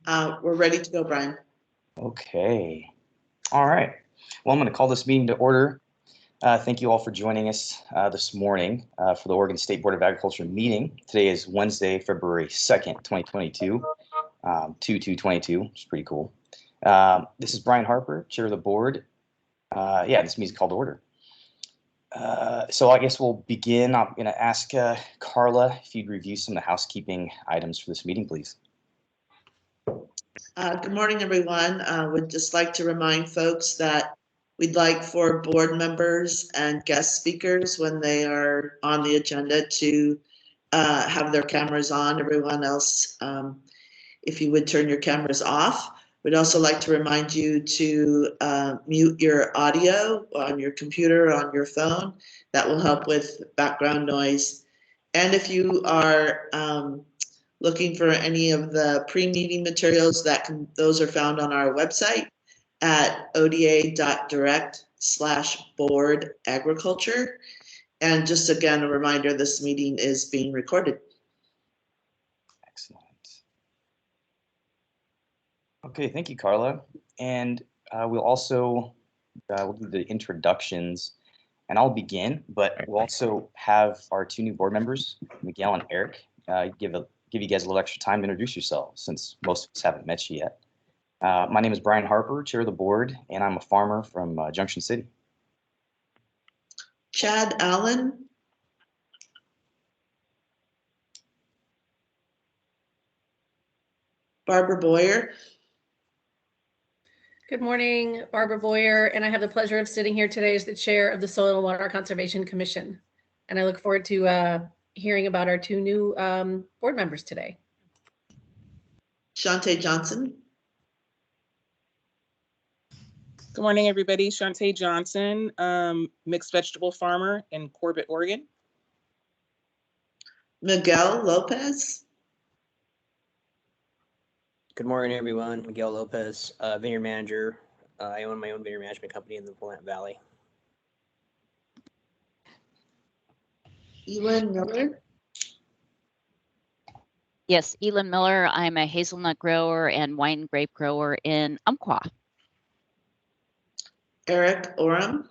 We're ready to go, Brian. Okay. All right. Well, I'm going to call this meeting to order. Thank you all for joining us this morning for the Oregon State Board of Agriculture meeting. Today is Wednesday, February 2nd, 2022, 2/2/22, which is pretty cool. This is Brian Harper, chair of the board. This meeting is called to order. So I guess we'll begin. I'm going to ask Carla if you'd review some of the housekeeping items for this meeting, please. Good morning, everyone. Would just like to remind folks that we'd like for board members and guest speakers, when they are on the agenda, to have their cameras on. Everyone else, if you would turn your cameras off. We'd also like to remind you to mute your audio on your computer, on your phone. That will help with background noise. And if you are looking for any of the pre-meeting materials, those are found on our website at oda.direct/board-agriculture. And just again, a reminder, this meeting is being recorded. Excellent. Okay, thank you, Carla. And we'll also we'll do the introductions, and I'll begin, but we'll also have our two new board members, Miguel and Eric, give you guys a little extra time to introduce yourselves, since most of us haven't met you yet. My name is Brian Harper, chair of the board, and I'm a farmer from Junction City. Chad Allen. Barbara Boyer. Good morning, Barbara Boyer, and I have the pleasure of sitting here today as the chair of the Soil and Water Conservation Commission. And I look forward to hearing about our two new board members today. Chante Johnson. Good morning, everybody. Chante Johnson, mixed vegetable farmer in Corbett, Oregon. Miguel Lopez. Good morning, everyone. Miguel Lopez, vineyard manager. I own my own vineyard management company in the Willamette Valley. Elin Miller. Yes, Elin Miller. I'm a hazelnut grower and wine grape grower in Umpqua. Eric Auram.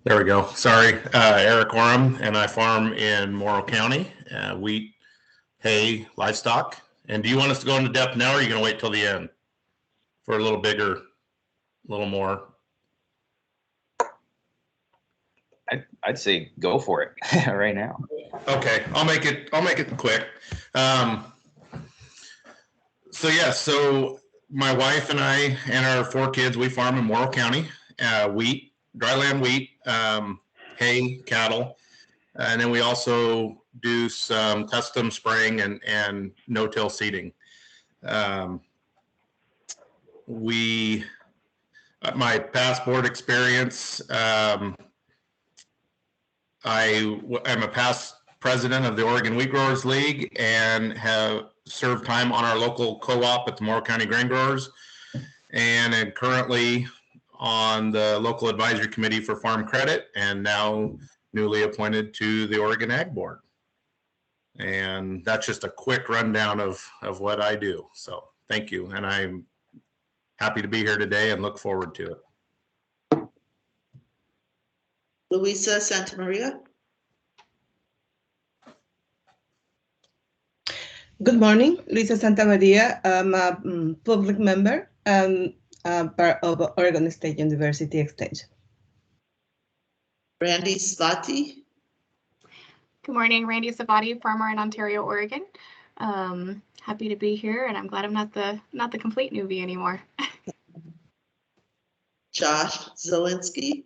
There we go. Sorry, Eric Auram, and I farm in Morrow County, wheat, hay, livestock. And do you want us to go into depth now, or are you going to wait till the end for a little bigger, a little more? I'd say go for it right now. Okay, I'll make it quick. So my wife and I and our 4 kids, we farm in Morrow County, wheat, dryland wheat, hay, cattle, and then we also do some custom spraying and no-till seeding. My past board experience, I am a past president of the Oregon Wheat Growers League and have served time on our local co-op at the Morrow County Grain Growers, and am currently on the local advisory committee for farm credit, and now newly appointed to the Oregon Ag Board. And that's just a quick rundown of what I do. So thank you. And I'm happy to be here today and look forward to it. Luisa Santamaria. Good morning, Luisa Santamaria. I'm a public member and part of Oregon State University Extension. Randy Zabati. Good morning, Randy Zabati, farmer in Ontario, Oregon. Happy to be here, and I'm glad I'm not the complete newbie anymore. Josh Zielinski.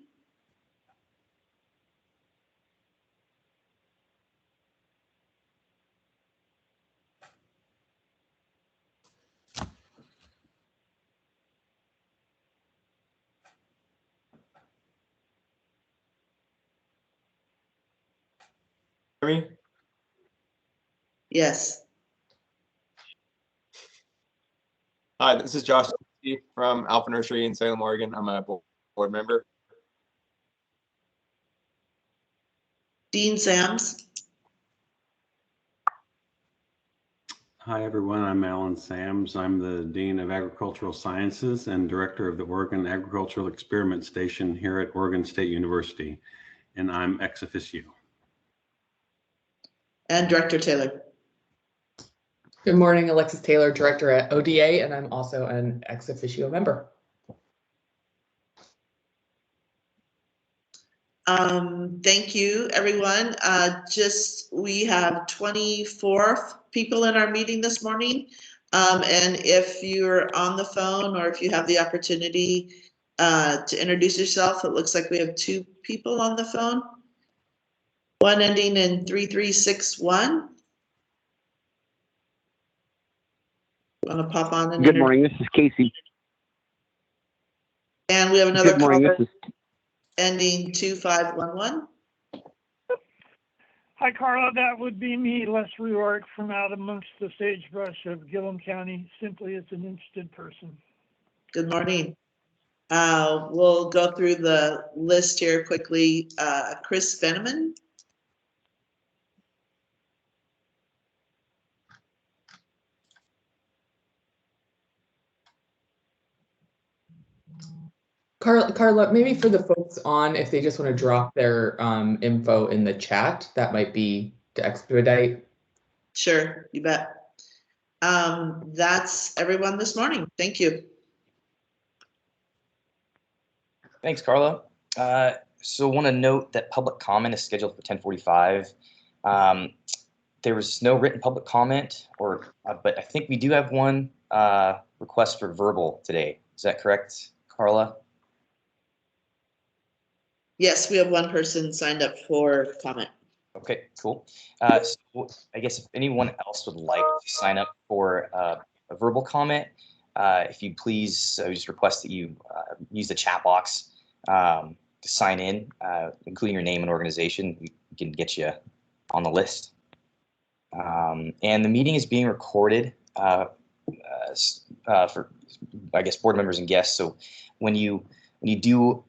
Me? Yes. Hi, this is Josh from Alpha Nursery in Salem, Oregon. I'm a board member. Dean Sams. Hi, everyone. I'm Alan Sams. I'm the Dean of Agricultural Sciences and Director of the Oregon Agricultural Experiment Station here at Oregon State University, and I'm ex officio. And Director Taylor. Good morning, Alexis Taylor, Director at ODA, and I'm also an ex officio member. Thank you, everyone. We have 24 people in our meeting this morning. And if you're on the phone or if you have the opportunity to introduce yourself, it looks like we have 2 people on the phone. One ending in 3361. Want to pop on and Good morning, this is Casey. And we have another Good morning, caller this is ending 2511. Hi, Carla. That would be me, Les Ruark, from out amongst the sagebrush of Gillum County, simply as an interested person. Good morning. We'll go through the list here quickly. Chris Fenneman. Carla, maybe for the folks on, if they just want to drop their info in the chat, that might be to expedite. Sure, you bet. That's everyone this morning. Thank you. Thanks, Carla. So want to note that public comment is scheduled for 10:45. There was no written public comment, but I think we do have one request for verbal today. Is that correct, Carla? Yes, we have one person signed up for comment. Okay, cool. So I guess if anyone else would like to sign up for a verbal comment, if you please, I just request that you use the chat box to sign in, including your name and organization. We can get you on the list. And the meeting is being recorded for, I guess, board members and guests. So when you do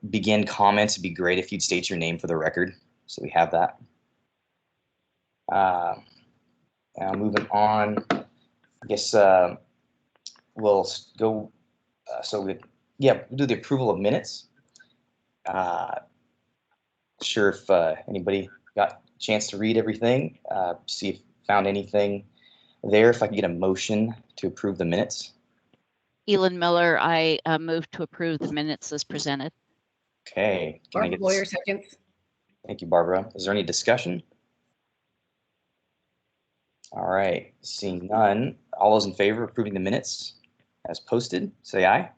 begin comments, it'd be great if you'd state your name for the record, so we have that. Now moving on, I guess we'll go. We'll do the approval of minutes. Sure if anybody got a chance to read everything, see if found anything there. If I could get a motion to approve the minutes. Elin Miller, I move to approve the minutes as presented. Okay. Barbara Boyer, seconds. Thank you, Barbara. Is there any discussion? All right. Seeing none, all those in favor of approving the minutes as posted, say aye.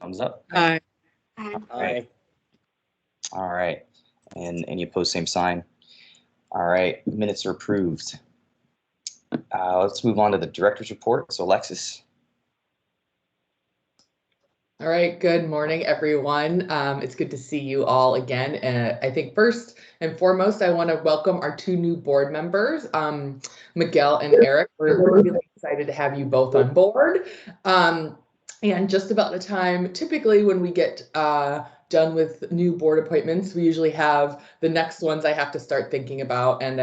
Thumbs up. Aye. Aye. All right. And any opposed, same sign. All right. Minutes are approved. Let's move on to the director's report. So Alexis. All right, good morning, everyone. It's good to see you all again. I think first and foremost, I want to welcome our 2 new board members, Miguel and Eric. We're really excited to have you both on board. And just about the time, typically when we get done with new board appointments, we usually have the next ones I have to start thinking about. And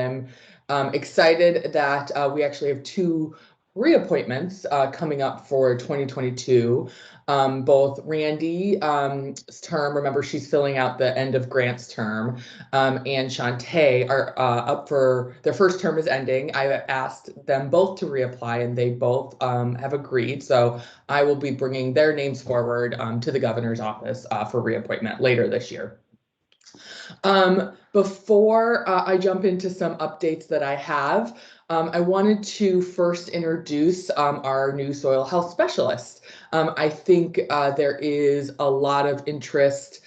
I'm excited that we actually have 2 reappointments coming up for 2022. Both Randy's term, remember she's filling out the end of Grant's term, and Chante are up for, their first term is ending. I asked them both to reapply and they both have agreed. So I will be bringing their names forward to the governor's office for reappointment later this year. Before I jump into some updates that I have, I wanted to first introduce our new soil health specialist. I think there is a lot of interest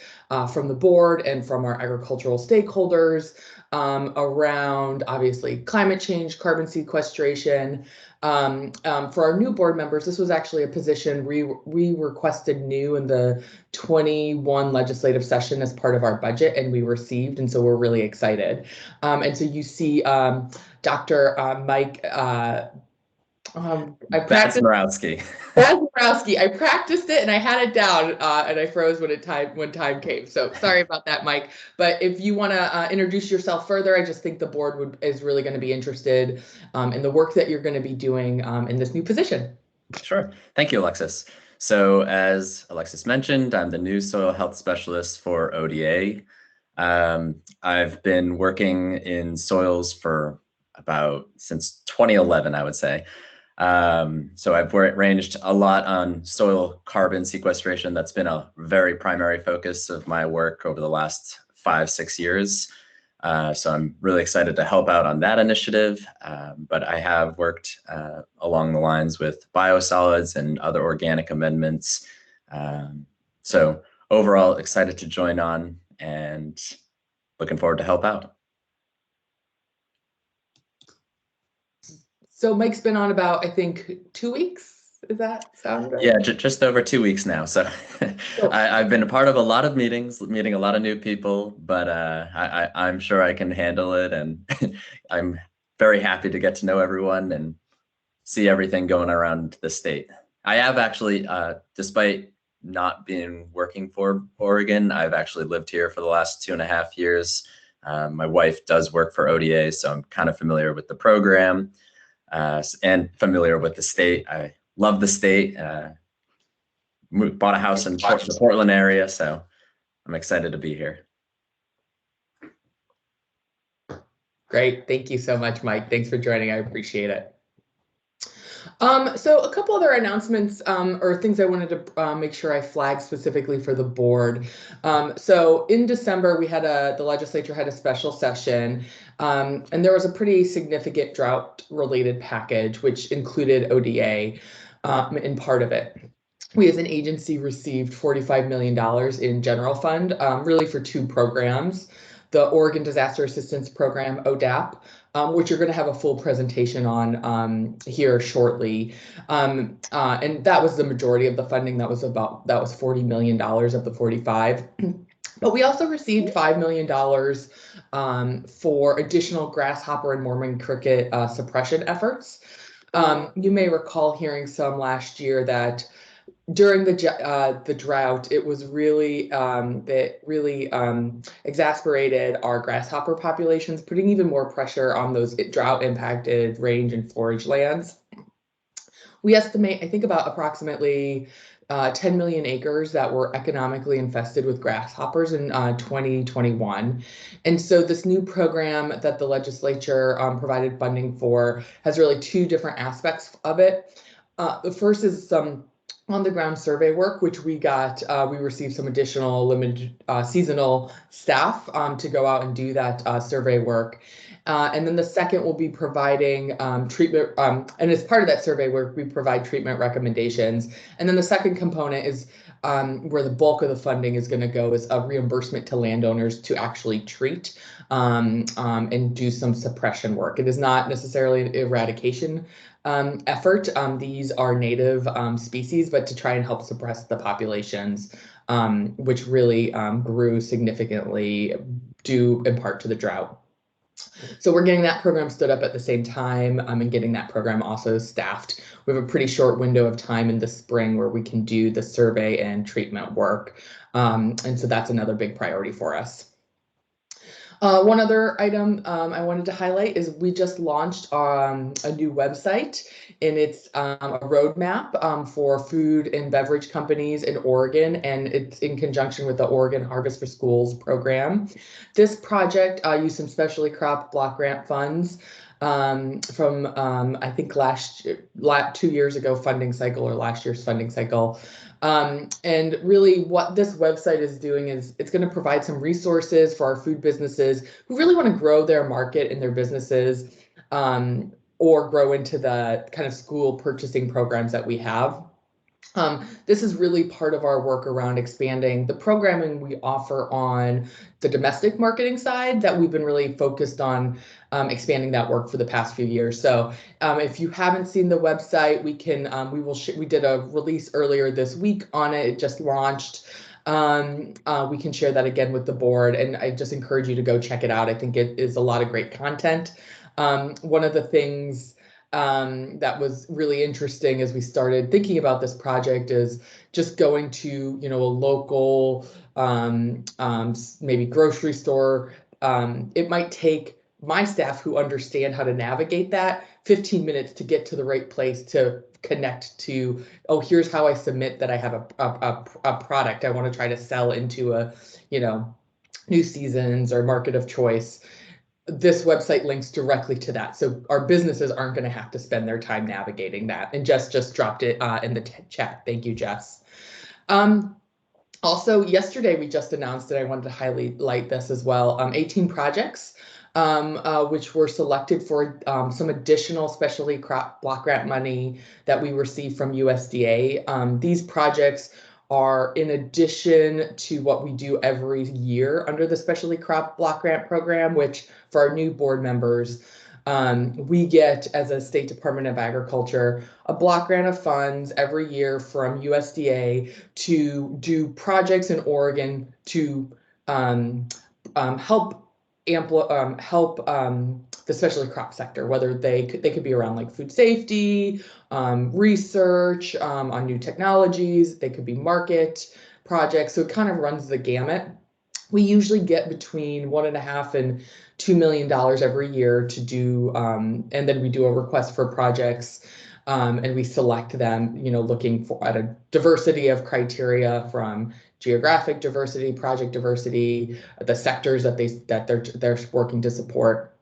from the board and from our agricultural stakeholders around obviously climate change, carbon sequestration. For our new board members, this was actually a position we requested new in the 21 legislative session as part of our budget, and we received, and so we're really excited. And so you see Dr. Mike I practiced Bazmarowski. Bazmarowski. I practiced it and I had it down, and I froze when time came. So sorry about that, Mike. But if you want to introduce yourself further, I just think the board is really going to be interested in the work that you're going to be doing in this new position. Sure. Thank you, Alexis. So as Alexis mentioned, I'm the new soil health specialist for ODA. I've been working in soils for since 2011, I would say. So I've ranged a lot on soil carbon sequestration. That's been a very primary focus of my work over the last 5-6 years. So I'm really excited to help out on that initiative. But I have worked along the lines with biosolids and other organic amendments. So overall, excited to join on and looking forward to help out. So Mike's been on about, I think, 2 weeks. Does that sound right? Yeah, just over 2 weeks now. So I've been a part of a lot of meetings, meeting a lot of new people, but I'm sure I can handle it. And I'm very happy to get to know everyone and see everything going around the state. I have actually, despite not being working for Oregon, I've actually lived here for the last 2.5 years. My wife does work for ODA, so I'm kind of familiar with the program and familiar with the state. I love the state. Bought a house in the Portland area, so I'm excited to be here. Great. Thank you so much, Mike. Thanks for joining. I appreciate it. So a couple other announcements or things I wanted to make sure I flagged specifically for the board. So in December, the legislature had a special session, and there was a pretty significant drought-related package, which included ODA in part of it. We as an agency received $45 million in general fund, really for 2 programs. The Oregon Disaster Assistance Program, ODAP, which you're going to have a full presentation on here shortly. And that was the majority of the funding. That was $40 million of the 45. But we also received $5 million for additional grasshopper and Mormon cricket suppression efforts. You may recall hearing some last year that during the drought, it was really exasperated our grasshopper populations, putting even more pressure on those drought-impacted range and forage lands. We estimate, I think, about approximately 10 million acres that were economically infested with grasshoppers in 2021. And so this new program that the legislature provided funding for has really 2 different aspects of it. The first is some on-the-ground survey work, which we received some additional limited seasonal staff to go out and do that survey work. And then the second will be providing treatment, and as part of that survey work, we provide treatment recommendations. And then the second component is where the bulk of the funding is going to go is a reimbursement to landowners to actually treat and do some suppression work. It is not necessarily an eradication effort. These are native species, but to try and help suppress the populations, which really grew significantly due in part to the drought. So we're getting that program stood up at the same time and getting that program also staffed. We have a pretty short window of time in the spring where we can do the survey and treatment work. And so that's another big priority for us. One other item I wanted to highlight is we just launched a new website, and it's a roadmap for food and beverage companies in Oregon, and it's in conjunction with the Oregon Harvest for Schools program. This project used some specialty crop block grant funds from I think 2 years ago funding cycle or last year's funding cycle. And really what this website is doing is it's going to provide some resources for our food businesses who really want to grow their market in their businesses or grow into the kind of school purchasing programs that we have. This is really part of our work around expanding the programming we offer on the domestic marketing side that we've been really focused on expanding that work for the past few years. So if you haven't seen the website, we did a release earlier this week on it. It just launched. We can share that again with the board, and I just encourage you to go check it out. I think it is a lot of great content. One of the things that was really interesting as we started thinking about this project is just going to, a local, maybe grocery store. It might take my staff who understand how to navigate that 15 minutes to get to the right place to connect to, oh, here's how I submit that I have a product I want to try to sell into a, New Seasons or Market of Choice. This website links directly to that. So our businesses aren't going to have to spend their time navigating that. And Jess just dropped it in the chat. Thank you, Jess. Also, yesterday we just announced that I wanted to highlight this as well. 18 projects, which were selected for some additional specialty crop block grant money that we received from USDA. These projects are in addition to what we do every year under the specialty crop block grant program, which for our new board members, we get, as a State Department of Agriculture, a block grant of funds every year from USDA to do projects in Oregon to help the specialty crop sector, whether they could be around like food safety, research on new technologies, they could be market projects. So it kind of runs the gamut. We usually get between $1.5 and $2 million every year to do, and then we do a request for projects, and we select them, looking at a diversity of criteria from geographic diversity, project diversity, the sectors that they're working to support.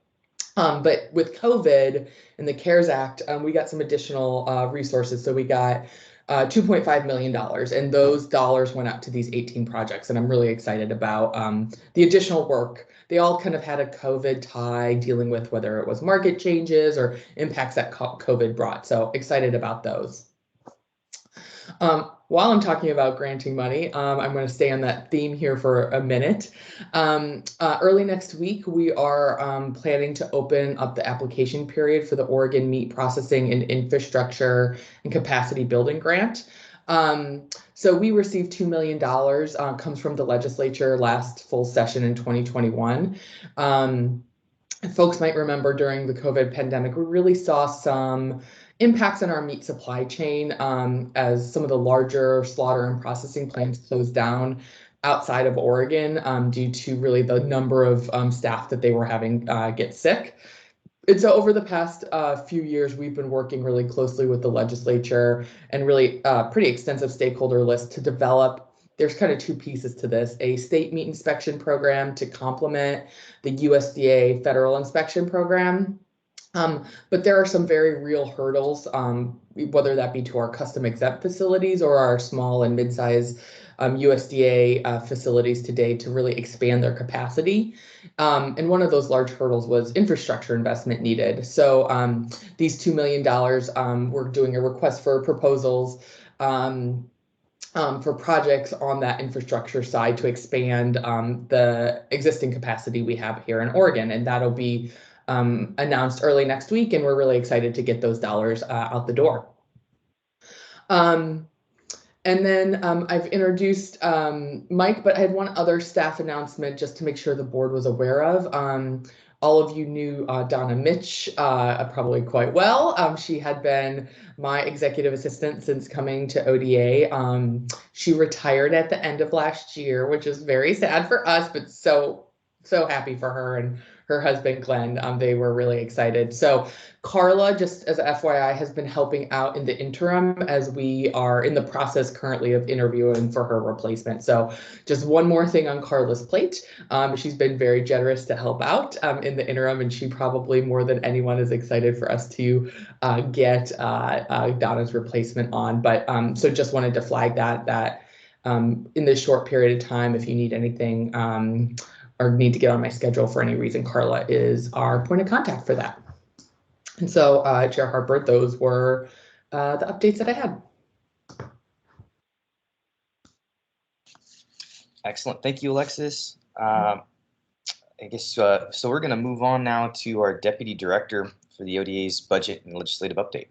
But with COVID and the CARES Act, we got some additional resources. So we got $2.5 million, and those dollars went out to these 18 projects. And I'm really excited about the additional work. They all kind of had a COVID tie, dealing with whether it was market changes or impacts that COVID brought. So excited about those. While I'm talking about granting money, I'm going to stay on that theme here for a minute. Early next week, we are planning to open up the application period for the Oregon Meat Processing and Infrastructure and Capacity Building Grant. So we received $2 million, comes from the legislature last full session in 2021. Folks might remember during the COVID pandemic, we really saw some impacts on our meat supply chain as some of the larger slaughter and processing plants closed down outside of Oregon due to really the number of staff that they were having get sick. And so over the past few years, we've been working really closely with the legislature and really pretty extensive stakeholder list to develop. There's kind of two pieces to this: a state meat inspection program to complement the USDA federal inspection program. But there are some very real hurdles, whether that be to our custom exempt facilities or our small and mid-size USDA facilities today to really expand their capacity. And one of those large hurdles was infrastructure investment needed. So these $2 million, we're doing a request for proposals for projects on that infrastructure side to expand the existing capacity we have here in Oregon. And that'll be announced early next week, and we're really excited to get those dollars out the door. And then I've introduced Mike, but I had one other staff announcement just to make sure the board was aware of. All of you knew Donna Mitch probably quite well. She had been my executive assistant since coming to ODA. She retired at the end of last year, which is very sad for us, but so happy for her and her husband, Glenn. They were really excited. So Carla, just as a FYI, has been helping out in the interim as we are in the process currently of interviewing for her replacement. So just one more thing on Carla's plate. She's been very generous to help out in the interim, and she probably more than anyone is excited for us to get Donna's replacement on. But so just wanted to flag that in this short period of time, if you need anything or need to get on my schedule for any reason, Carla is our point of contact for that. And so, Chair Harper, those were the updates that I had. Excellent. Thank you, Alexis. I guess so we're going to move on now to our Deputy Director for the ODA's Budget and Legislative Update.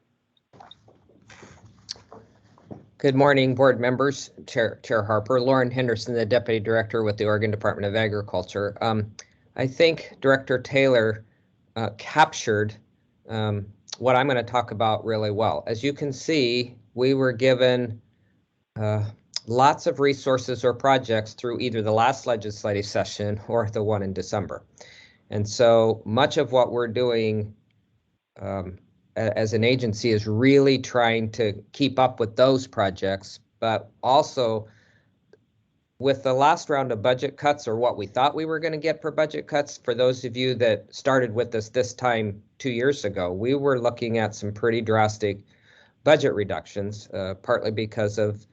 Good morning, board members, Chair Harper. Lauren Henderson, the Deputy Director with the Oregon Department of Agriculture. I think Director Taylor captured what I'm going to talk about really well. As you can see, we were given lots of resources or projects through either the last legislative session or the one in December. And so much of what we're doing as an agency is really trying to keep up with those projects, but also with the last round of budget cuts, or what we thought we were going to get for budget cuts, for those of you that started with us this time 2 years ago, we were looking at some pretty drastic budget reductions, partly because of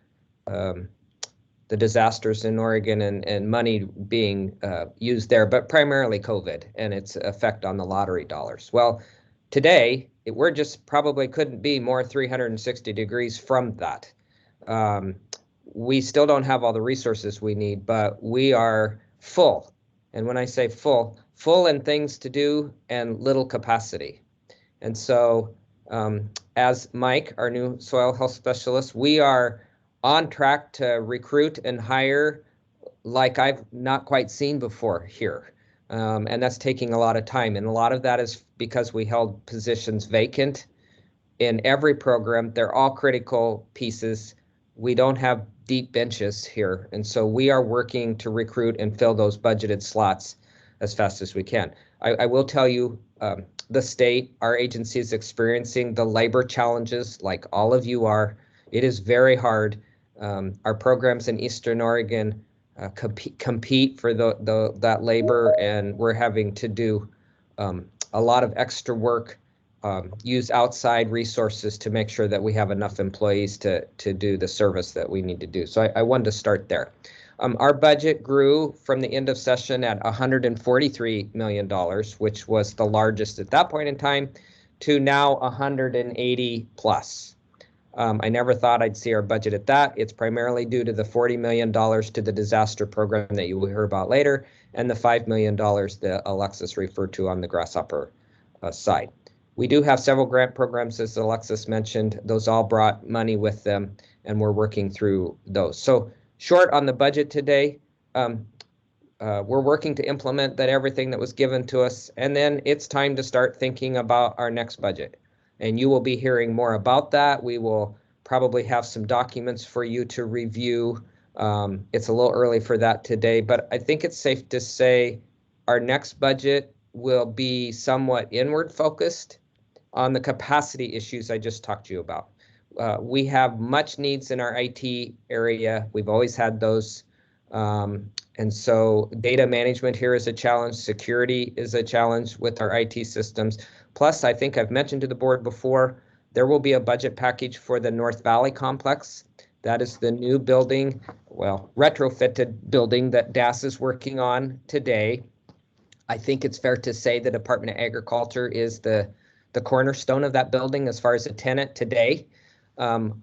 the disasters in Oregon and money being used there, but primarily COVID and its effect on the lottery dollars. Well, today, we're just probably couldn't be more 360 degrees from that. We still don't have all the resources we need, but we are full. And when I say full, full in things to do and little capacity. And so as Mike, our new soil health specialist, we are on track to recruit and hire like I've not quite seen before here. And that's taking a lot of time. And a lot of that is because we held positions vacant in every program. They're all critical pieces. We don't have deep benches here. And so we are working to recruit and fill those budgeted slots as fast as we can. I will tell you, the state, our agency is experiencing the labor challenges like all of you are. It is very hard. Our programs in Eastern Oregon compete for that labor, and we're having to do a lot of extra work, use outside resources to make sure that we have enough employees to do the service that we need to do. So I wanted to start there. Our budget grew from the end of session at $143 million, which was the largest at that point in time, to now 180 plus. I never thought I'd see our budget at that. It's primarily due to the $40 million to the disaster program that you will hear about later, and the $5 million that Alexis referred to on the grasshopper side. We do have several grant programs, as Alexis mentioned. Those all brought money with them, and we're working through those. So short on the budget today, we're working to implement everything that was given to us, and then it's time to start thinking about our next budget. And you will be hearing more about that. We will probably have some documents for you to review. It's a little early for that today, but I think it's safe to say our next budget will be somewhat inward focused on the capacity issues I just talked to you about. We have much needs in our IT area. We've always had those. And so data management here is a challenge. Security is a challenge with our IT systems. Plus, I think I've mentioned to the board before, there will be a budget package for the North Valley complex. That is the new building, well, retrofitted building that DAS is working on today. I think it's fair to say the Department of Agriculture is the cornerstone of that building as far as a tenant today.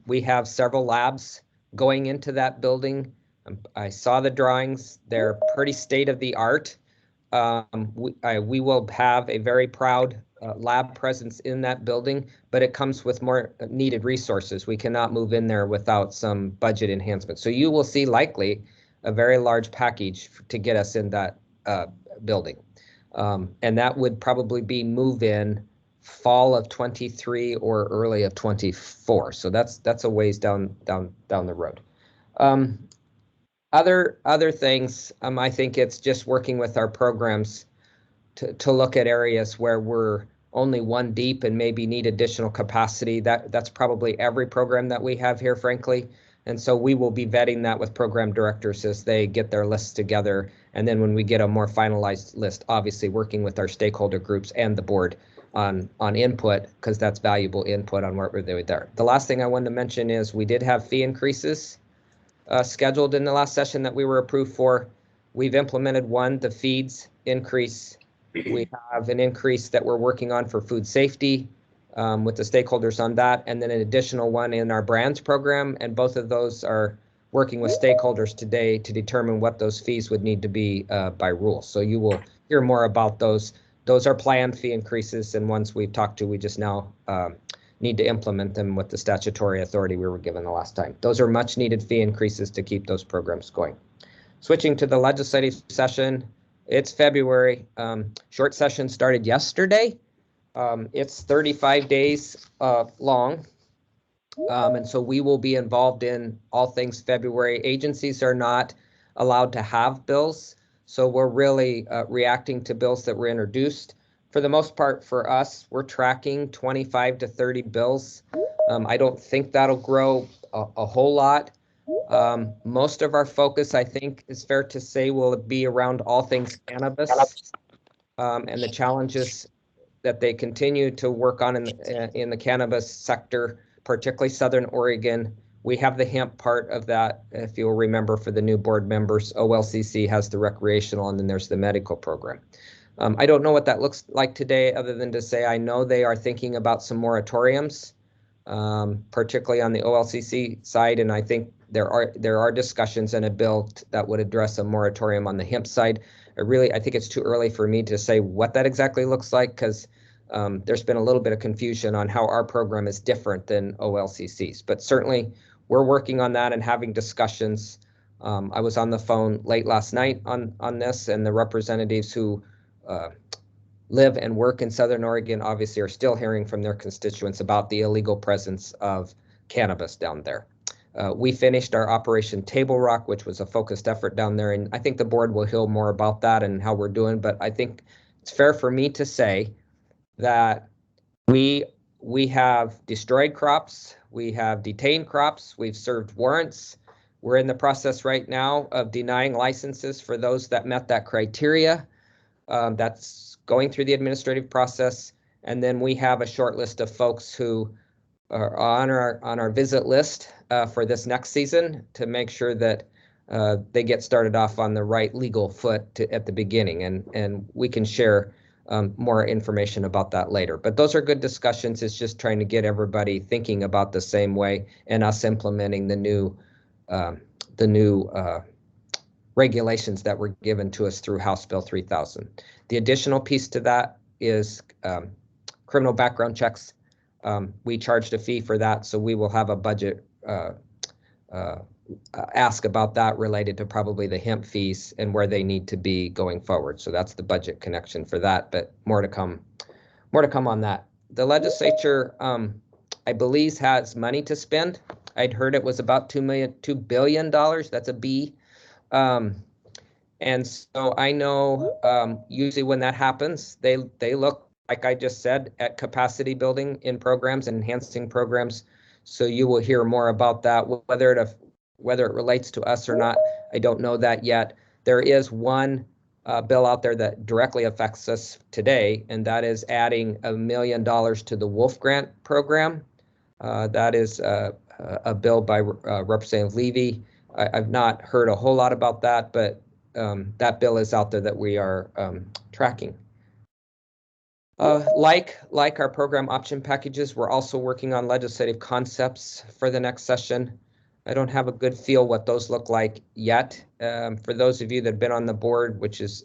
We have several labs going into that building. I saw the drawings. They're pretty state of the art. We will have a very proud lab presence in that building, but it comes with more needed resources. We cannot move in there without some budget enhancement. So you will see likely a very large package to get us in that building. And that would probably be move-in fall of 23 or early of 24. So that's a ways down the road. Other things, I think it's just working with our programs to look at areas where we're only one deep and maybe need additional capacity. That's probably every program that we have here, frankly. And so we will be vetting that with program directors as they get their lists together. And then when we get a more finalized list, obviously working with our stakeholder groups and the board on input, because that's valuable input on what we're doing there. The last thing I wanted to mention is we did have fee increases scheduled in the last session that we were approved for. We've implemented one, the feeds increase. We have an increase that we're working on for food safety with the stakeholders on that, and then an additional one in our brands program. And both of those are working with stakeholders today to determine what those fees would need to be by rule. So you will hear more about those. Those are planned fee increases, and ones we've talked to, we just now need to implement them with the statutory authority we were given the last time. Those are much needed fee increases to keep those programs going. Switching to the legislative session, it's February. Short session started yesterday. It's 35 days long. And so we will be involved in all things February. Agencies are not allowed to have bills. So we're really reacting to bills that were introduced. For the most part, for us, we're tracking 25 to 30 bills. I don't think that'll grow a whole lot. Most of our focus, I think, is fair to say, will be around all things cannabis and the challenges that they continue to work on in the cannabis sector, particularly Southern Oregon. We have the hemp part of that. If you'll remember, for the new board members, OLCC has the recreational, and then there's the medical program. I don't know what that looks like today, other than to say I know they are thinking about some moratoriums, particularly on the OLCC side, and I think there are discussions in a bill that would address a moratorium on the hemp side. I think it's too early for me to say what that exactly looks like, because there's been a little bit of confusion on how our program is different than OLCC's. But certainly we're working on that and having discussions. I was on the phone late last night on this, and the representatives who live and work in Southern Oregon obviously are still hearing from their constituents about the illegal presence of cannabis down there. We finished our Operation Table Rock, which was a focused effort down there, and I think the board will hear more about that and how we're doing. But I think it's fair for me to say that we have destroyed crops, we have detained crops, we've served warrants. We're in the process right now of denying licenses for those that met that criteria. That's going through the administrative process. And then we have a short list of folks who are on our visit list for this next season to make sure that they get started off on the right legal foot at the beginning. And we can share more information about that later. But those are good discussions. It's just trying to get everybody thinking about the same way and us implementing the new regulations that were given to us through House Bill 3000. The additional piece to that is criminal background checks. We charged a fee for that, so we will have a budget ask about that related to probably the hemp fees and where they need to be going forward. So that's the budget connection for that, but more to come on that. The legislature, I believe, has money to spend. I'd heard it was about $2 billion. That's a B. And so I know usually when that happens, they look, like I just said, at capacity building in programs and enhancing programs. So you will hear more about that. Whether it relates to us or not, I don't know that yet. There is one bill out there that directly affects us today, and that is adding $1 million to the Wolf Grant program. That is a bill by Representative Levy. I've not heard a whole lot about that, but that bill is out there that we are tracking. Like our program option packages, we're also working on legislative concepts for the next session. I don't have a good feel what those look like yet. For those of you that have been on the board, which is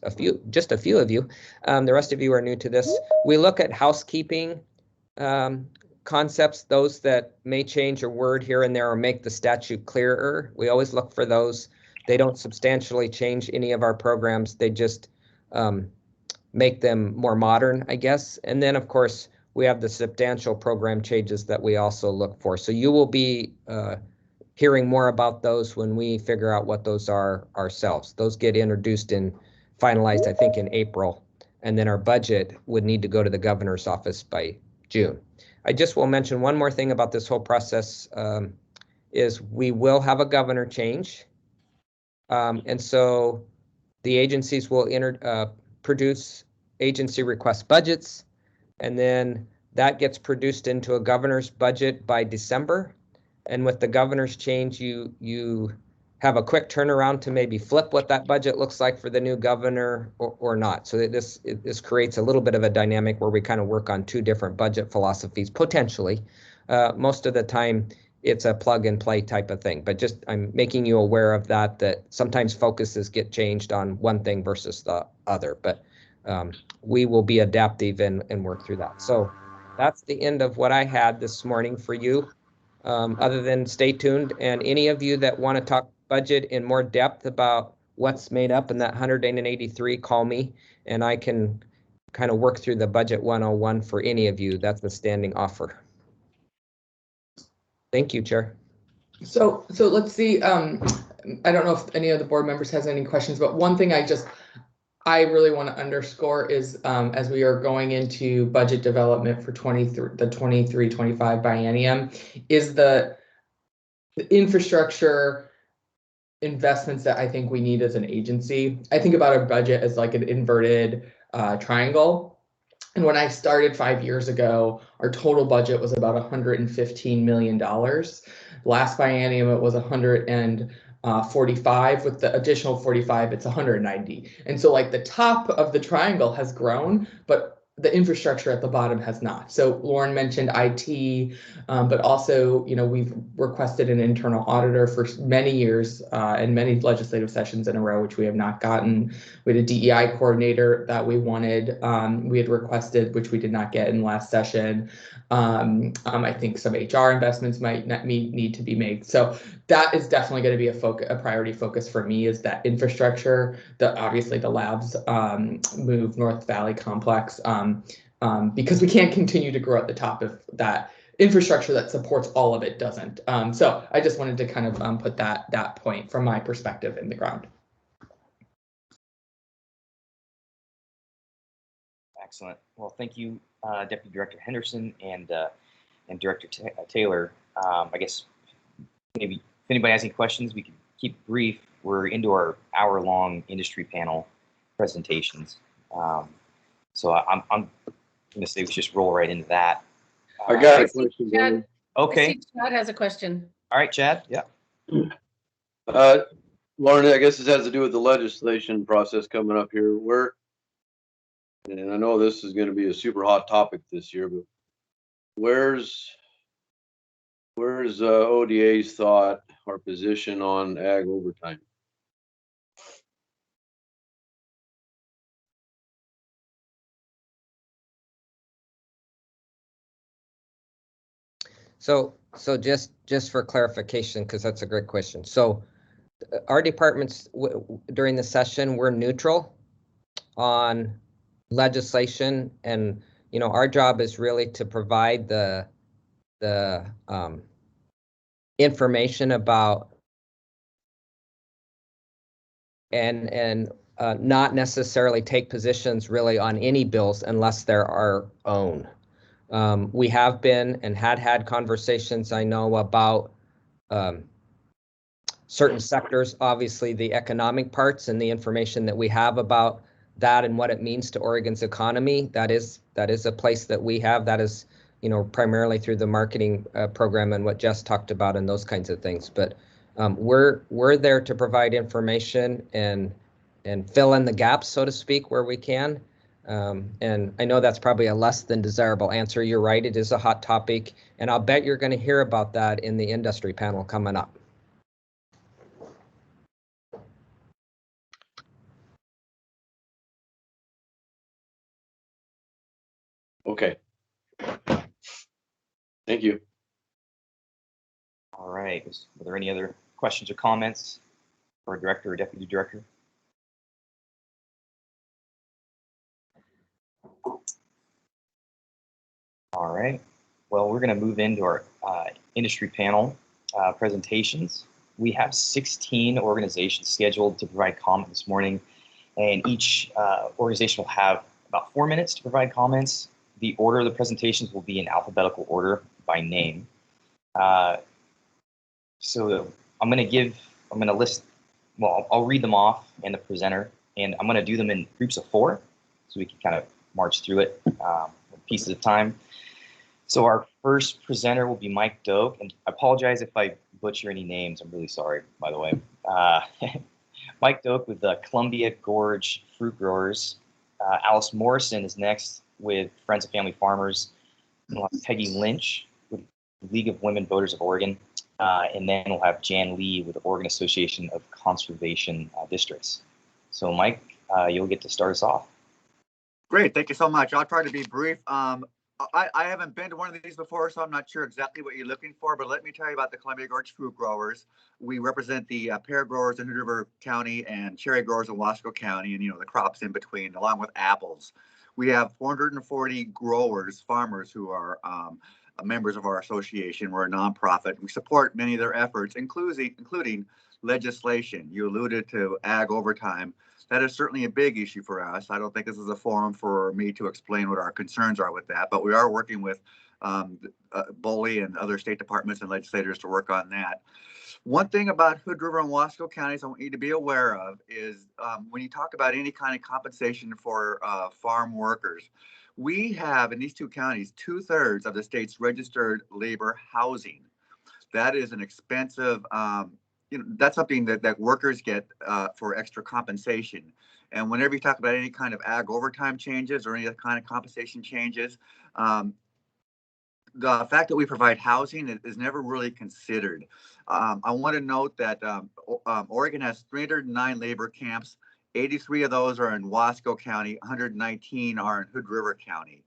just a few of you, the rest of you are new to this. We look at housekeeping concepts, those that may change a word here and there or make the statute clearer. We always look for those. They don't substantially change any of our programs. They just make them more modern, I guess. And then, of course, we have the substantial program changes that we also look for. So you will be hearing more about those when we figure out what those are ourselves. Those get introduced and finalized, I think, in April. And then our budget would need to go to the governor's office by June. I just will mention one more thing about this whole process is we will have a governor change. And so the agencies will produce agency request budgets, and then that gets produced into a governor's budget by December. And with the governor's change, you have a quick turnaround to maybe flip what that budget looks like for the new governor or not. So this creates a little bit of a dynamic where we kind of work on two different budget philosophies, potentially. Most of the time, it's a plug and play type of thing, but just I'm making you aware of that sometimes focuses get changed on one thing versus the other, but we will be adaptive and work through that. So that's the end of what I had this morning for you. Other than stay tuned, and any of you that want to talk budget in more depth about what's made up in that 183, call me and I can kind of work through the budget 101 for any of you, that's a standing offer. Thank you, Chair. So let's see. I don't know if any of the board members has any questions, but one thing I really want to underscore is as we are going into budget development for the 23-25 biennium is the infrastructure investments that I think we need as an agency. I think about our budget as like an inverted triangle. And when I started 5 years ago, our total budget was about $115 million. Last biennium, it was 145. With the additional 45, it's 190. And so like the top of the triangle has grown, but the infrastructure at the bottom has not. So Lauren mentioned IT, but also, you know, we've requested an internal auditor for many years and many legislative sessions in a row, which we have not gotten. We had a DEI coordinator that we wanted, we had requested, which we did not get in last session. I think some HR investments might need to be made. So that is definitely going to be a priority focus for me, is that infrastructure, obviously the labs move North Valley complex, because we can't continue to grow at the top if that infrastructure that supports all of it doesn't. So I just wanted to kind of put that point from my perspective in the ground. Excellent. Well, thank you, Deputy Director Henderson and Director Taylor. I guess maybe if anybody has any questions, we can keep brief. We're into our hour-long industry panel presentations. So I'm going to say we just roll right into that. I got a question. Chad, okay. I see Chad has a question. All right, Chad. Yeah. Lauren, I guess this has to do with the legislation process coming up here. And I know this is going to be a super hot topic this year, but where's ODA's thought or position on ag overtime? So just for clarification, because that's a great question. So our departments during the session, we're neutral on legislation, and you know, our job is really to provide the information about and not necessarily take positions really on any bills unless they're our own. We have been and had conversations, I know, about certain sectors, obviously the economic parts and the information that we have about that and what it means to Oregon's economy. That is a place that we have. That is, you know, primarily through the marketing program and what Jess talked about and those kinds of things. But we're there to provide information and fill in the gaps, so to speak, where we can. And I know that's probably a less than desirable answer. You're right, it is a hot topic, and I'll bet you're going to hear about that in the industry panel coming up. Okay. Thank you. All right. Are there any other questions or comments for Director or Deputy Director? All right. Well, we're going to move into our industry panel presentations. We have 16 organizations scheduled to provide comment this morning, and each organization will have about 4 minutes to provide comments. The order of the presentations will be in alphabetical order by name. So I'm going to list, well, I'll read them off and the presenter, and I'm going to do them in groups of 4 so we can kind of march through it pieces of time. So our first presenter will be Mike Doak, and I apologize if I butcher any names. I'm really sorry, by the way. Mike Doak with the Columbia Gorge Fruit Growers. Alice Morrison is next with Friends of Family Farmers. We'll have Peggy Lynch with League of Women Voters of Oregon. And then we'll have Jan Lee with the Oregon Association of Conservation Districts. So Mike, you'll get to start us off. Great, thank you so much. I'll try to be brief. I haven't been to one of these before, so I'm not sure exactly what you're looking for, but let me tell you about the Columbia Gorge Fruit Growers. We represent the pear growers in Hood River County and cherry growers in Wasco County, and, you know, the crops in between, along with apples. We have 440 growers, farmers who are members of our association. We're a nonprofit. We support many of their efforts, including legislation. You alluded to ag overtime. That is certainly a big issue for us. I don't think this is a forum for me to explain what our concerns are with that, but we are working with BOLI and other state departments and legislators to work on that. One thing about Hood River and Wasco counties I want you to be aware of is when you talk about any kind of compensation for farm workers, we have in these two counties 2/3 of the state's registered labor housing. That is an expensive, that's something that workers get for extra compensation. And whenever you talk about any kind of ag overtime changes or any other kind of compensation changes, the fact that we provide housing is never really considered. I want to note that Oregon has 309 labor camps. 83 of those are in Wasco County, 119 are in Hood River County.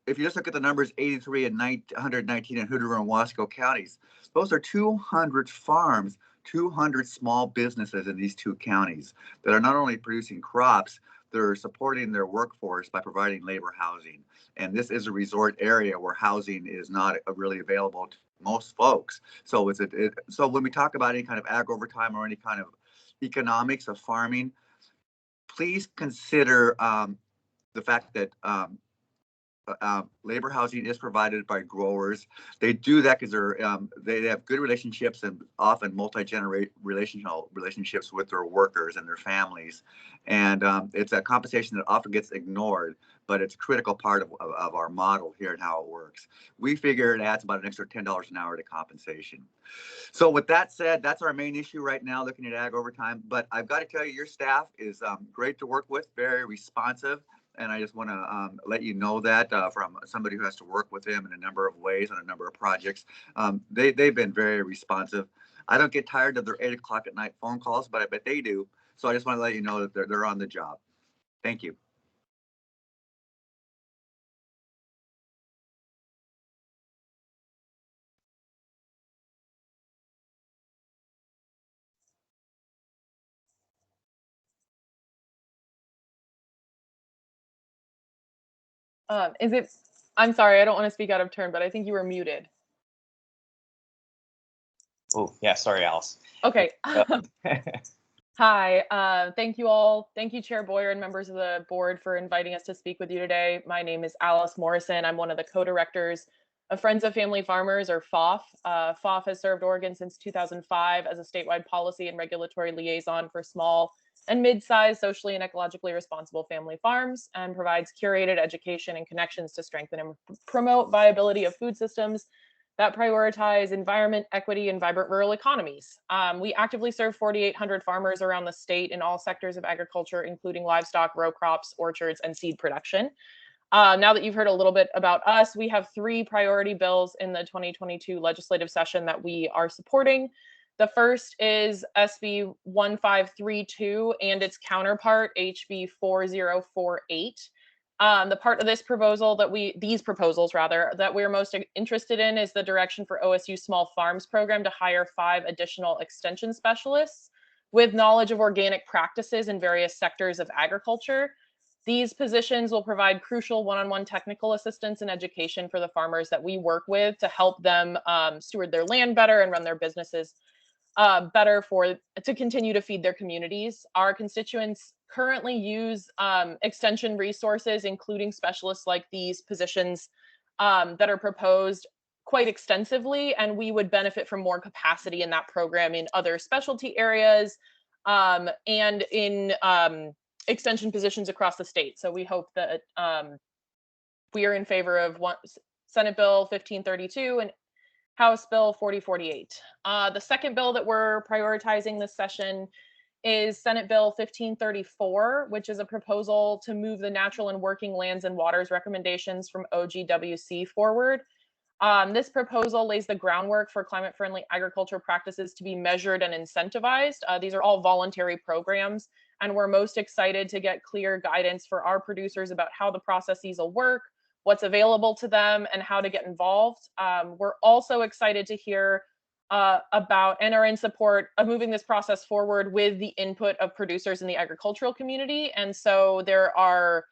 If you just look at the numbers, 83 and 119 in Hood River and Wasco counties, those are 200 farms, 200 small businesses in these two counties that are not only producing crops, they're supporting their workforce by providing labor housing. And this is a resort area where housing is not really available to most folks. So so when we talk about any kind of ag overtime or any kind of economics of farming, please consider the fact that labor housing is provided by growers. They do that because they have good relationships and often multi-generate relationships with their workers and their families. And it's a compensation that often gets ignored, but it's a critical part of our model here and how it works. We figure it adds about an extra $10 an hour to compensation. So with that said, that's our main issue right now, looking at ag overtime. But I've got to tell you, your staff is great to work with, very responsive. And I just want to let you know that from somebody who has to work with them in a number of ways on a number of projects. They've been very responsive. I don't get tired of their 8 o'clock at night phone calls, but I bet they do. So I just want to let you know that they're on the job. Thank you. I'm sorry, I don't want to speak out of turn, but I think you were muted. Oh, yeah, sorry, Alice. Okay. Hi, thank you all. Thank you, Chair Boyer and members of the board for inviting us to speak with you today. My name is Alice Morrison. I'm one of the co-directors of Friends of Family Farmers, or FOF. FOF has served Oregon since 2005 as a statewide policy and regulatory liaison for small and mid-sized, socially and ecologically responsible family farms, and provides curated education and connections to strengthen and promote viability of food systems that prioritize environment, equity, and vibrant rural economies. We actively serve 4,800 farmers around the state in all sectors of agriculture, including livestock, row crops, orchards, and seed production. Now that you've heard a little bit about us, we have 3 priority bills in the 2022 legislative session that we are supporting. The first is SB 1532 and its counterpart, HB 4048. The part of this proposal these proposals that we're most interested in is the direction for OSU Small Farms program to hire 5 additional extension specialists with knowledge of organic practices in various sectors of agriculture. These positions will provide crucial one-on-one technical assistance and education for the farmers that we work with to help them steward their land better and run their businesses better to continue to feed their communities. Our constituents currently use extension resources, including specialists like these positions that are proposed quite extensively, and we would benefit from more capacity in that program in other specialty areas and in extension positions across the state. So we hope that we are in favor of Senate Bill 1532 and House Bill 4048. The second bill that we're prioritizing this session is Senate Bill 1534, which is a proposal to move the natural and working lands and waters recommendations from OGWC forward. This proposal lays the groundwork for climate-friendly agriculture practices to be measured and incentivized. These are all voluntary programs, and we're most excited to get clear guidance for our producers about how the processes will work, what's available to them, and how to get involved. We're also excited to hear about and are in support of moving this process forward with the input of producers in the agricultural community. And so there are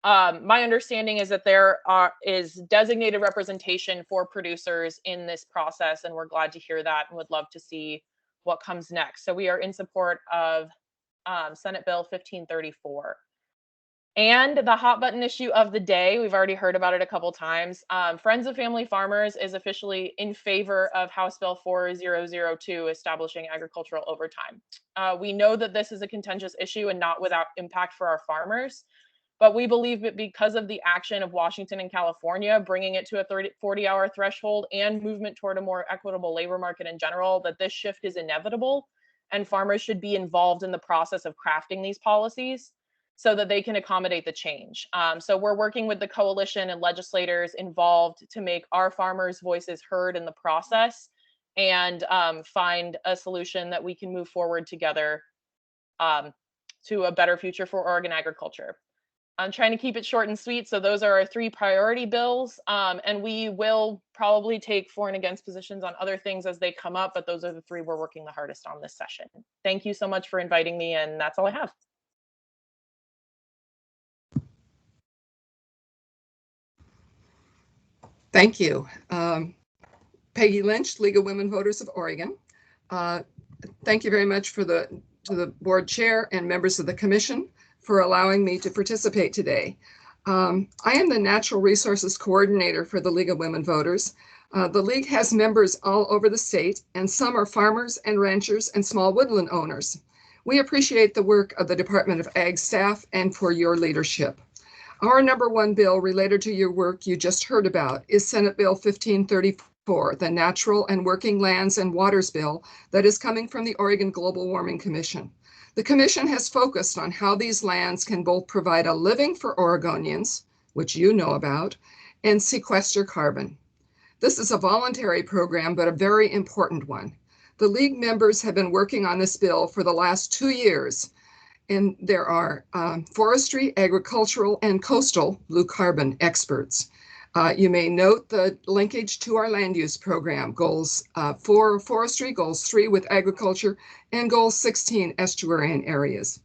My understanding is that there is designated representation for producers in this process, and we're glad to hear that and would love to see what comes next. So we are in support of Senate Bill 1534. And the hot button issue of the day, we've already heard about it a couple times. Friends of Family Farmers is officially in favor of House Bill 4002, establishing agricultural overtime. We know that this is a contentious issue and not without impact for our farmers, but we believe that because of the action of Washington and California, bringing it to a 40-hour threshold and movement toward a more equitable labor market in general, that this shift is inevitable and farmers should be involved in the process of crafting these policies so that they can accommodate the change. So we're working with the coalition and legislators involved to make our farmers' voices heard in the process and find a solution that we can move forward together to a better future for Oregon agriculture. I'm trying to keep it short and sweet. So those are our 3 priority bills. And we will probably take for and against positions on other things as they come up, but those are the 3 we're working the hardest on this session. Thank you so much for inviting me, and that's all I have. Thank you. Peggy Lynch, League of Women Voters of Oregon. Thank you very much to the board chair and members of the commission for allowing me to participate today. I am the Natural Resources Coordinator for the League of Women Voters. The League has members all over the state, and some are farmers and ranchers and small woodland owners. We appreciate the work of the Department of Ag staff and for your leadership. Our number 1 bill related to your work you just heard about is Senate Bill 1534, the Natural and Working Lands and Waters Bill that is coming from the Oregon Global Warming Commission. The commission has focused on how these lands can both provide a living for Oregonians, which you know about, and sequester carbon. This is a voluntary program, but a very important one. The League members have been working on this bill for the last 2 years, and there are forestry, agricultural, and coastal blue carbon experts. You may note the linkage to our land use program, goals 4 forestry, goals 3 with agriculture, and goal 16 estuarine areas.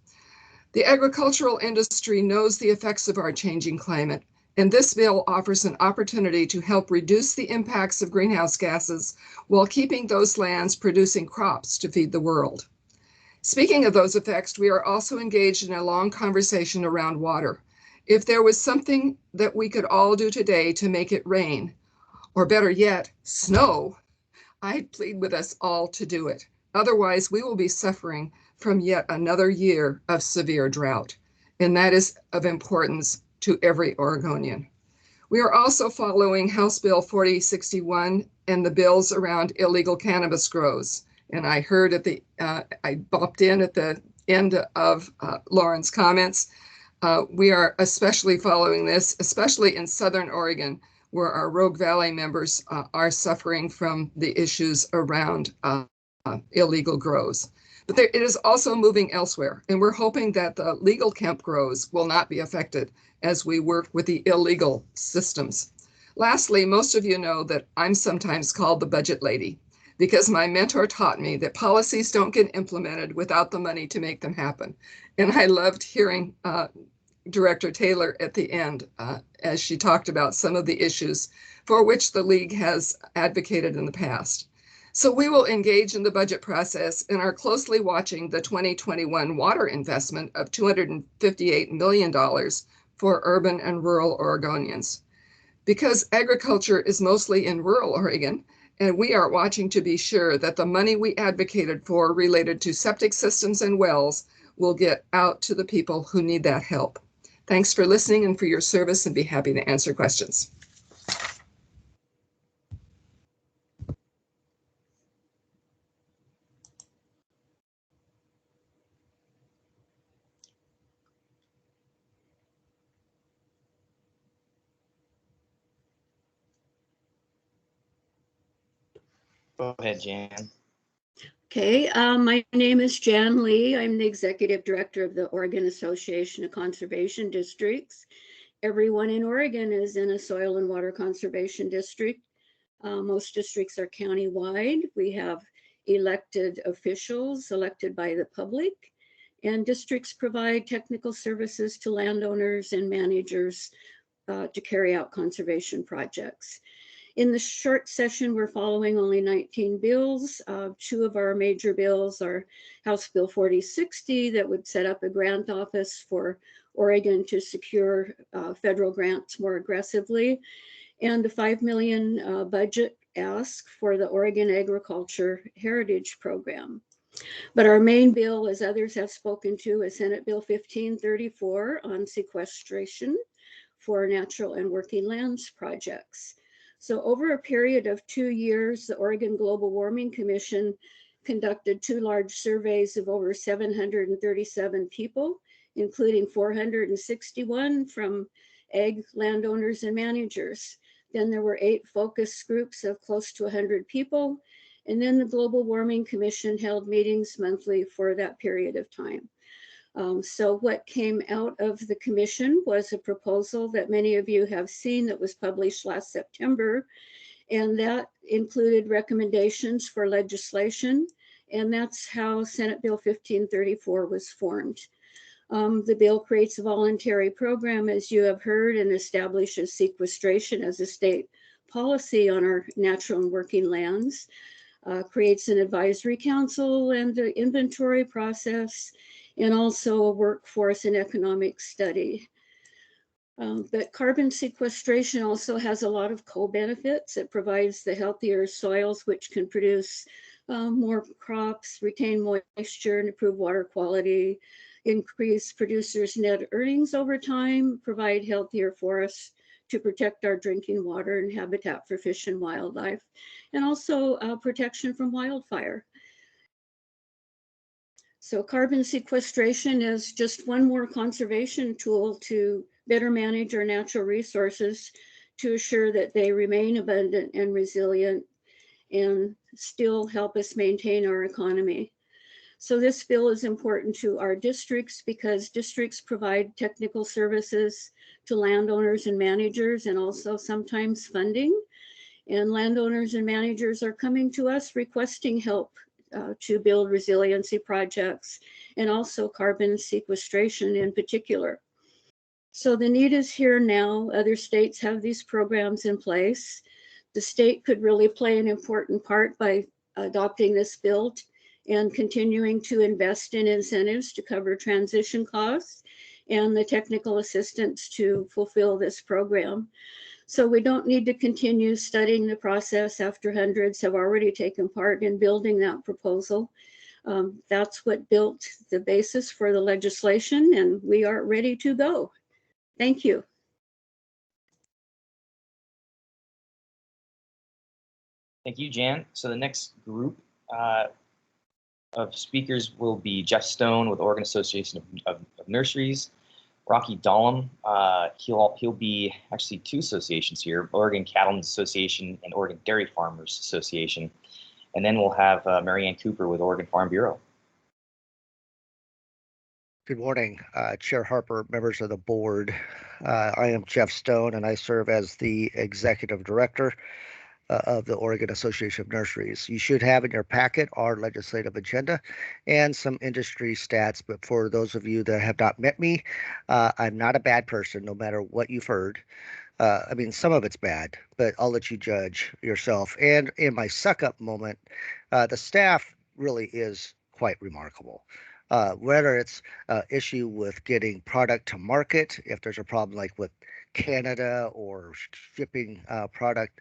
The agricultural industry knows the effects of our changing climate, and this bill offers an opportunity to help reduce the impacts of greenhouse gases while keeping those lands producing crops to feed the world. Speaking of those effects, we are also engaged in a long conversation around water. If there was something that we could all do today to make it rain, or better yet, snow, I'd plead with us all to do it. Otherwise, we will be suffering from yet another year of severe drought, and that is of importance to every Oregonian. We are also following House Bill 4061 and the bills around illegal cannabis grows. And I heard I bopped in at the end of Lauren's comments. We are especially following this, especially in Southern Oregon, where our Rogue Valley members are suffering from the issues around illegal grows. But it is also moving elsewhere, and we're hoping that the legal hemp grows will not be affected as we work with the illegal systems. Lastly, most of you know that I'm sometimes called the budget lady, because my mentor taught me that policies don't get implemented without the money to make them happen. And I loved hearing Director Taylor at the end as she talked about some of the issues for which the League has advocated in the past. So we will engage in the budget process and are closely watching the 2021 water investment of $258 million for urban and rural Oregonians. Because agriculture is mostly in rural Oregon, and we are watching to be sure that the money we advocated for related to septic systems and wells will get out to the people who need that help. Thanks for listening and for your service, and be happy to answer questions. Go ahead, Jan. Okay, my name is Jan Lee. I'm the Executive Director of the Oregon Association of Conservation Districts. Everyone in Oregon is in a soil and water conservation district. Most districts are countywide. We have elected officials elected by the public, and districts provide technical services to landowners and managers to carry out conservation projects. In the short session, we're following only 19 bills. 2 of our major bills are House Bill 4060 that would set up a grant office for Oregon to secure federal grants more aggressively, and a $5 million budget ask for the Oregon Agriculture Heritage Program. But our main bill, as others have spoken to, is Senate Bill 1534 on sequestration for natural and working lands projects. So over a period of 2 years, the Oregon Global Warming Commission conducted 2 large surveys of over 737 people, including 461 from ag landowners and managers. Then there were 8 focus groups of close to 100 people. And then the Global Warming Commission held meetings monthly for that period of time. So what came out of the commission was a proposal that many of you have seen that was published last September, and that included recommendations for legislation, and that's how Senate Bill 1534 was formed. The bill creates a voluntary program, as you have heard, and establishes sequestration as a state policy on our natural and working lands, creates an advisory council and an inventory process, and also a workforce and economic study. But carbon sequestration also has a lot of co-benefits. It provides the healthier soils, which can produce more crops, retain moisture, and improve water quality, increase producers' net earnings over time, provide healthier forests to protect our drinking water and habitat for fish and wildlife, and also protection from wildfire. So carbon sequestration is just one more conservation tool to better manage our natural resources to assure that they remain abundant and resilient and still help us maintain our economy. So this bill is important to our districts because districts provide technical services to landowners and managers, and also sometimes funding. And landowners and managers are coming to us requesting help to build resiliency projects and also carbon sequestration in particular. So the need is here now. Other states have these programs in place. The state could really play an important part by adopting this bill and continuing to invest in incentives to cover transition costs and the technical assistance to fulfill this program. So we don't need to continue studying the process after hundreds have already taken part in building that proposal. That's what built the basis for the legislation, and we are ready to go. Thank you. Thank you, Jan. So the next group of speakers will be Jeff Stone with Oregon Association of Nurseries, Rocky Dahlem. He'll be actually 2 associations here, Oregon Cattlemen Association and Oregon Dairy Farmers Association. And then we'll have Marianne Cooper with Oregon Farm Bureau. Good morning, Chair Harper, members of the board. I am Jeff Stone, and I serve as the Executive Director of the Oregon Association of Nurseries. You should have in your packet our legislative agenda and some industry stats, but for those of you that have not met me, I'm not a bad person, no matter what you've heard. I mean, some of it's bad, but I'll let you judge yourself. And in my suck-up moment, the staff really is quite remarkable. Whether it's issue with getting product to market, if there's a problem like with Canada or shipping product,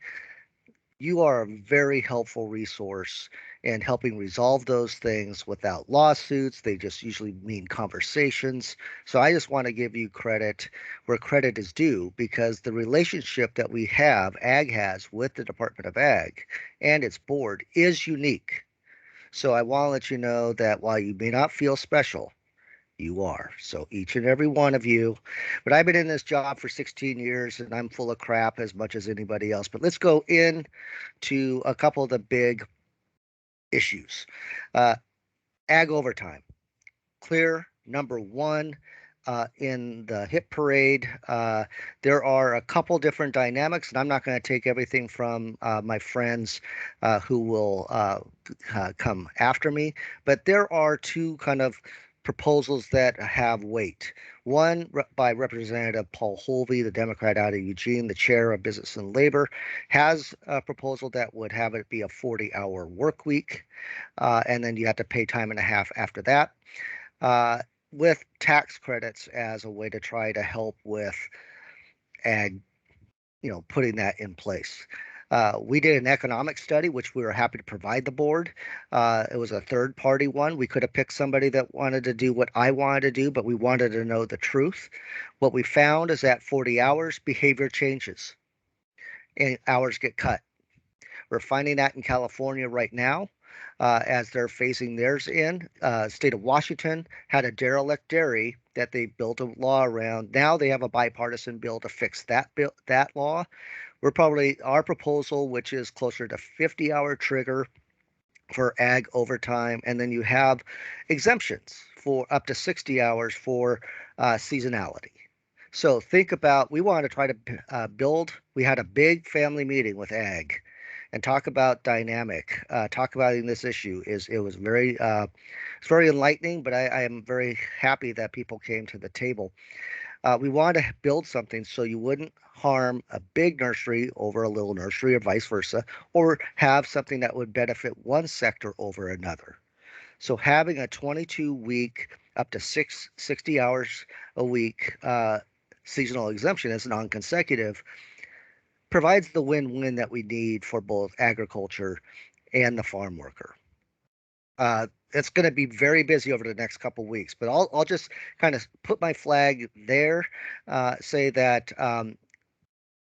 you are a very helpful resource in helping resolve those things without lawsuits. They just usually mean conversations. So I just want to give you credit where credit is due, because the relationship that we have, Ag has, with the Department of Ag and its board is unique. So I want to let you know that while you may not feel special, you are. So each and every one of you. But I've been in this job for 16 years and I'm full of crap as much as anybody else. But let's go in to a couple of the big issues. Ag overtime. Clear number one. In the hit parade, there are a couple different dynamics, and I'm not going to take everything from my friends who will come after me, but there are 2 kind of proposals that have weight. One by Representative Paul Holvey, the Democrat out of Eugene, the chair of Business and Labor, has a proposal that would have it be a 40-hour work week, and then you have to pay time and a half after that, with tax credits as a way to try to help with ag, putting that in place. We did an economic study, which we were happy to provide the board. It was a third-party one. We could have picked somebody that wanted to do what I wanted to do, but we wanted to know the truth. What we found is that 40 hours, behavior changes and hours get cut. We're finding that in California right now, as they're phasing theirs in. State of Washington had a derelict dairy that they built a law around. Now they have a bipartisan bill to fix that law. We're probably, our proposal, which is closer to 50-hour trigger for ag overtime, and then you have exemptions for up to 60 hours for seasonality. So think about, we want to try to build, we had a big family meeting with ag and talk about dynamic, talk about this issue. It was very, it's very enlightening, but I am very happy that people came to the table. We wanted to build something so you wouldn't harm a big nursery over a little nursery or vice versa, or have something that would benefit one sector over another. So having a 22-week, up to 60 hours a week seasonal exemption as non-consecutive provides the win-win that we need for both agriculture and the farm worker. It's going to be very busy over the next couple of weeks, but I'll just kind of put my flag there, say that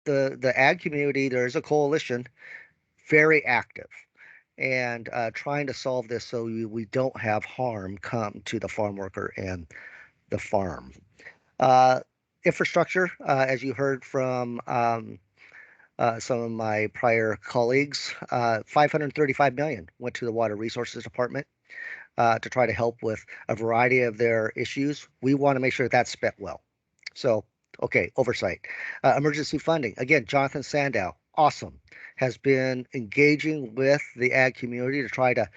the ag community, there is a coalition, very active, and trying to solve this so we don't have harm come to the farm worker and the farm. Infrastructure, as you heard from some of my prior colleagues, $535 million went to the Water Resources Department to try to help with a variety of their issues. We want to make sure that's spent well. So, okay, oversight. Emergency funding. Again, Jonathan Sandow, awesome, has been engaging with the ag community to try to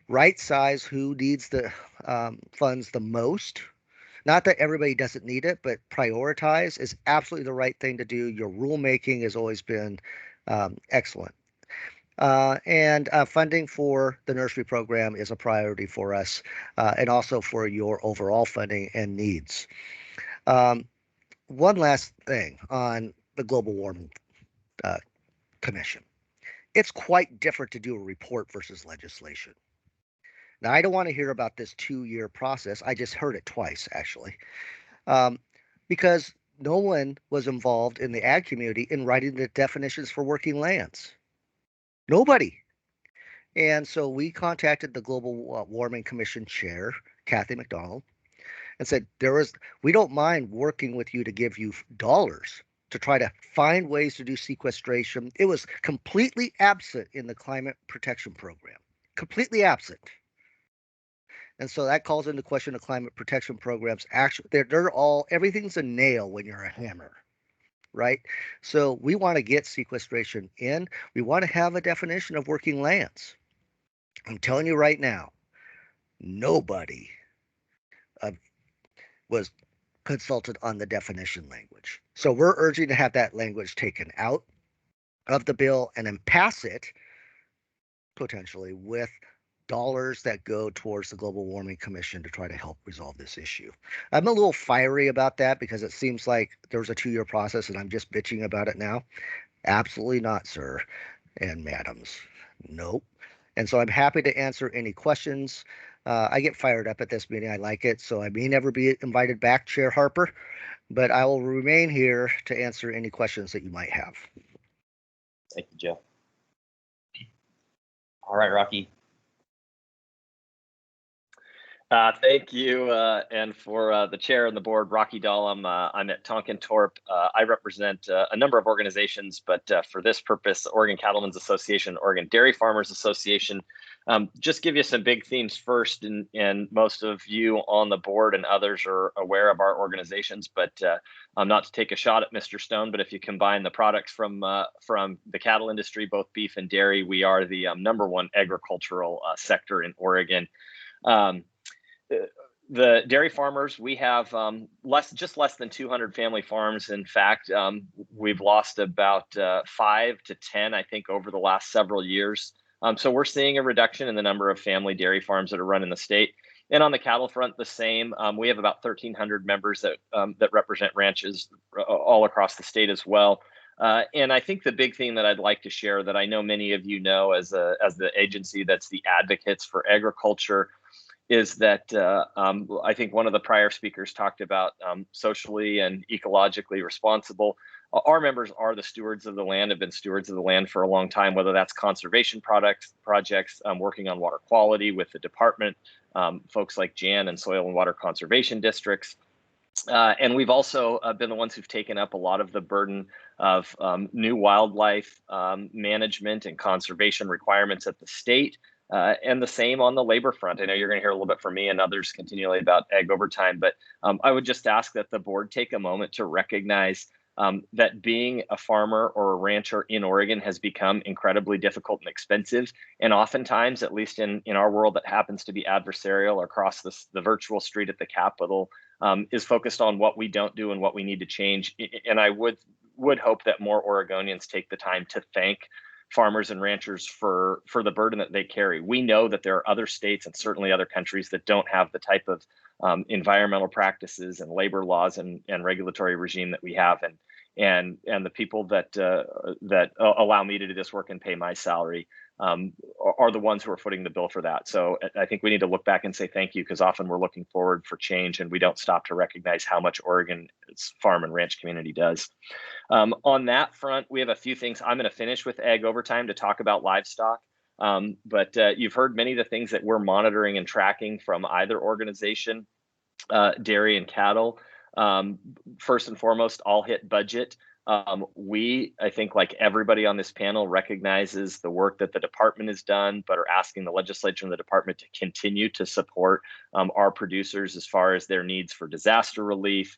right size who needs the funds the most. Not that everybody doesn't need it, but prioritize is absolutely the right thing to do. Your rulemaking has always been excellent. And funding for the nursery program is a priority for us, and also for your overall funding and needs. One last thing on the Global Warming Commission. It's quite different to do a report versus legislation. Now, I don't want to hear about this 2-year process. I just heard it twice, actually, because no one was involved in the ag community in writing the definitions for working lands. Nobody. And so we contacted the Global Warming Commission chair, Kathy McDonald, and said, we don't mind working with you to give you dollars to try to find ways to do sequestration. It was completely absent in the climate protection program, completely absent. And so that calls into question the climate protection programs. Actually, they're all, everything's a nail when you're a hammer, right? So we want to get sequestration in. We want to have a definition of working lands. I'm telling you right now, nobody was consulted on the definition language. So we're urging to have that language taken out of the bill and then pass it potentially with dollars that go towards the Global Warming Commission to try to help resolve this issue. I'm a little fiery about that because it seems like there was a 2-year process and I'm just bitching about it now. Absolutely not, sir and madams. Nope. And so I'm happy to answer any questions. I get fired up at this meeting. I like it. So I may never be invited back, Chair Harper, but I will remain here to answer any questions that you might have. Thank you, Joe. All right, Rocky. Thank you, and for the chair and the board, Rocky Dahlem. I'm at Tonkintorp. I represent a number of organizations, but for this purpose, Oregon Cattlemen's Association, Oregon Dairy Farmers Association. Just give you some big themes first, and most of you on the board and others are aware of our organizations, but not to take a shot at Mr. Stone, but if you combine the products from the cattle industry, both beef and dairy, we are the #1 agricultural sector in Oregon. the dairy farmers, we have just less than 200 family farms. In fact, we've lost about 5 to 10, I think, over the last several years. So we're seeing a reduction in the number of family dairy farms that are run in the state. And on the cattle front, the same. We have about 1,300 members that represent ranches all across the state as well. And I think the big thing that I'd like to share, that I know many of you know as the agency that's the advocates for agriculture, is that I think one of the prior speakers talked about socially and ecologically responsible. Our members are the stewards of the land, have been stewards of the land for a long time, whether that's conservation projects, working on water quality with the department, folks like Jan and soil and water conservation districts. And we've also been the ones who've taken up a lot of the burden of new wildlife management and conservation requirements at the state. And the same on the labor front. I know you're going to hear a little bit from me and others continually about ag overtime, but I would just ask that the board take a moment to recognize that being a farmer or a rancher in Oregon has become incredibly difficult and expensive. And oftentimes, at least in our world that happens to be adversarial across the virtual street at the Capitol, is focused on what we don't do and what we need to change. And I would hope that more Oregonians take the time to thank farmers and ranchers for the burden that they carry. We know that there are other states and certainly other countries that don't have the type of environmental practices and labor laws and regulatory regime that we have. And the people that allow me to do this work and pay my salary are the ones who are footing the bill for that. So I think we need to look back and say thank you, because often we're looking forward for change and we don't stop to recognize how much Oregon's farm and ranch community does. On that front, we have a few things. I'm going to finish with ag overtime to talk about livestock. But you've heard many of the things that we're monitoring and tracking from either organization, dairy and cattle. First and foremost, all hit budget. I think like everybody on this panel recognizes the work that the department has done, but are asking the legislature and the department to continue to support our producers as far as their needs for disaster relief,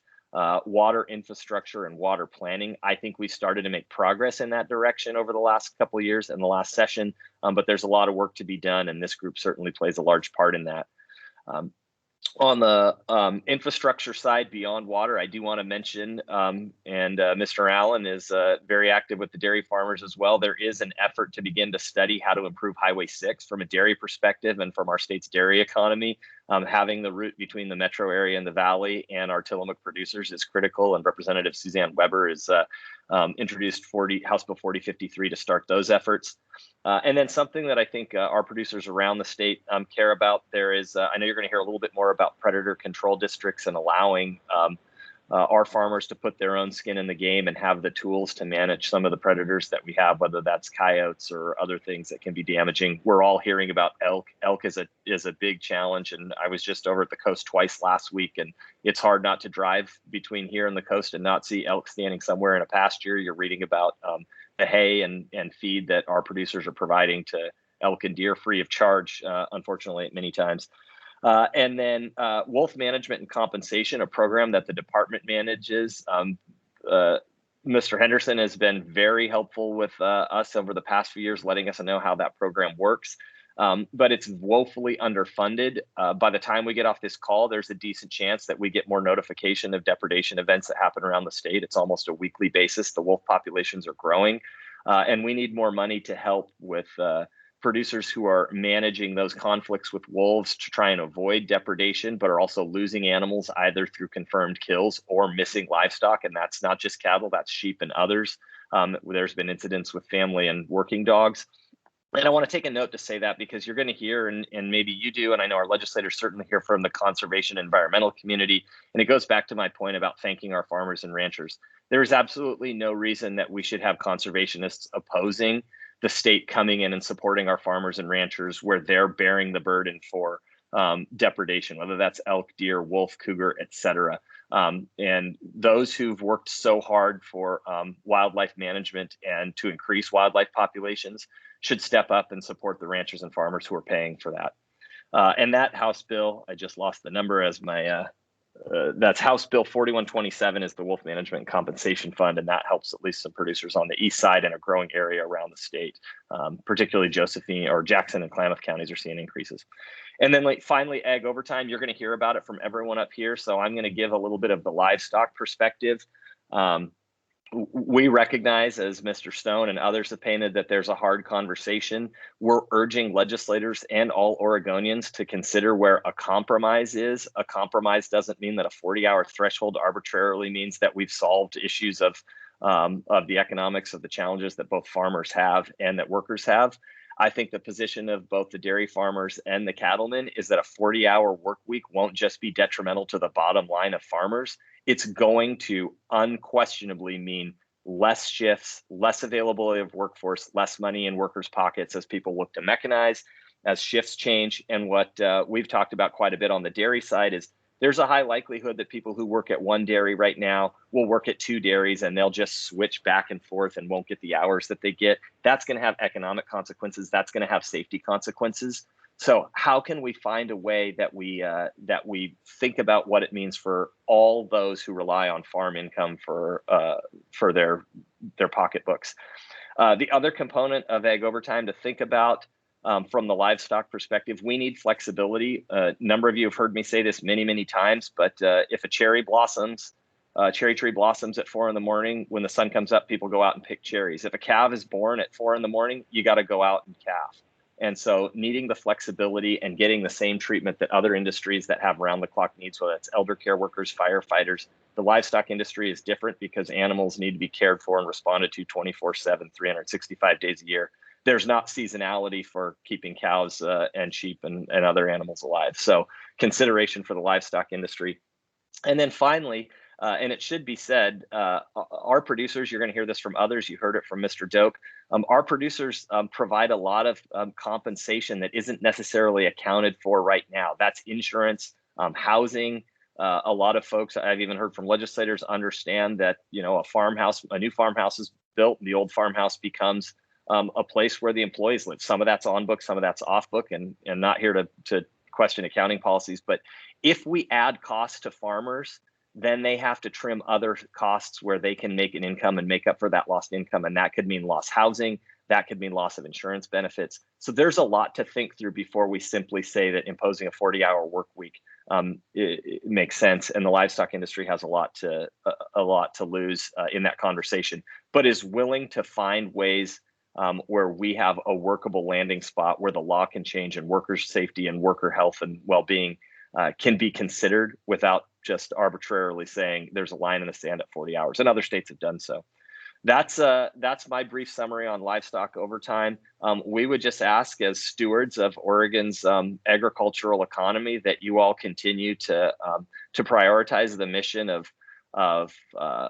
water infrastructure and water planning. I think we started to make progress in that direction over the last couple of years in the last session, but there's a lot of work to be done, and this group certainly plays a large part in that. On the infrastructure side beyond water, I do want to mention, and Mr. Allen is very active with the dairy farmers as well. There is an effort to begin to study how to improve Highway 6 from a dairy perspective and from our state's dairy economy. Having the route between the metro area and the valley and our Tillamook producers is critical, and Representative Suzanne Weber is introduced House Bill 4053 to start those efforts. And then something that I think our producers around the state care about, there is, I know you're going to hear a little bit more about predator control districts and allowing our farmers to put their own skin in the game and have the tools to manage some of the predators that we have, whether that's coyotes or other things that can be damaging. We're all hearing about elk. Elk is a big challenge, and I was just over at the coast twice last week, and it's hard not to drive between here and the coast and not see elk standing somewhere in a pasture. You're reading about the hay and feed that our producers are providing to elk and deer free of charge, unfortunately, many times. And then wolf management and compensation, a program that the department manages. Mr. Henderson has been very helpful with us over the past few years, letting us know how that program works. But it's woefully underfunded. By the time we get off this call, there's a decent chance that we get more notification of depredation events that happen around the state. It's almost a weekly basis. The wolf populations are growing, and we need more money to help with producers who are managing those conflicts with wolves to try and avoid depredation, but are also losing animals either through confirmed kills or missing livestock. And that's not just cattle, that's sheep and others. There's been incidents with family and working dogs. And I want to take a note to say that, because you're going to hear, and maybe you do, and I know our legislators certainly hear from the conservation and environmental community, and it goes back to my point about thanking our farmers and ranchers. There is absolutely no reason that we should have conservationists opposing the state coming in and supporting our farmers and ranchers where they're bearing the burden for depredation, whether that's elk, deer, wolf, cougar, etc. And those who've worked so hard for wildlife management and to increase wildlife populations should step up and support the ranchers and farmers who are paying for that. And that House bill, I just lost the number as my that's House Bill 4127 is the Wolf Management and Compensation Fund, and that helps at least some producers on the east side in a growing area around the state. Particularly Josephine or Jackson and Klamath counties are seeing increases. And then finally, ag overtime, you're going to hear about it from everyone up here. So I'm going to give a little bit of the livestock perspective. We recognize, as Mr. Stone and others have painted, that there's a hard conversation. We're urging legislators and all Oregonians to consider where a compromise is. A compromise doesn't mean that a 40-hour threshold arbitrarily means that we've solved issues of the economics of the challenges that both farmers have and that workers have. I think the position of both the dairy farmers and the cattlemen is that a 40-hour work week won't just be detrimental to the bottom line of farmers. It's going to unquestionably mean less shifts, less availability of workforce, less money in workers' pockets as people look to mechanize, as shifts change. And what we've talked about quite a bit on the dairy side is there's a high likelihood that people who work at one dairy right now will work at two dairies, and they'll just switch back and forth and won't get the hours that they get. That's going to have economic consequences. That's going to have safety consequences. So how can we find a way that we think about what it means for all those who rely on farm income for their pocketbooks? The other component of ag overtime to think about from the livestock perspective, we need flexibility. A number of you have heard me say this many, many times, but if a cherry tree blossoms at 4 a.m, when the sun comes up, people go out and pick cherries. If a calf is born at 4 a.m, you got to go out and calf. And so needing the flexibility and getting the same treatment that other industries that have round-the-clock needs, whether it's elder care workers, firefighters, the livestock industry is different because animals need to be cared for and responded to 24/7, 365 days a year. There's not seasonality for keeping cows and sheep and other animals alive. So consideration for the livestock industry. And then finally, and it should be said, our producers, you're going to hear this from others, you heard it from Mr. Doak, our producers provide a lot of compensation that isn't necessarily accounted for right now. That's insurance, housing. A lot of folks, I've even heard from legislators, understand that, a new farmhouse is built, and the old farmhouse becomes a place where the employees live. Some of that's on book, some of that's off book, and not here to question accounting policies. But if we add costs to farmers, then they have to trim other costs where they can make an income and make up for that lost income. And that could mean lost housing. That could mean loss of insurance benefits. So there's a lot to think through before we simply say that imposing a 40-hour work week it makes sense. And the livestock industry has a lot to lose in that conversation, but is willing to find ways where we have a workable landing spot where the law can change and workers' safety and worker health and well-being can be considered without just arbitrarily saying there's a line in the sand at 40 hours. And other states have done so. That's my brief summary on livestock overtime. We would just ask, as stewards of Oregon's agricultural economy, that you all continue to prioritize the mission of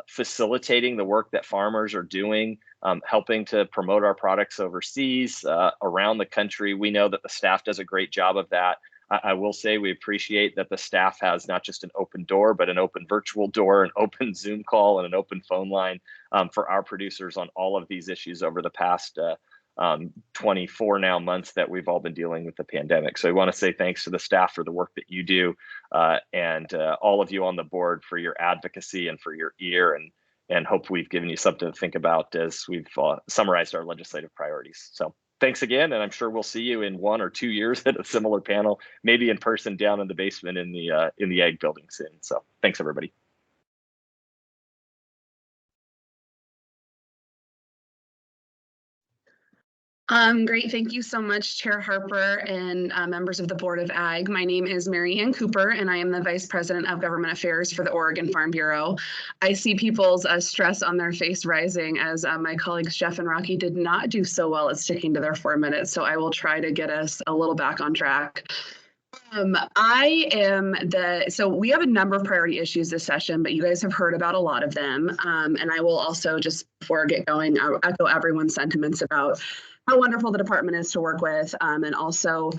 facilitating the work that farmers are doing, helping to promote our products overseas, around the country. We know that the staff does a great job of that. I will say we appreciate that the staff has not just an open door, but an open virtual door, an open Zoom call, and an open phone line for our producers on all of these issues over the past 24 now months that we've all been dealing with the pandemic. So we want to say thanks to the staff for the work that you do, and all of you on the board for your advocacy and for your ear, and hope we've given you something to think about as we've summarized our legislative priorities. So thanks again, and I'm sure we'll see you in 1 or 2 years at a similar panel, maybe in person down in the basement in the ag building soon. So thanks, everybody. Great. Thank you so much, Chair Harper and members of the Board of Ag. My name is Mary Ann Cooper, and I am the Vice President of Government Affairs for the Oregon Farm Bureau. I see people's stress on their face rising as my colleagues Jeff and Rocky did not do so well at sticking to their 4 minutes, so I will try to get us a little back on track. So we have a number of priority issues this session, but you guys have heard about a lot of them. And I will also, just before I get going, I'll echo everyone's sentiments about how wonderful the department is to work with. And also,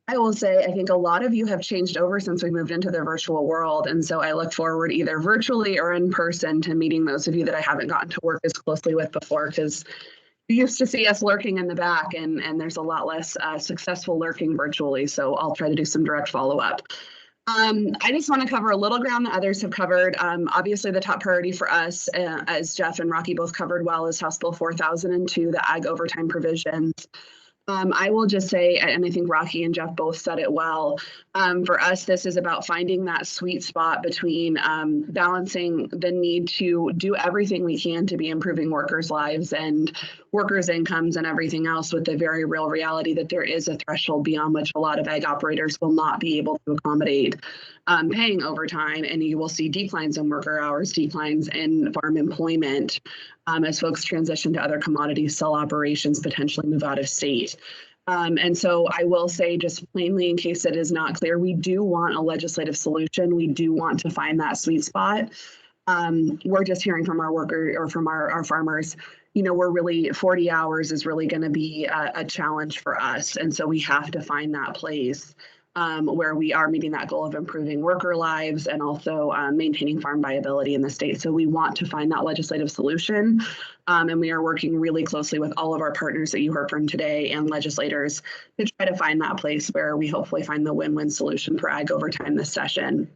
I will say, I think a lot of you have changed over since we moved into the virtual world. And so I look forward either virtually or in person to meeting those of you that I haven't gotten to work as closely with before, because you used to see us lurking in the back, and there's a lot less successful lurking virtually. So I'll try to do some direct follow-up. I just want to cover a little ground that others have covered. Obviously, the top priority for us, as Jeff and Rocky both covered well, is House Bill 4002, the ag overtime provisions. I will just say, and I think Rocky and Jeff both said it well, for us, this is about finding that sweet spot between balancing the need to do everything we can to be improving workers' lives and workers' incomes and everything else, with the very real reality that there is a threshold beyond which a lot of ag operators will not be able to accommodate paying overtime, and you will see declines in worker hours, declines in farm employment as folks transition to other commodities, sell operations, potentially move out of state. And so I will say, just plainly, in case it is not clear, we do want a legislative solution. We do want to find that sweet spot. We're just hearing from our worker or from our farmers, you know, we're really 40 hours is really going to be a challenge for us. And so we have to find that place where we are meeting that goal of improving worker lives and also maintaining farm viability in the state. So we want to find that legislative solution. And we are working really closely with all of our partners that you heard from today and legislators to try to find that place where we hopefully find the win-win solution for ag overtime this session.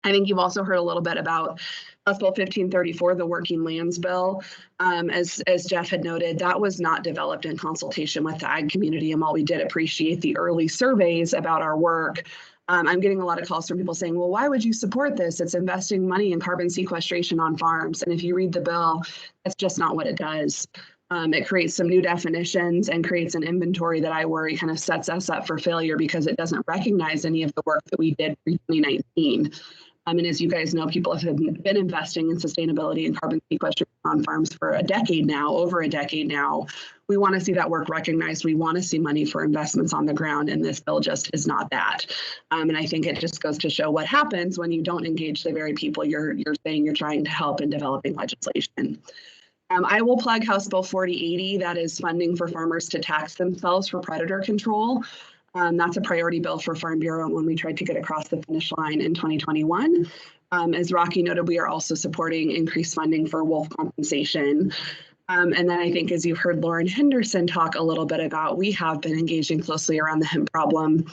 I think you've also heard a little bit about House Bill 1534, the Working Lands Bill. As Jeff had noted, that was not developed in consultation with the ag community. And while we did appreciate the early surveys about our work, I'm getting a lot of calls from people saying, well, why would you support this? It's investing money in carbon sequestration on farms. And if you read the bill, that's just not what it does. It creates some new definitions and creates an inventory that I worry kind of sets us up for failure because it doesn't recognize any of the work that we did pre-2019. And as you guys know, people have been investing in sustainability and carbon sequestration on farms for a decade now, over a decade now. We want to see that work recognized. We want to see money for investments on the ground, and this bill just is not that. And I think it just goes to show what happens when you don't engage the very people you're saying you're trying to help in developing legislation. I will plug House Bill 4080. That is funding for farmers to tax themselves for predator control. That's a priority bill for Farm Bureau when we tried to get across the finish line in 2021. As Rocky noted, we are also supporting increased funding for wolf compensation. And then I think, as you've heard Lauren Henderson talk a little bit about, we have been engaging closely around the hemp problem.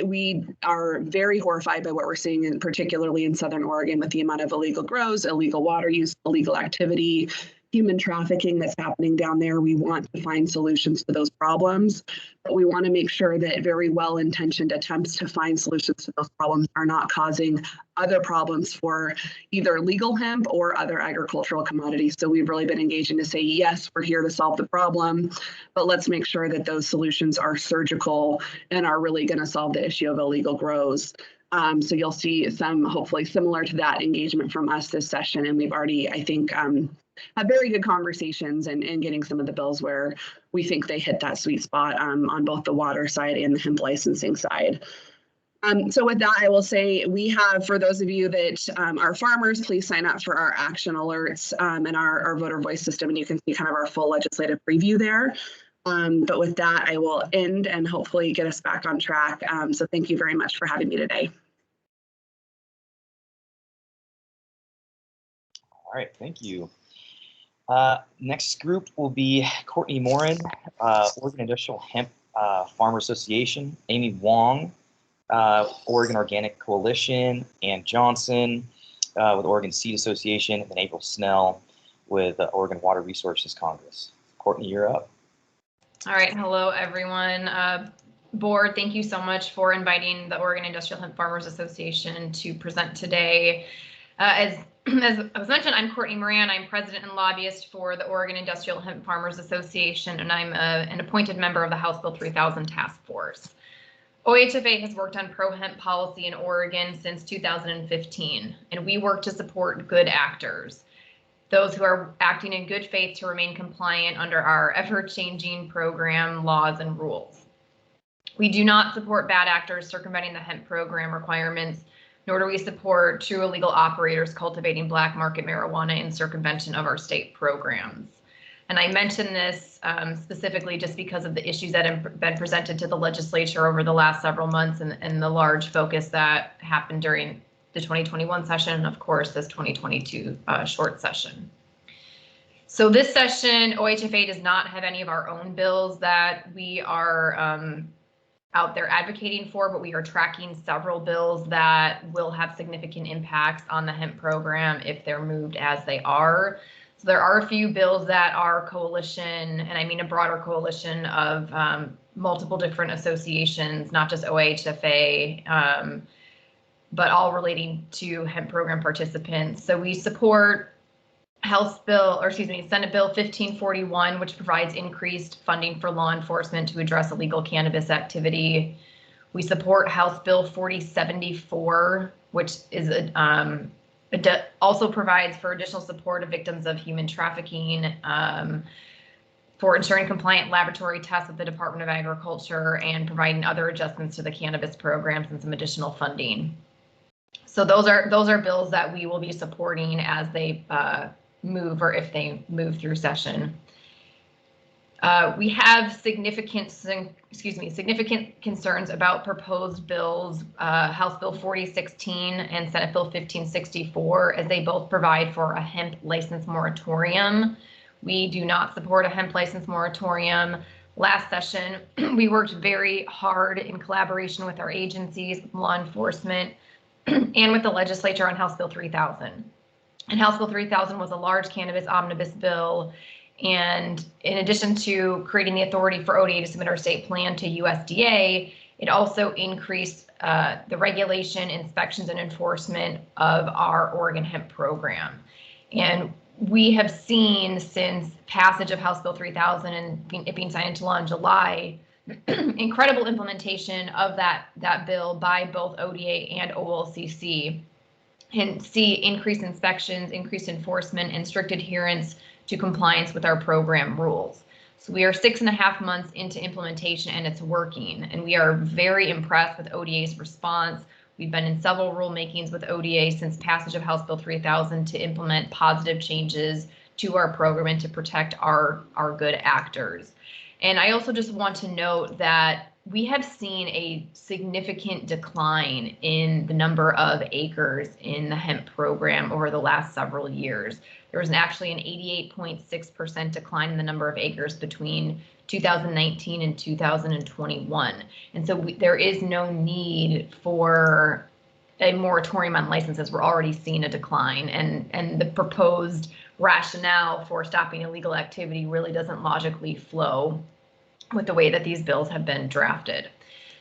We are very horrified by what we're seeing, particularly in Southern Oregon, with the amount of illegal grows, illegal water use, illegal activity, human trafficking that's happening down there. We want to find solutions to those problems, but we want to make sure that very well-intentioned attempts to find solutions to those problems are not causing other problems for either legal hemp or other agricultural commodities. So we've really been engaging to say, yes, we're here to solve the problem, but let's make sure that those solutions are surgical and are really going to solve the issue of illegal grows. So you'll see some, hopefully similar to that, engagement from us this session. And we've already, I think, had very good conversations and getting some of the bills where we think they hit that sweet spot on both the water side and the hemp licensing side. So with that, I will say we have, for those of you that are farmers, please sign up for our action alerts and our voter voice system, and you can see kind of our full legislative preview there. But with that, I will end and hopefully get us back on track. So thank you very much for having me today. All right, thank you. Next group will be Courtney Morin, Oregon Industrial Hemp Farmer Association, Amy Wong, Oregon Organic Coalition, Ann Johnson with Oregon Seed Association, and then April Snell with Oregon Water Resources Congress. Courtney, you're up. All right, hello everyone. Board, thank you so much for inviting the Oregon Industrial Hemp Farmers Association to present today. As was mentioned, I'm Courtney Moran. I'm president and lobbyist for the Oregon Industrial Hemp Farmers Association, and I'm an appointed member of the House Bill 3000 Task Force. OHFA has worked on pro-hemp policy in Oregon since 2015, and we work to support good actors, those who are acting in good faith to remain compliant under our ever-changing program, laws, and rules. We do not support bad actors circumventing the hemp program requirements, nor do we support true illegal operators cultivating black market marijuana in circumvention of our state programs. And I mention this specifically just because of the issues that have been presented to the legislature over the last several months and the large focus that happened during the 2021 session, and of course, this 2022 short session. So this session, OHFA does not have any of our own bills that we are out there advocating for, but we are tracking several bills that will have significant impacts on the hemp program if they're moved as they are. So there are a few bills that are coalition, and I mean a broader coalition of multiple different associations, not just OHFA, but all relating to hemp program participants. So we support Senate Bill 1541, which provides increased funding for law enforcement to address illegal cannabis activity. We support House Bill 4074, which is also provides for additional support of victims of human trafficking, for ensuring compliant laboratory tests with the Department of Agriculture and providing other adjustments to the cannabis programs and some additional funding. So those are bills that we will be supporting as they move, or if they move through session. We have significant concerns about proposed bills, House Bill 4016 and Senate Bill 1564, as they both provide for a hemp license moratorium. We do not support a hemp license moratorium. Last session, we worked very hard in collaboration with our agencies, law enforcement, and with the legislature on House Bill 3000. And House Bill 3000 was a large cannabis omnibus bill. And in addition to creating the authority for ODA to submit our state plan to USDA, it also increased the regulation, inspections, and enforcement of our Oregon hemp program. And we have seen since passage of House Bill 3000 and it being signed into law in July, incredible implementation of that bill by both ODA and OLCC, and see increased inspections, increased enforcement, and strict adherence to compliance with our program rules. So we are 6.5 months into implementation and it's working, and we are very impressed with ODA's response. We've been in several rulemakings with ODA since passage of House Bill 3000 to implement positive changes to our program and to protect our good actors. And I also just want to note that we have seen a significant decline in the number of acres in the hemp program over the last several years. There was actually an 88.6% decline in the number of acres between 2019 and 2021. And so there is no need for a moratorium on licenses. We're already seeing a decline, and the proposed rationale for stopping illegal activity really doesn't logically flow with the way that these bills have been drafted.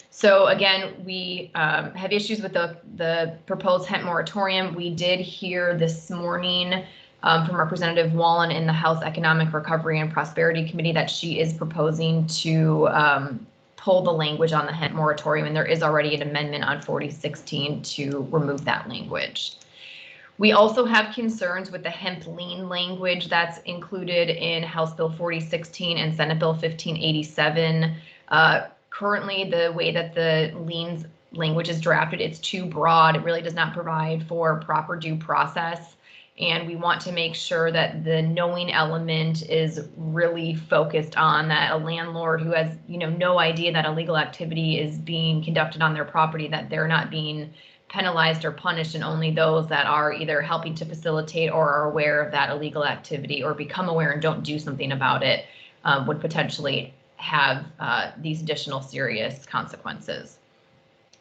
So again, we have issues with the proposed hemp moratorium. We did hear this morning from Representative Wallen in the House Economic Recovery and Prosperity Committee that she is proposing to pull the language on the hemp moratorium, and there is already an amendment on 4016 to remove that language. We also have concerns with the hemp lien language that's included in House Bill 4016 and Senate Bill 1587. Currently, the way that the liens language is drafted, it's too broad. It really does not provide for proper due process. And we want to make sure that the knowing element is really focused on that a landlord who has, no idea that illegal activity is being conducted on their property, that they're not being penalized or punished, and only those that are either helping to facilitate or are aware of that illegal activity or become aware and don't do something about it would potentially have these additional serious consequences.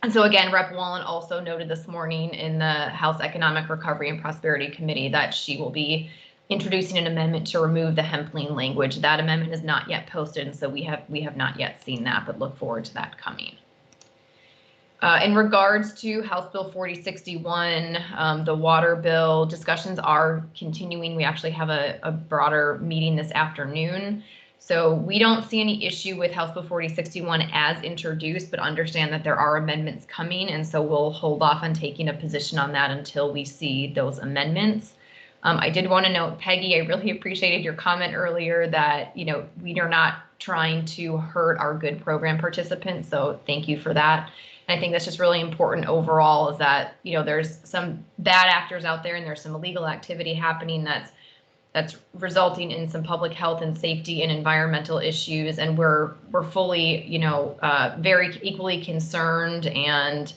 And so again, Rep. Wallen also noted this morning in the House Economic Recovery and Prosperity Committee that she will be introducing an amendment to remove the hemp lien language. That amendment is not yet posted, and so we have not yet seen that, but look forward to that coming. In regards to House Bill 4061, the water bill, discussions are continuing. We actually have a broader meeting this afternoon. So we don't see any issue with House Bill 4061 as introduced, but understand that there are amendments coming, and so we'll hold off on taking a position on that until we see those amendments. I did want to note, Peggy, I really appreciated your comment earlier that, we are not trying to hurt our good program participants, so thank you for that. And I think that's just really important overall, is that, there's some bad actors out there and there's some illegal activity happening that's resulting in some public health and safety and environmental issues. And we're fully, very equally concerned and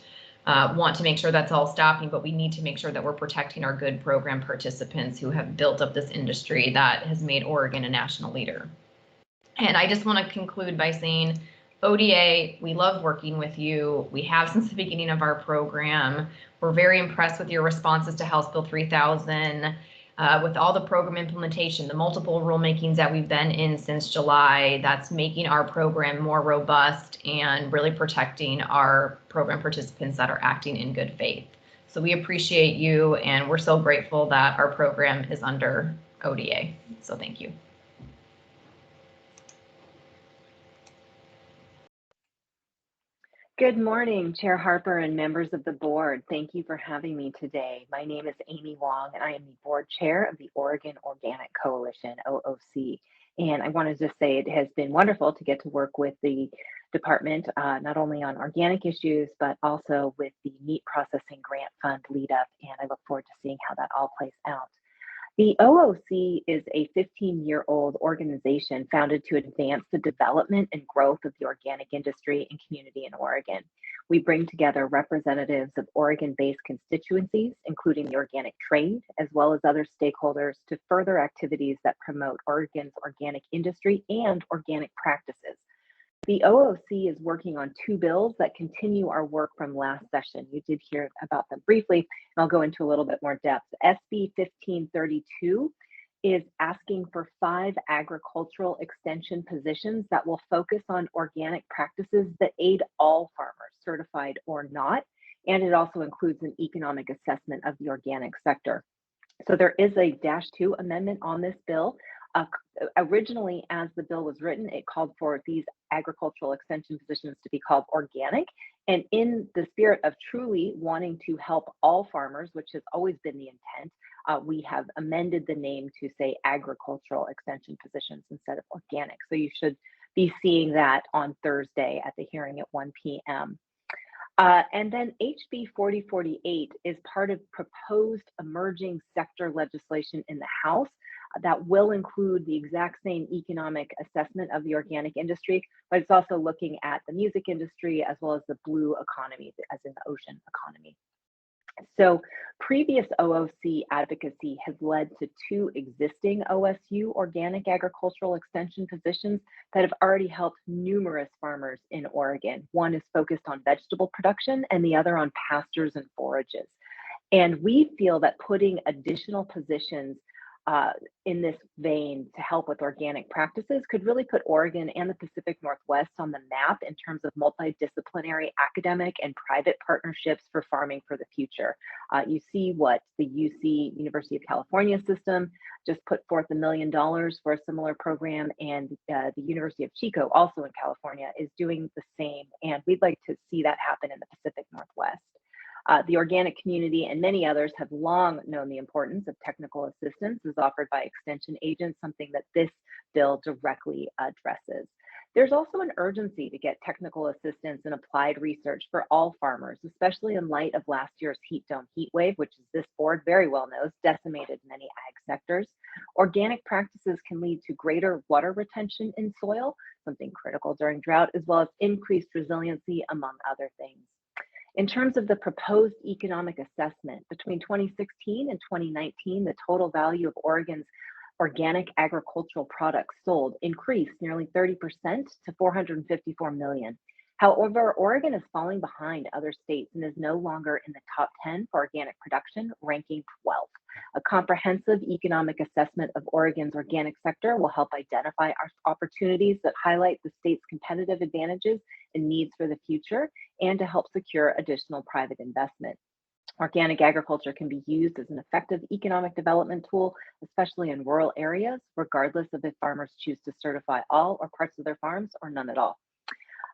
want to make sure that's all stopping, but we need to make sure that we're protecting our good program participants who have built up this industry that has made Oregon a national leader. And I just want to conclude by saying, ODA, we love working with you. We have since the beginning of our program. We're very impressed with your responses to House Bill 3000, with all the program implementation, the multiple rulemakings that we've been in since July. That's making our program more robust and really protecting our program participants that are acting in good faith. So we appreciate you, and we're so grateful that our program is under ODA. So thank you. Good morning, Chair Harper and members of the board. Thank you for having me today. My name is Amy Wong, and I am the board chair of the Oregon Organic Coalition, OOC. And I wanted to say it has been wonderful to get to work with the department, not only on organic issues, but also with the meat processing grant fund lead up. And I look forward to seeing how that all plays out. The OOC is a 15-year-old organization founded to advance the development and growth of the organic industry and community in Oregon. We bring together representatives of Oregon-based constituencies, including the organic trade, as well as other stakeholders, to further activities that promote Oregon's organic industry and organic practices. The OOC is working on 2 bills that continue our work from last session. You did hear about them briefly, and I'll go into a little bit more depth. SB 1532 is asking for 5 agricultural extension positions that will focus on organic practices that aid all farmers, certified or not, and it also includes an economic assessment of the organic sector. So there is a -2 amendment on this bill. Originally, as the bill was written, it called for these agricultural extension positions to be called organic. And in the spirit of truly wanting to help all farmers, which has always been the intent, we have amended the name to say agricultural extension positions instead of organic. So you should be seeing that on Thursday at the hearing at 1 p.m. And then HB 4048 is part of proposed emerging sector legislation in the House that will include the exact same economic assessment of the organic industry, but it's also looking at the music industry as well as the blue economy, as in the ocean economy. So previous OOC advocacy has led to 2 existing OSU organic agricultural extension positions that have already helped numerous farmers in Oregon. One is focused on vegetable production and the other on pastures and forages. And we feel that putting additional positions in this vein to help with organic practices could really put Oregon and the Pacific Northwest on the map in terms of multidisciplinary academic and private partnerships for farming for the future. You see what the UC, University of California system, just put forth $1 million for a similar program, and the University of Chico, also in California, is doing the same, and we'd like to see that happen in the Pacific Northwest. The organic community and many others have long known the importance of technical assistance as offered by extension agents, something that this bill directly addresses. There's also an urgency to get technical assistance and applied research for all farmers, especially in light of last year's heat dome heat wave, which as this board very well knows, decimated many ag sectors. Organic practices can lead to greater water retention in soil, something critical during drought, as well as increased resiliency, among other things. In terms of the proposed economic assessment, between 2016 and 2019, the total value of Oregon's organic agricultural products sold increased nearly 30% to $454 million. However, Oregon is falling behind other states and is no longer in the top 10 for organic production, ranking 12th. A comprehensive economic assessment of Oregon's organic sector will help identify our opportunities that highlight the state's competitive advantages and needs for the future, and to help secure additional private investment. Organic agriculture can be used as an effective economic development tool, especially in rural areas, regardless of if farmers choose to certify all or parts of their farms or none at all.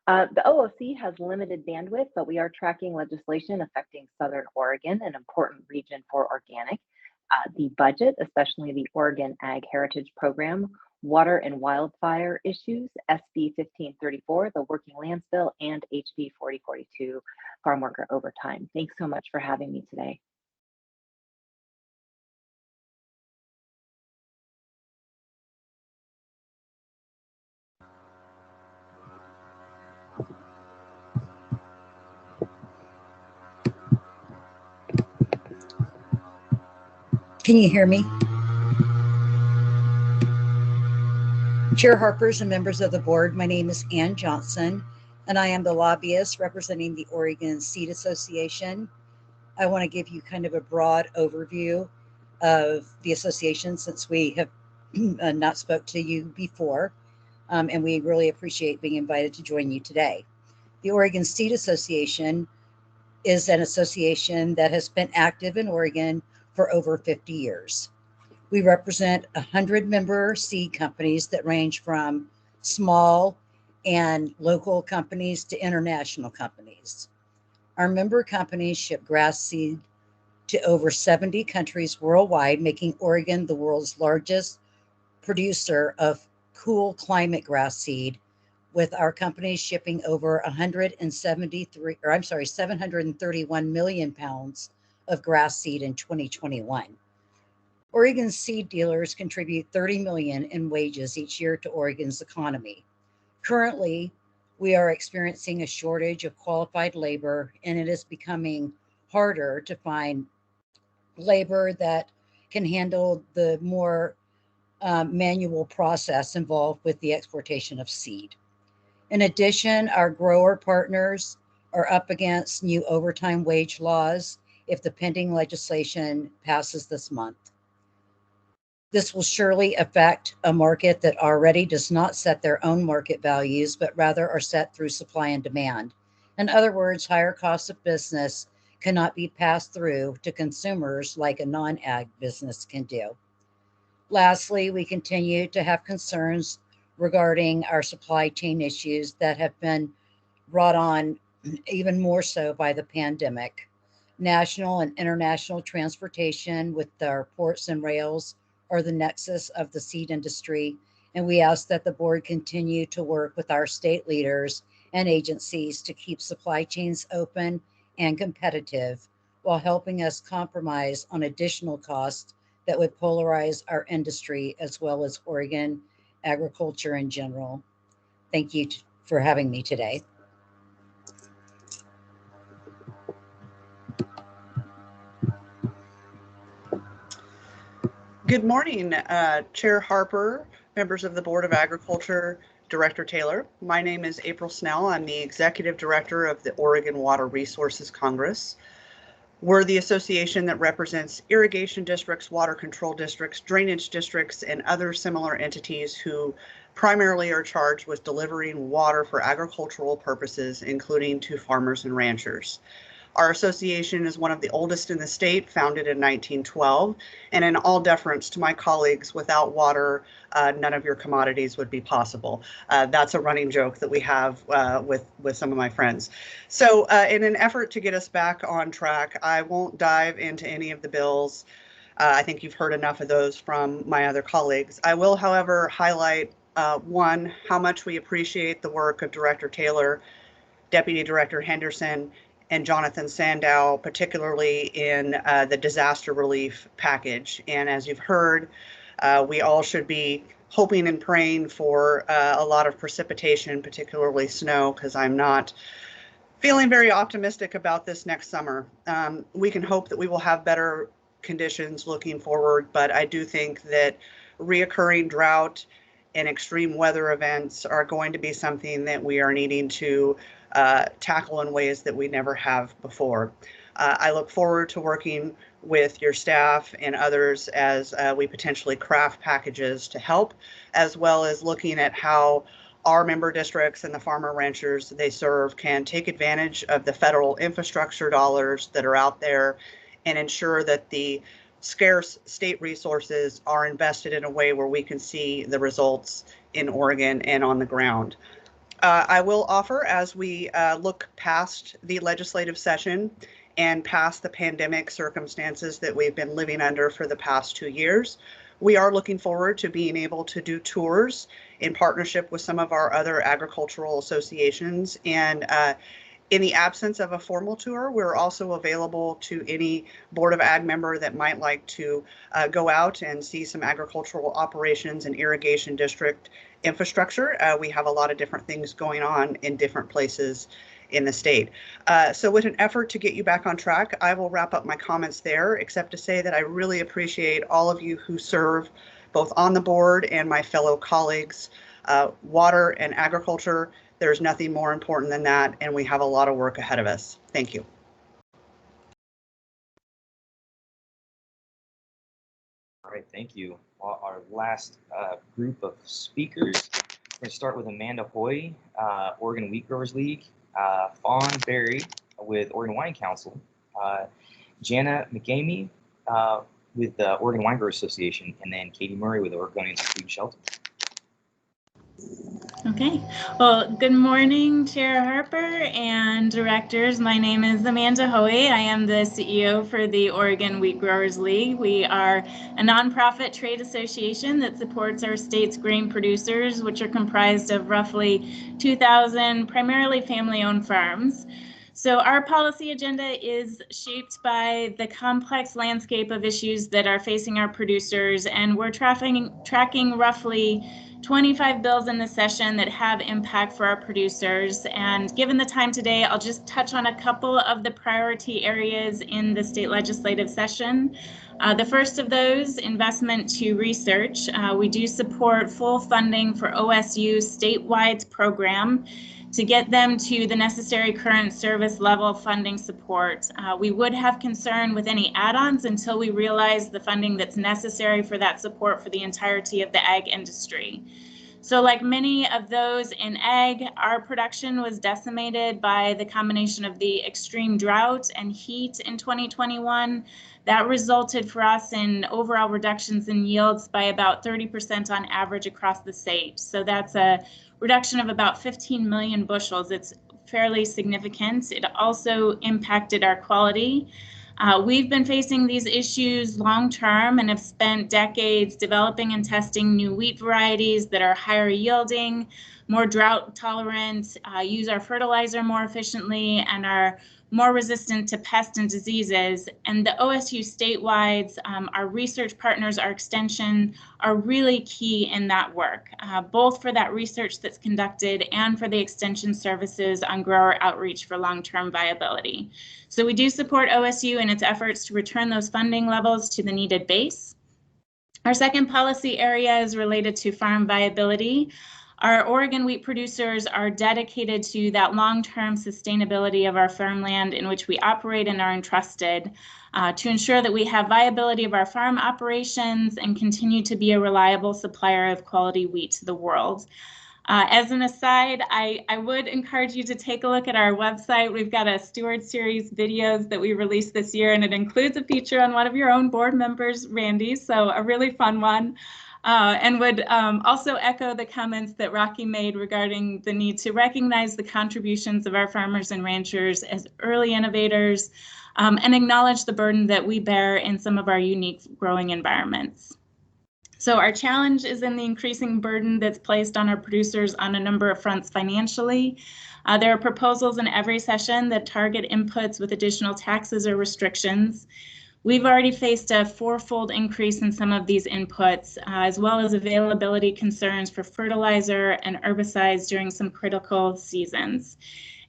The OOC has limited bandwidth, but we are tracking legislation affecting Southern Oregon, an important region for organic. The budget, especially the Oregon Ag Heritage Program, water and wildfire issues, SB 1534, the Working Lands Bill, and HB 4042, farm worker overtime. Thanks so much for having me today. Can you hear me? Chair Harpers and members of the board, my name is Ann Johnson, and I am the lobbyist representing the Oregon Seed Association. I want to give you kind of a broad overview of the association since we have not spoke to you before, and we really appreciate being invited to join you today. The Oregon Seed Association is an association that has been active in Oregon for over 50 years. We represent 100 member seed companies that range from small and local companies to international companies. Our member companies ship grass seed to over 70 countries worldwide, making Oregon the world's largest producer of cool climate grass seed, with our companies shipping over 731 million pounds of grass seed in 2021. Oregon seed dealers contribute $30 million in wages each year to Oregon's economy. Currently, we are experiencing a shortage of qualified labor, and it is becoming harder to find labor that can handle the more manual process involved with the exportation of seed. In addition, our grower partners are up against new overtime wage laws if the pending legislation passes this month. This will surely affect a market that already does not set their own market values, but rather are set through supply and demand. In other words, higher costs of business cannot be passed through to consumers like a non-ag business can do. Lastly, we continue to have concerns regarding our supply chain issues that have been brought on even more so by the pandemic. National and international transportation with our ports and rails are the nexus of the seed industry, and we ask that the board continue to work with our state leaders and agencies to keep supply chains open and competitive while helping us compromise on additional costs that would polarize our industry as well as Oregon agriculture in general. Thank you for having me today. Good morning, Chair Harper, members of the Board of Agriculture, Director Taylor. My name is April Snell. I'm the Executive Director of the Oregon Water Resources Congress. We're the association that represents irrigation districts, water control districts, drainage districts, and other similar entities who primarily are charged with delivering water for agricultural purposes, including to farmers and ranchers. Our association is one of the oldest in the state, founded in 1912, and in all deference to my colleagues, without water, none of your commodities would be possible. That's a running joke that we have with some of my friends. So in an effort to get us back on track, I won't dive into any of the bills. I think you've heard enough of those from my other colleagues. I will, however, highlight one, how much we appreciate the work of Director Taylor, Deputy Director Henderson, and Jonathan Sandow, particularly in the disaster relief package. And as you've heard, we all should be hoping and praying for a lot of precipitation, particularly snow, because I'm not feeling very optimistic about this next summer. We can hope that we will have better conditions looking forward, but I do think that reoccurring drought and extreme weather events are going to be something that we are needing to tackle in ways that we never have before. I look forward to working with your staff and others as we potentially craft packages to help, as well as looking at how our member districts and the farmer ranchers they serve can take advantage of the federal infrastructure dollars that are out there and ensure that the scarce state resources are invested in a way where we can see the results in Oregon and on the ground. I will offer, as we look past the legislative session and past the pandemic circumstances that we've been living under for the past 2 years, we are looking forward to being able to do tours in partnership with some of our other agricultural associations. And in the absence of a formal tour, we're also available to any Board of Ag member that might like to go out and see some agricultural operations and irrigation district infrastructure. We have a lot of different things going on in different places in the state. So with an effort to get you back on track, I will wrap up my comments there, except to say that I really appreciate all of you who serve both on the board and my fellow colleagues. Water and agriculture, There's nothing more important than that, and we have a lot of work ahead of us. Thank you. All right, thank you. Our last group of speakers, we're going to start with Amanda Hoy, Oregon Wheat Growers League, Fawn Berry with Oregon Wine Council, Jana McGamey with the Oregon Wine Growers Association, and then Katie Murray with the Oregonians Food Shelter. Okay, well, good morning, Chair Harper and directors. My name is Amanda Hoey. I am the CEO for the Oregon Wheat Growers League. We are a nonprofit trade association that supports our state's grain producers, which are comprised of roughly 2,000 primarily family-owned farms. So our policy agenda is shaped by the complex landscape of issues that are facing our producers, and we're tracking roughly 25 bills in the session that have impact for our producers. And given the time today, I'll just touch on a couple of the priority areas in the state legislative session. The first of those, investment to research. We do support full funding for OSU's statewide program to get them to the necessary current service level funding support. We would have concern with any add-ons until we realize the funding that's necessary for that support for the entirety of the ag industry. So like many of those in ag, our production was decimated by the combination of the extreme drought and heat in 2021. That resulted for us in overall reductions in yields by about 30% on average across the state. So that's a reduction of about 15 million bushels. It's fairly significant. It also impacted our quality. We've been facing these issues long term and have spent decades developing and testing new wheat varieties that are higher yielding, more drought tolerant, use our fertilizer more efficiently, and are more resistant to pests and diseases. And the OSU statewide, our research partners, our extension, are really key in that work, both for that research that's conducted and for the extension services on grower outreach for long-term viability. So we do support OSU in its efforts to return those funding levels to the needed base. Our second policy area is related to farm viability. Our Oregon wheat producers are dedicated to that long-term sustainability of our farmland in which we operate and are entrusted to ensure that we have viability of our farm operations and continue to be a reliable supplier of quality wheat to the world. As an aside, I would encourage you to take a look at our website. We've got a Steward Series videos that we released this year, and it includes a feature on one of your own board members, Randy, so a really fun one. And would also echo the comments that Rocky made regarding the need to recognize the contributions of our farmers and ranchers as early innovators and acknowledge the burden that we bear in some of our unique growing environments. So our challenge is in the increasing burden that's placed on our producers on a number of fronts financially. There are proposals in every session that target inputs with additional taxes or restrictions. We've already faced a fourfold increase in some of these inputs, as well as availability concerns for fertilizer and herbicides during some critical seasons.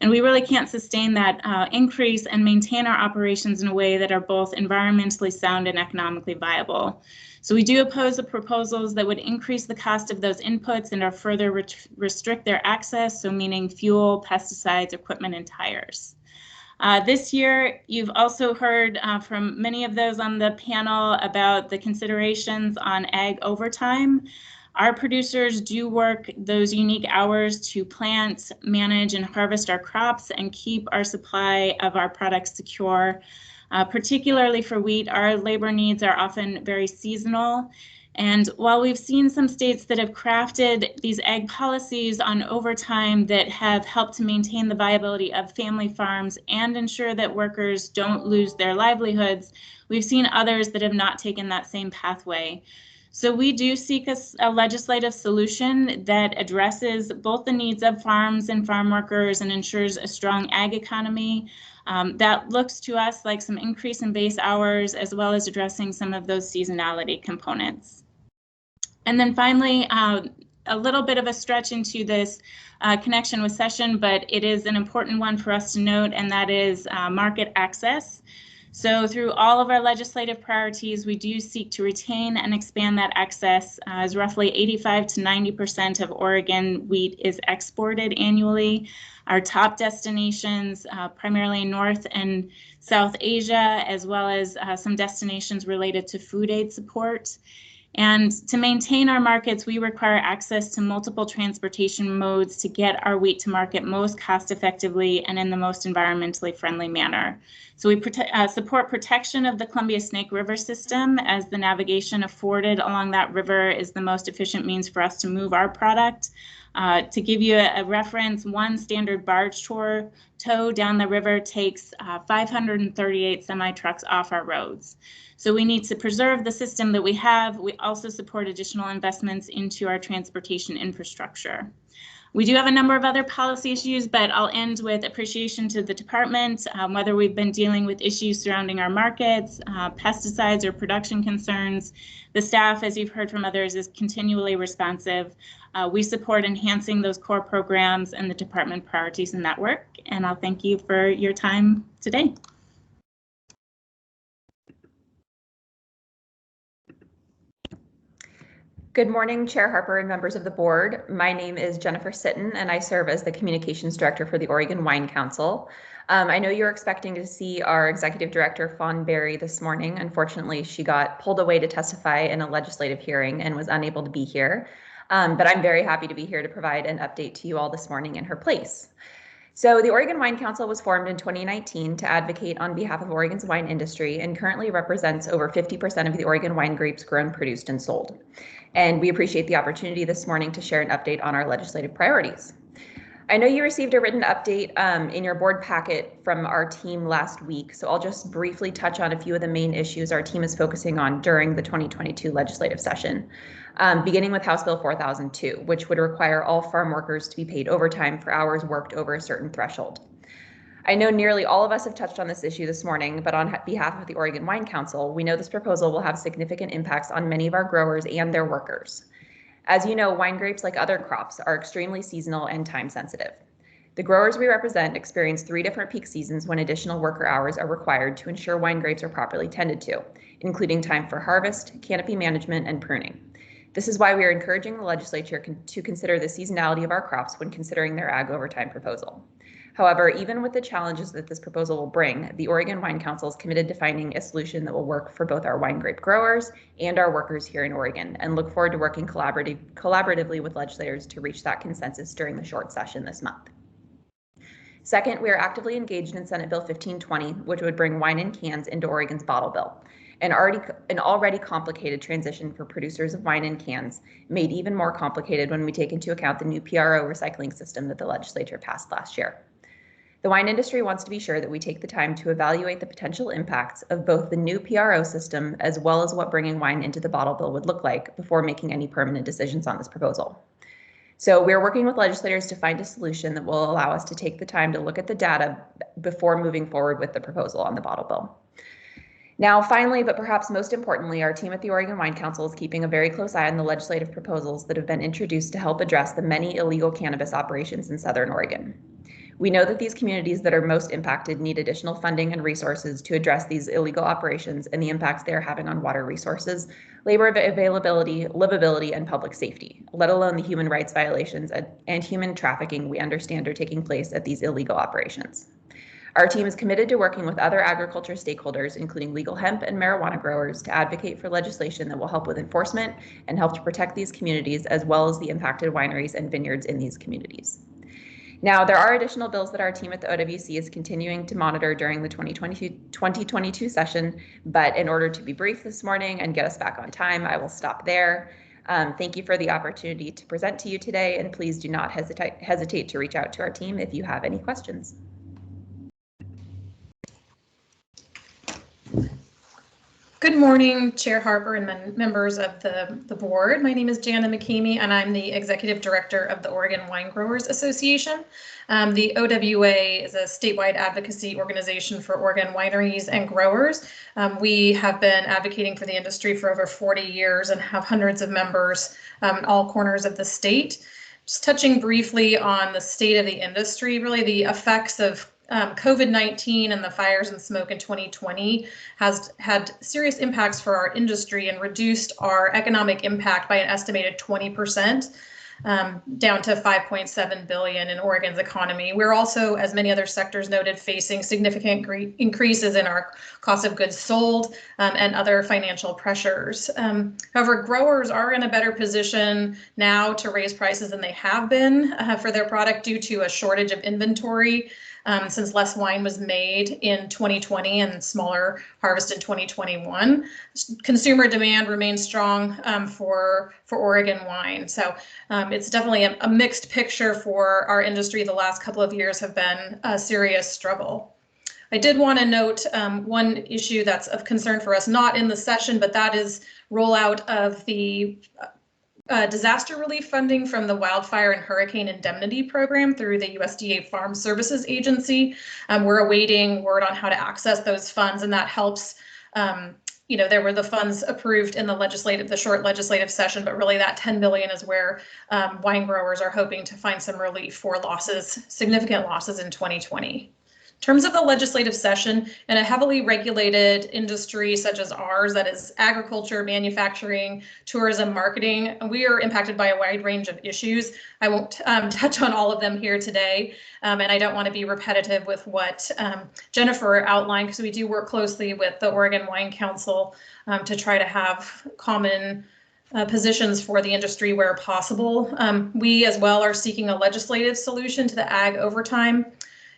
And we really can't sustain that increase and maintain our operations in a way that are both environmentally sound and economically viable. So we do oppose the proposals that would increase the cost of those inputs and or further restrict their access, so meaning fuel, pesticides, equipment, and tires. This year, you've also heard from many of those on the panel about the considerations on ag overtime. Our producers do work those unique hours to plant, manage, and harvest our crops and keep our supply of our products secure. Particularly for wheat, our labor needs are often very seasonal. And while we've seen some states that have crafted these ag policies on overtime that have helped to maintain the viability of family farms and ensure that workers don't lose their livelihoods, we've seen others that have not taken that same pathway. So we do seek a legislative solution that addresses both the needs of farms and farm workers and ensures a strong ag economy. That looks to us like some increase in base hours, as well as addressing some of those seasonality components. And then finally, a little bit of a stretch into this connection with session, but it is an important one for us to note, and that is market access. So through all of our legislative priorities, we do seek to retain and expand that access, as roughly 85 to 90% of Oregon wheat is exported annually. Our top destinations, primarily in North and South Asia, as well as some destinations related to food aid support. And to maintain our markets, we require access to multiple transportation modes to get our wheat to market most cost effectively and in the most environmentally friendly manner. So we support protection of the Columbia Snake River system, as the navigation afforded along that river is the most efficient means for us to move our product. To give you a reference, one standard barge tow down the river takes 538 semi-trucks off our roads. So we need to preserve the system that we have. We also support additional investments into our transportation infrastructure. We do have a number of other policy issues, but I'll end with appreciation to the department, whether we've been dealing with issues surrounding our markets, pesticides or production concerns. The staff, as you've heard from others, is continually responsive. We support enhancing those core programs and the department priorities in that work. And I'll thank you for your time today. Good morning, Chair Harper and members of the board. My name is Jennifer Sitton, and I serve as the Communications Director for the Oregon Wine Council. I know you're expecting to see our Executive Director, Fawn Berry, this morning. Unfortunately, she got pulled away to testify in a legislative hearing and was unable to be here. But I'm very happy to be here to provide an update to you all this morning in her place. So the Oregon Wine Council was formed in 2019 to advocate on behalf of Oregon's wine industry and currently represents over 50% of the Oregon wine grapes grown, produced, and sold. And we appreciate the opportunity this morning to share an update on our legislative priorities. I know you received a written update in your board packet from our team last week, so I'll just briefly touch on a few of the main issues our team is focusing on during the 2022 legislative session, beginning with House Bill 4002, which would require all farm workers to be paid overtime for hours worked over a certain threshold. I know nearly all of us have touched on this issue this morning, but on behalf of the Oregon Wine Council, we know this proposal will have significant impacts on many of our growers and their workers. As you know, wine grapes, like other crops, are extremely seasonal and time sensitive. The growers we represent experience 3 different peak seasons when additional worker hours are required to ensure wine grapes are properly tended to, including time for harvest, canopy management, and pruning. This is why we are encouraging the legislature to consider the seasonality of our crops when considering their ag overtime proposal. However, even with the challenges that this proposal will bring, the Oregon Wine Council is committed to finding a solution that will work for both our wine grape growers and our workers here in Oregon, and look forward to working collaboratively with legislators to reach that consensus during the short session this month. Second, we are actively engaged in Senate Bill 1520, which would bring wine in cans into Oregon's bottle bill, an already complicated transition for producers of wine in cans, made even more complicated when we take into account the new PRO recycling system that the legislature passed last year. The wine industry wants to be sure that we take the time to evaluate the potential impacts of both the new PRO system as well as what bringing wine into the bottle bill would look like before making any permanent decisions on this proposal. So we're working with legislators to find a solution that will allow us to take the time to look at the data before moving forward with the proposal on the bottle bill. Now, finally, but perhaps most importantly, our team at the Oregon Wine Council is keeping a very close eye on the legislative proposals that have been introduced to help address the many illegal cannabis operations in Southern Oregon. We know that these communities that are most impacted need additional funding and resources to address these illegal operations and the impacts they are having on water resources, labor availability, livability, and public safety, let alone the human rights violations and human trafficking we understand are taking place at these illegal operations. Our team is committed to working with other agriculture stakeholders, including legal hemp and marijuana growers, to advocate for legislation that will help with enforcement and help to protect these communities, as well as the impacted wineries and vineyards in these communities. Now, there are additional bills that our team at the OWC is continuing to monitor during the 2022 session, but in order to be brief this morning and get us back on time, I will stop there. Thank you for the opportunity to present to you today, and please do not hesitate to reach out to our team if you have any questions. Good morning, Chair Harper and members of the board. My name is Jana McKamey, and I'm the Executive Director of the Oregon Wine Growers Association. The OWA is a statewide advocacy organization for Oregon wineries and growers. We have been advocating for the industry for over 40 years and have hundreds of members in all corners of the state. Just touching briefly on the state of the industry, really the effects of COVID-19 and the fires and smoke in 2020 has had serious impacts for our industry and reduced our economic impact by an estimated 20%. Down to 5.7 billion in Oregon's economy. We're also, as many other sectors noted, facing significant increases in our cost of goods sold and other financial pressures. However, growers are in a better position now to raise prices than they have been for their product due to a shortage of inventory. Since less wine was made in 2020 and smaller harvest in 2021. Consumer demand remains strong for Oregon wine. So it's definitely a mixed picture for our industry. The last couple of years have been a serious struggle. I did want to note one issue that's of concern for us, not in the session, but that is rollout of the disaster relief funding from the Wildfire and Hurricane Indemnity Program through the USDA Farm Services Agency. We're awaiting word on how to access those funds, and that helps. There were the funds approved in the short legislative session, but really that 10 billion is where wine growers are hoping to find some relief for significant losses in 2020. In terms of the legislative session, in a heavily regulated industry such as ours, that is agriculture, manufacturing, tourism, marketing, we are impacted by a wide range of issues. I won't touch on all of them here today, and I don't want to be repetitive with what Jennifer outlined, because we do work closely with the Oregon Wine Council to try to have common positions for the industry where possible. We as well are seeking a legislative solution to the ag overtime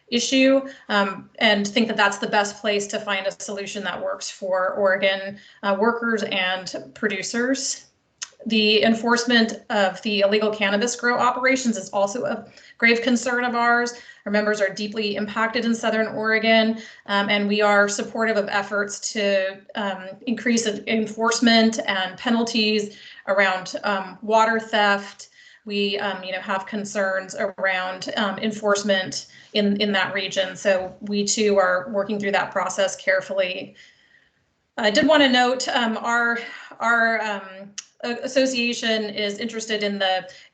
issue and think that that's the best place to find a solution that works for Oregon workers and producers. The enforcement of the illegal cannabis grow operations is also a grave concern of ours. Our members are deeply impacted in Southern Oregon, and we are supportive of efforts to increase enforcement and penalties around water theft. We have concerns around enforcement in that region. So we too are working through that process carefully. I did want to note our association is interested in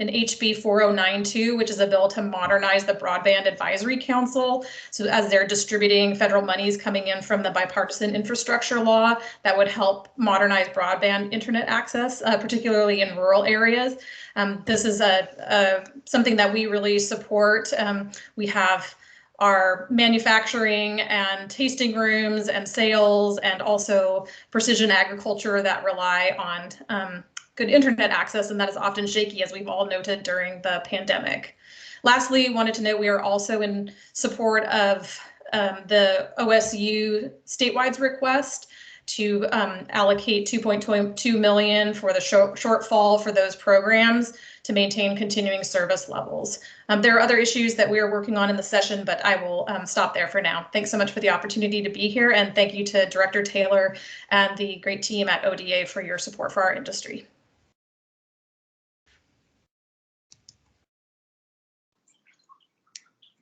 HB 4092, which is a bill to modernize the Broadband Advisory Council. So as they're distributing federal monies coming in from the bipartisan infrastructure law, that would help modernize broadband internet access, particularly in rural areas. This is something that we really support. We have our manufacturing and tasting rooms and sales and also precision agriculture that rely on good internet access, and that is often shaky, as we've all noted during the pandemic. Lastly, wanted to note we are also in support of the OSU statewide request to allocate $2.2 million for the shortfall for those programs to maintain continuing service levels. There are other issues that we are working on in the session, but I will stop there for now. Thanks so much for the opportunity to be here, and thank you to Director Taylor and the great team at ODA for your support for our industry.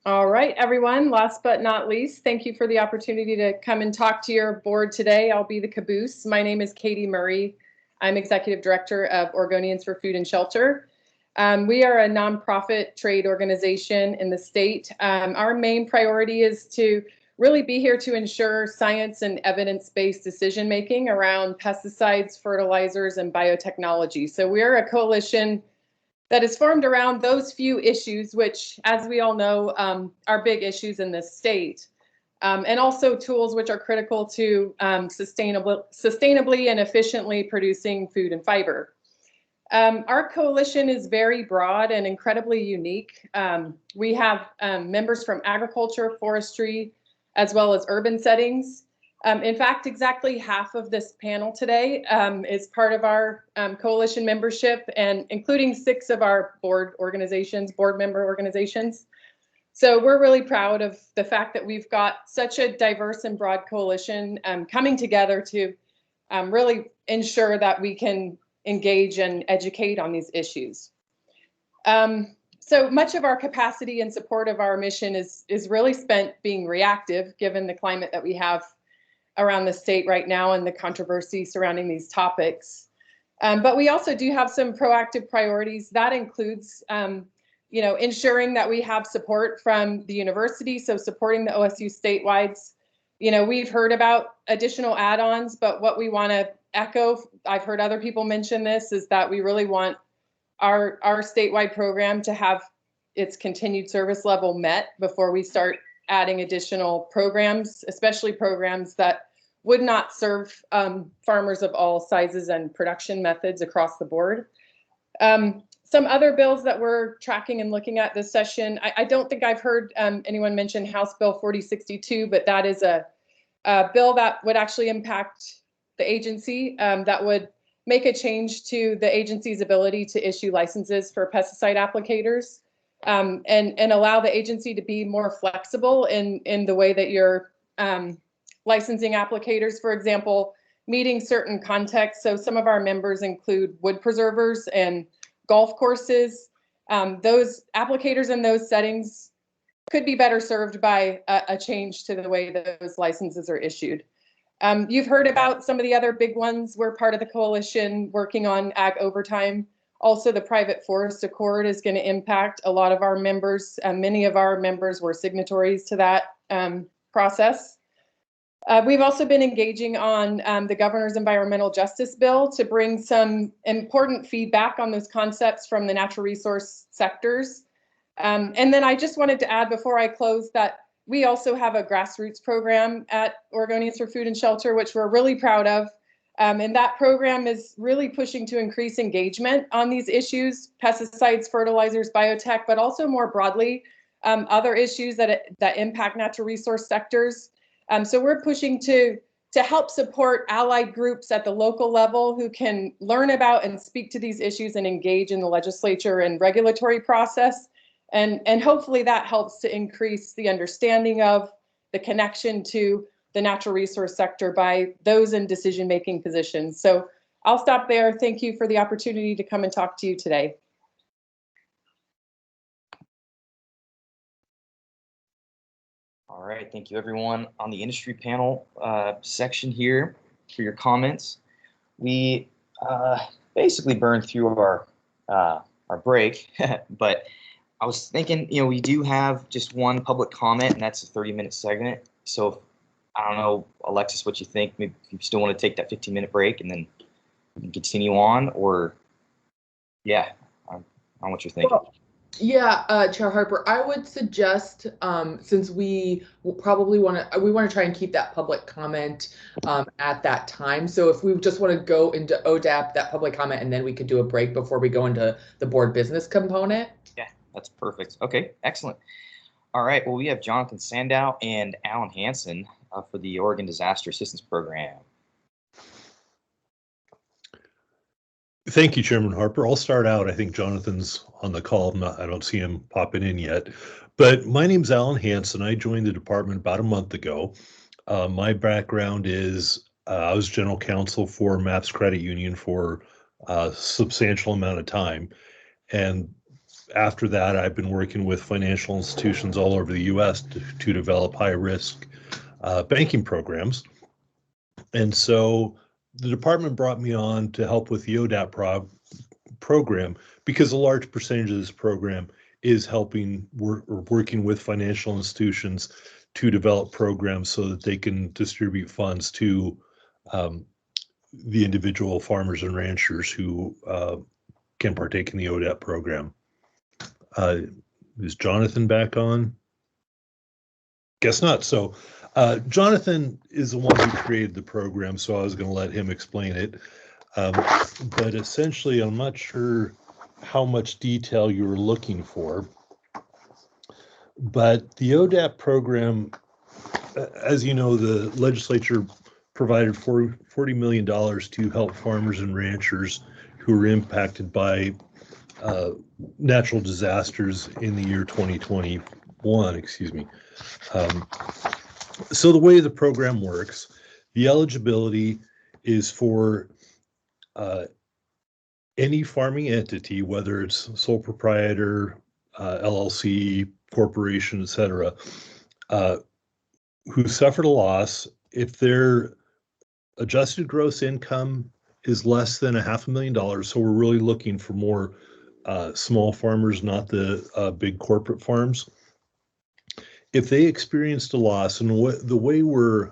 All right, everyone, last but not least, thank you for the opportunity to come and talk to your board today. I'll be the caboose. My name is Katie Murray. I'm Executive Director of Oregonians for Food and Shelter. We are a nonprofit trade organization in the state. Our main priority is to really be here to ensure science and evidence-based decision-making around pesticides, fertilizers, and biotechnology. So we're a coalition that is formed around those few issues, which, as we all know, are big issues in this state, and also tools which are critical to sustainably and efficiently producing food and fiber. Our coalition is very broad and incredibly unique. We have members from agriculture, forestry, as well as urban settings. In fact, exactly half of this panel today is part of our coalition membership, and including 6 of our board member organizations. So we're really proud of the fact that we've got such a diverse and broad coalition coming together to really ensure that we can engage and educate on these issues. So much of our capacity in support of our mission is really spent being reactive, given the climate that we have around the state right now and the controversy surrounding these topics. But we also do have some proactive priorities. That includes ensuring that we have support from the university, so supporting the OSU statewides. We've heard about additional add-ons, but what we want to echo, I've heard other people mention this, is that we really want our statewide program to have its continued service level met before we start adding additional programs, especially programs that would not serve farmers of all sizes and production methods across the board. Some other bills that we're tracking and looking at this session, I don't think I've heard anyone mention House Bill 4062, but that is a bill that would actually impact the agency, that would make a change to the agency's ability to issue licenses for pesticide applicators, and allow the agency to be more flexible in the way that you're licensing applicators, for example, meeting certain contexts. So some of our members include wood preservers and golf courses. Those applicators in those settings could be better served by a change to the way that those licenses are issued. You've heard about some of the other big ones. We're part of the coalition working on ag overtime. Also, the private forest accord is going to impact a lot of our members. Many of our members were signatories to that process. We've also been engaging on the governor's environmental justice bill to bring some important feedback on those concepts from the natural resource sectors. And then I just wanted to add before I close that we also have a grassroots program at Oregonians for Food and Shelter, which we're really proud of. And that program is really pushing to increase engagement on these issues, pesticides, fertilizers, biotech, but also more broadly, other issues that impact natural resource sectors. So we're pushing to help support allied groups at the local level who can learn about and speak to these issues and engage in the legislature and regulatory process. And hopefully that helps to increase the understanding of the connection to the natural resource sector by those in decision-making positions. So I'll stop there. Thank you for the opportunity to come and talk to you today. All right, thank you everyone on the industry panel section here for your comments. We basically burned through our break, but I was thinking, we do have just one public comment, and that's a 30-minute segment. So I don't know, Alexis, what you think? Maybe you still want to take that 15-minute break and then continue on, or yeah, I don't know what you're thinking. Well, yeah, Chair Harper, I would suggest, since we probably want to try and keep that public comment at that time. So if we just want to go into ODAP, that public comment, and then we could do a break before we go into the board business component. Yeah, that's perfect. Okay, excellent. All right, well, we have Jonathan Sandow and Alan Hansen for the Oregon Disaster Assistance Program. Thank you, Chairman Harper. I'll start out. I think Jonathan's on the call. I don't see him popping in yet. But my name's Alan Hansen. I joined the department about a month ago. My background is I was general counsel for MAPS Credit Union for a substantial amount of time. And after that, I've been working with financial institutions all over the U.S. to develop high-risk banking programs. And so the department brought me on to help with the ODAP program because a large percentage of this program is helping working with financial institutions to develop programs so that they can distribute funds to the individual farmers and ranchers who can partake in the ODAP program. Is Jonathan back on? Guess not. So Jonathan is the one who created the program, so I was going to let him explain it. But essentially, I'm not sure how much detail you were looking for. But the ODAP program, as you know, the legislature provided $40 million to help farmers and ranchers who were impacted by natural disasters in the year 2021, excuse me. So the way the program works, the eligibility is for any farming entity, whether it's sole proprietor, LLC, corporation, etc., who suffered a loss if their adjusted gross income is less than $500,000. So we're really looking for more small farmers, not the big corporate farms. If they experienced a loss, and the way we're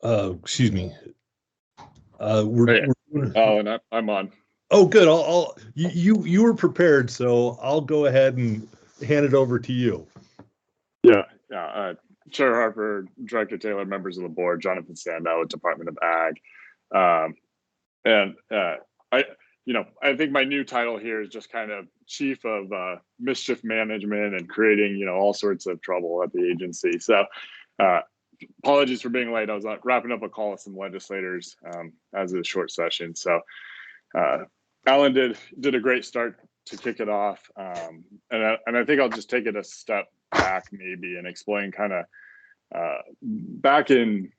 excuse me. And I'm on. Oh, good. You were prepared, so I'll go ahead and hand it over to you. Yeah. Chair Harper, Director Taylor, members of the board, Jonathan Sandow with Department of Ag. I think my new title here is just kind of chief of mischief management and creating, all sorts of trouble at the agency. So apologies for being late. I was wrapping up a call with some legislators as a short session. So Alan did a great start to kick it off. And I think I'll just take it a step back maybe and explain kind of back in,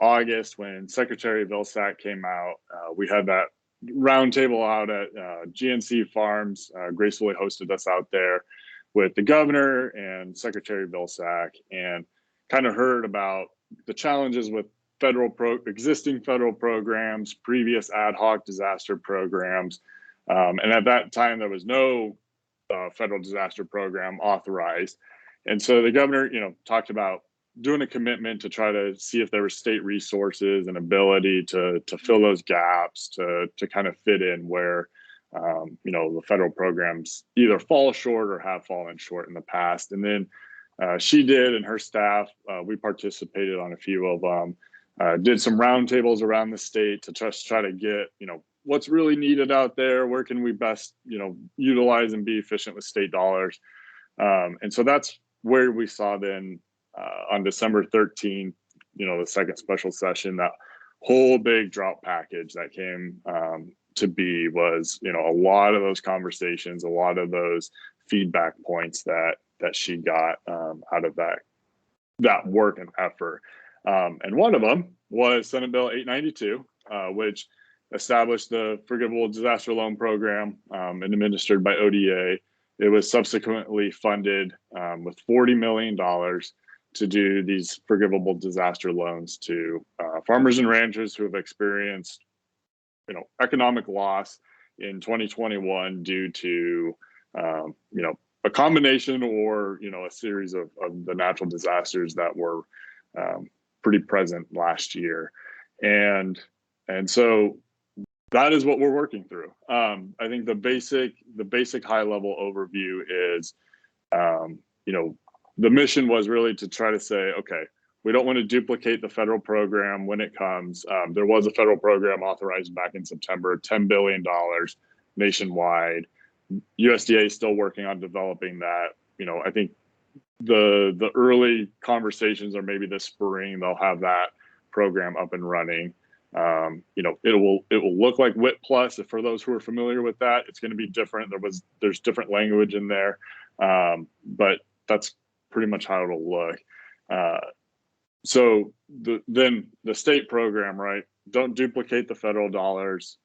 August, when Secretary Vilsack came out, we had that roundtable out at GNC Farms, gracefully hosted us out there with the governor and Secretary Vilsack, and kind of heard about the challenges with existing federal programs, previous ad hoc disaster programs. And at that time, there was no federal disaster program authorized. And so the governor, talked about doing a commitment to try to see if there were state resources and ability to fill those gaps, to kind of fit in where, the federal programs either fall short or have fallen short in the past. And then she did, and her staff, we participated on a few of them, did some roundtables around the state to just try to get, what's really needed out there, where can we best, utilize and be efficient with state dollars. And so that's where we saw then on December 13th, the second special session, that whole big drought package that came to be was, a lot of those conversations, a lot of those feedback points that she got out of that work and effort. And one of them was Senate Bill 892, which established the Forgivable Disaster Loan Program and administered by ODA. It was subsequently funded with $40 million to do these forgivable disaster loans to farmers and ranchers who have experienced, economic loss in 2021 due to, a combination or, a series of the natural disasters that were pretty present last year. And so that is what we're working through. I think the basic high level overview is, the mission was really to try to say, okay, we don't want to duplicate the federal program when it comes. There was a federal program authorized back in September, $10 billion nationwide. USDA is still working on developing that. I think the early conversations are maybe this spring, they'll have that program up and running. It will look like WIT Plus. For those who are familiar with that, it's going to be different. There's different language in there, but that's pretty much how it'll look. So then the state program, right? Don't duplicate the federal dollars.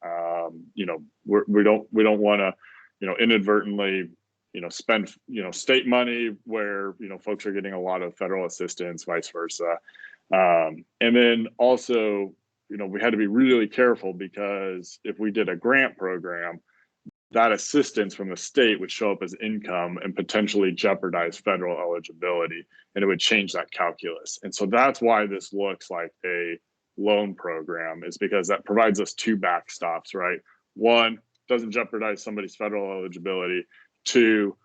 We don't want to, inadvertently, spend, state money where, folks are getting a lot of federal assistance, vice versa. And then also, we had to be really careful, because if we did a grant program, that assistance from the state would show up as income and potentially jeopardize federal eligibility, and it would change that calculus. And so that's why this looks like a loan program, is because that provides us two backstops, right? One, doesn't jeopardize somebody's federal eligibility. Two,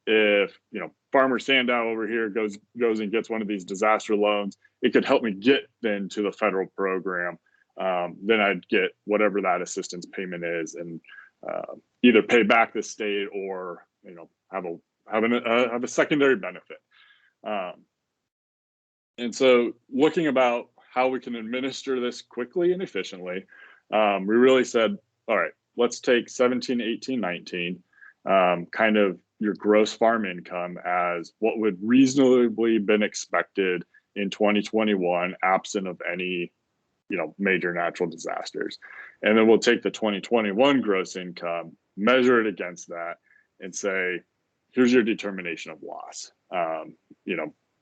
if Farmer Sandow over here goes and gets one of these disaster loans, it could help me get then to the federal program. Then I'd get whatever that assistance payment is, and either pay back the state or have a secondary benefit. And so looking about how we can administer this quickly and efficiently, we really said, all right, let's take 17, 18, 19, kind of your gross farm income as what would reasonably been expected in 2021, absent of any major natural disasters. And then we'll take the 2021 gross income, measure it against that, and say, here's your determination of loss.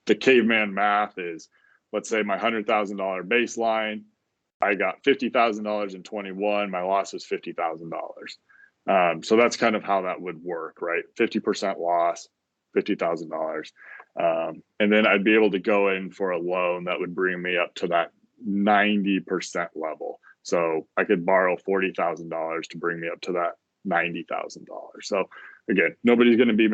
The caveman math is, let's say my $100,000 baseline, I got $50,000 in 21, my loss was $50,000. So that's kind of how that would work, right? 50% loss, $50,000. And then I'd be able to go in for a loan that would bring me up to that 90% level. So I could borrow $40,000 to bring me up to that $90,000. So again, nobody's going to be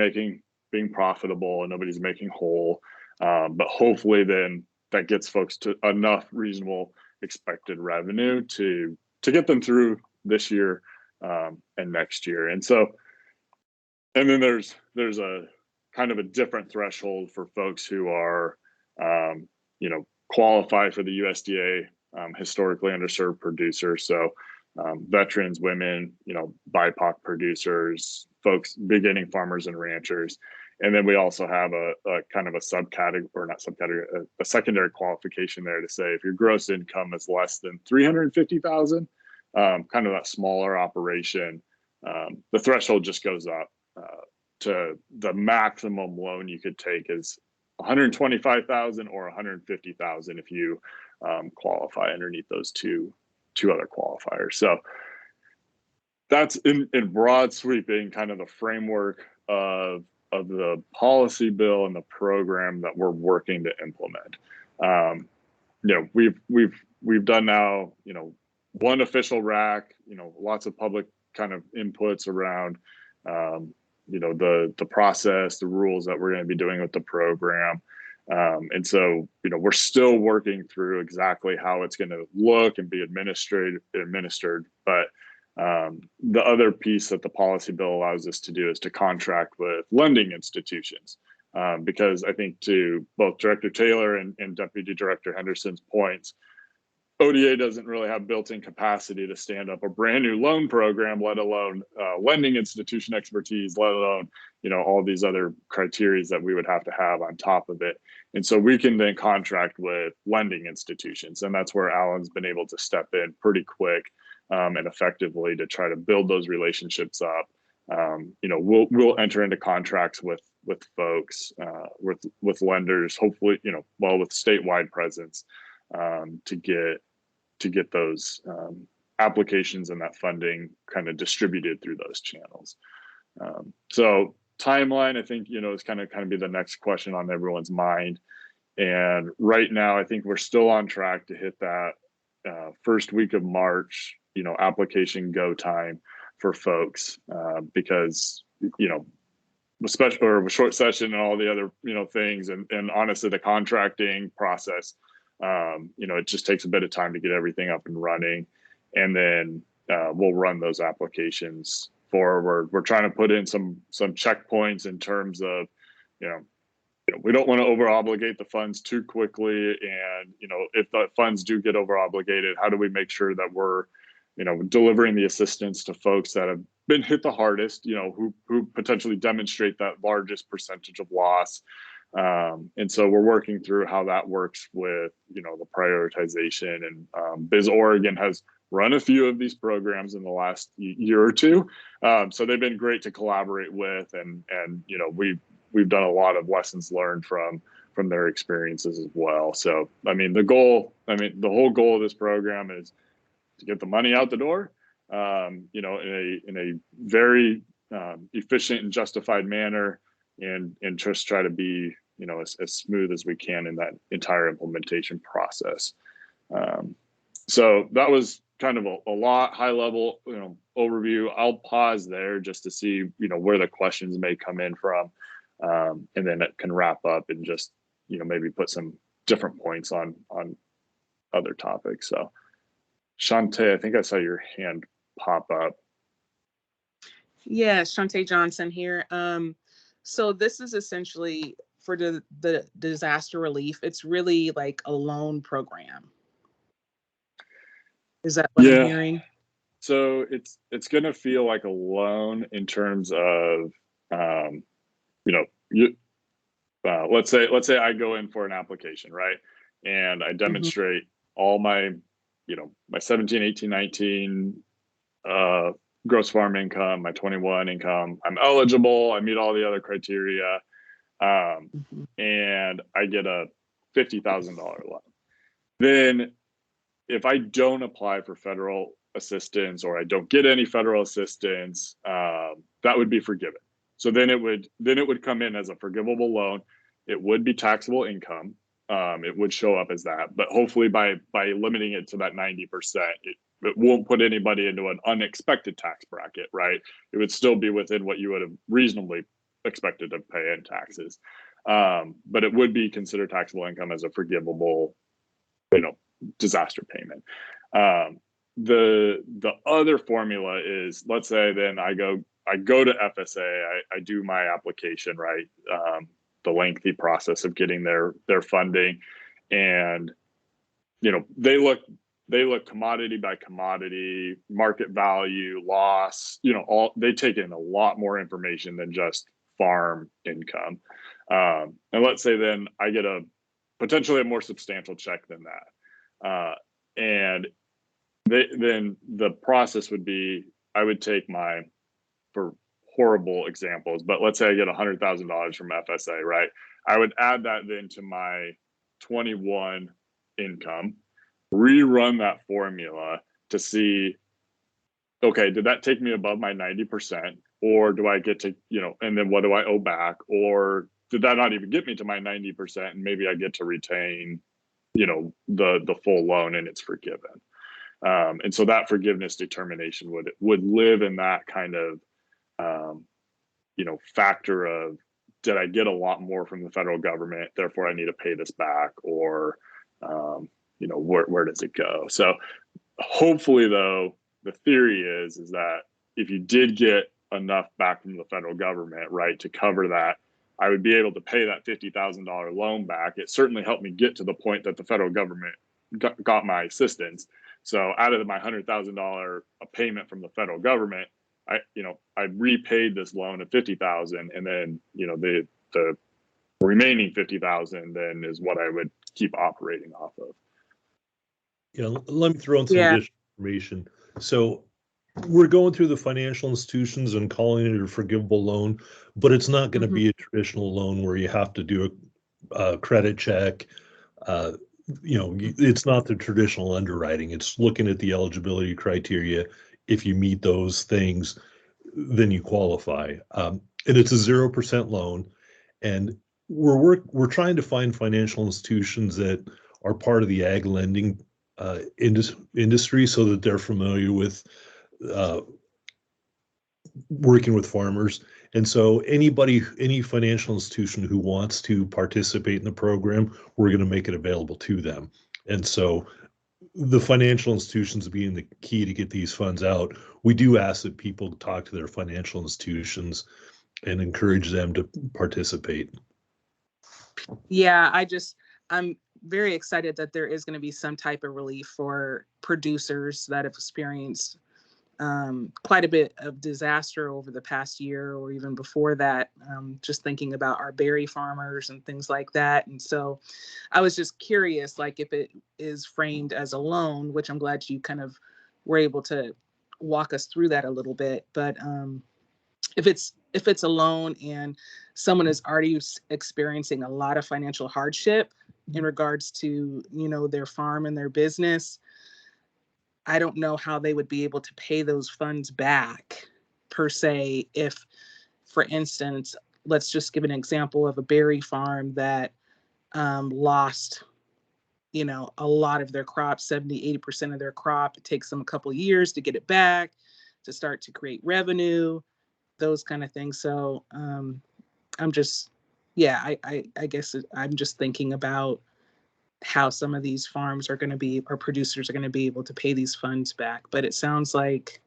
being profitable and nobody's making whole. But hopefully then that gets folks to enough reasonable expected revenue to get them through this year and next year. And so, and then there's a kind of a different threshold for folks who are, qualify for the USDA historically underserved producers. So veterans, women, BIPOC producers, folks, beginning farmers and ranchers. And then we also have a kind of a subcategory, or not subcategory, a secondary qualification there to say if your gross income is less than 350,000, kind of that smaller operation, the threshold just goes up to the maximum loan you could take is 125,000 or 150,000 if you qualify underneath those two other qualifiers. So that's in broad sweeping kind of the framework of the policy bill and the program that we're working to implement. We've done now, one official rack, lots of public kind of inputs around, the process, the rules that we're going to be doing with the program. And so, we're still working through exactly how it's going to look and be administered. But the other piece that the policy bill allows us to do is to contract with lending institutions. Because I think to both Director Taylor and Deputy Director Henderson's points, ODA doesn't really have built-in capacity to stand up a brand new loan program, let alone lending institution expertise, let alone, all these other criteria that we would have to have on top of it. And so we can then contract with lending institutions. And that's where Alan's been able to step in pretty quick and effectively to try to build those relationships up. We'll enter into contracts with folks, with lenders, hopefully, with statewide presence to get those applications and that funding kind of distributed through those channels. So timeline, I think, is kind of be the next question on everyone's mind. And right now, I think we're still on track to hit that first week of March, application go time for folks because, especially with short session and all the other, things and honestly, the contracting process, it just takes a bit of time to get everything up and running. And then we'll run those applications forward. We're trying to put in some checkpoints in terms of, we don't want to over obligate the funds too quickly. And, if the funds do get over obligated, how do we make sure that we're, delivering the assistance to folks that have been hit the hardest, who potentially demonstrate that largest percentage of loss. And so we're working through how that works with, the prioritization, and Biz Oregon has run a few of these programs in the last year or two. So they've been great to collaborate with, and we've done a lot of lessons learned from their experiences as well. So, the whole goal of this program is to get the money out the door, in a very efficient and justified manner, and just try to be, as smooth as we can in that entire implementation process. So that was kind of a lot high level, overview. I'll pause there just to see, where the questions may come in from, and then it can wrap up and just, maybe put some different points on other topics. So Chante, I think I saw your hand pop up. Yeah, Chante Johnson here. So this is essentially for the disaster relief. It's really like a loan program. Is that what I'm hearing? So it's going to feel like a loan in terms of, let's say I go in for an application, right? And I demonstrate all my, my 17, 18, 19 gross farm income, my 21 income, I'm eligible, I meet all the other criteria, and I get a $50,000 loan. Then if I don't apply for federal assistance or I don't get any federal assistance, that would be forgiven. So then it would come in as a forgivable loan. It would be taxable income. It would show up as that, but hopefully by limiting it to that 90%, it won't put anybody into an unexpected tax bracket, right? It would still be within what you would have reasonably expected to pay in taxes. But it would be considered taxable income as a forgivable, disaster payment. The other formula is, let's say then I go to FSA, I do my application, right? The lengthy process of getting their funding, and they look commodity by commodity, market value, loss, they take in a lot more information than just farm income. And let's say then I get potentially a more substantial check than that. And then the process would be, I would take for horrible examples, but let's say I get $100,000 from FSA, right? I would add that then to my 21 income, rerun that formula to see, okay, did that take me above my 90%, or do I get to, and then what do I owe back? Or did that not even get me to my 90%, and maybe I get to retain, the full loan and it's forgiven. And so that forgiveness determination would live in that kind of, factor of, did I get a lot more from the federal government, therefore I need to pay this back, or, where does it go? So hopefully, though, the theory is that if you did get enough back from the federal government, right, to cover that, I would be able to pay that $50,000 loan back. It certainly helped me get to the point that the federal government got my assistance. So out of my $100,000 payment from the federal government, I repaid this loan of $50,000, and then the remaining $50,000 then is what I would keep operating off of. Let me throw in some additional information. So we're going through the financial institutions and calling it a forgivable loan, but it's not going to be a traditional loan where you have to do a credit check. It's not the traditional underwriting. It's looking at the eligibility criteria. If you meet those things, then you qualify. And it's a 0% loan. And we're trying to find financial institutions that are part of the ag lending industry, so that they're familiar with working with farmers. And so any financial institution who wants to participate in the program, we're going to make it available to them. And so the financial institutions being the key to get these funds out, we do ask that people talk to their financial institutions and encourage them to participate. Yeah, I'm very excited that there is going to be some type of relief for producers that have experienced quite a bit of disaster over the past year, or even before that, just thinking about our berry farmers and things like that. And so I was just curious, like, if it is framed as a loan, which I'm glad you kind of were able to walk us through that a little bit. But if it's a loan and someone is already experiencing a lot of financial hardship in regards to, their farm and their business, I don't know how they would be able to pay those funds back per se. If, for instance, let's just give an example of a berry farm that lost, a lot of their crop, 70-80% of their crop. It takes them a couple of years to get it back, to start to create revenue, those kind of things. So I'm just, I guess I'm just thinking about how some of these farms are going to be, or producers are going to be able to pay these funds back. But it sounds like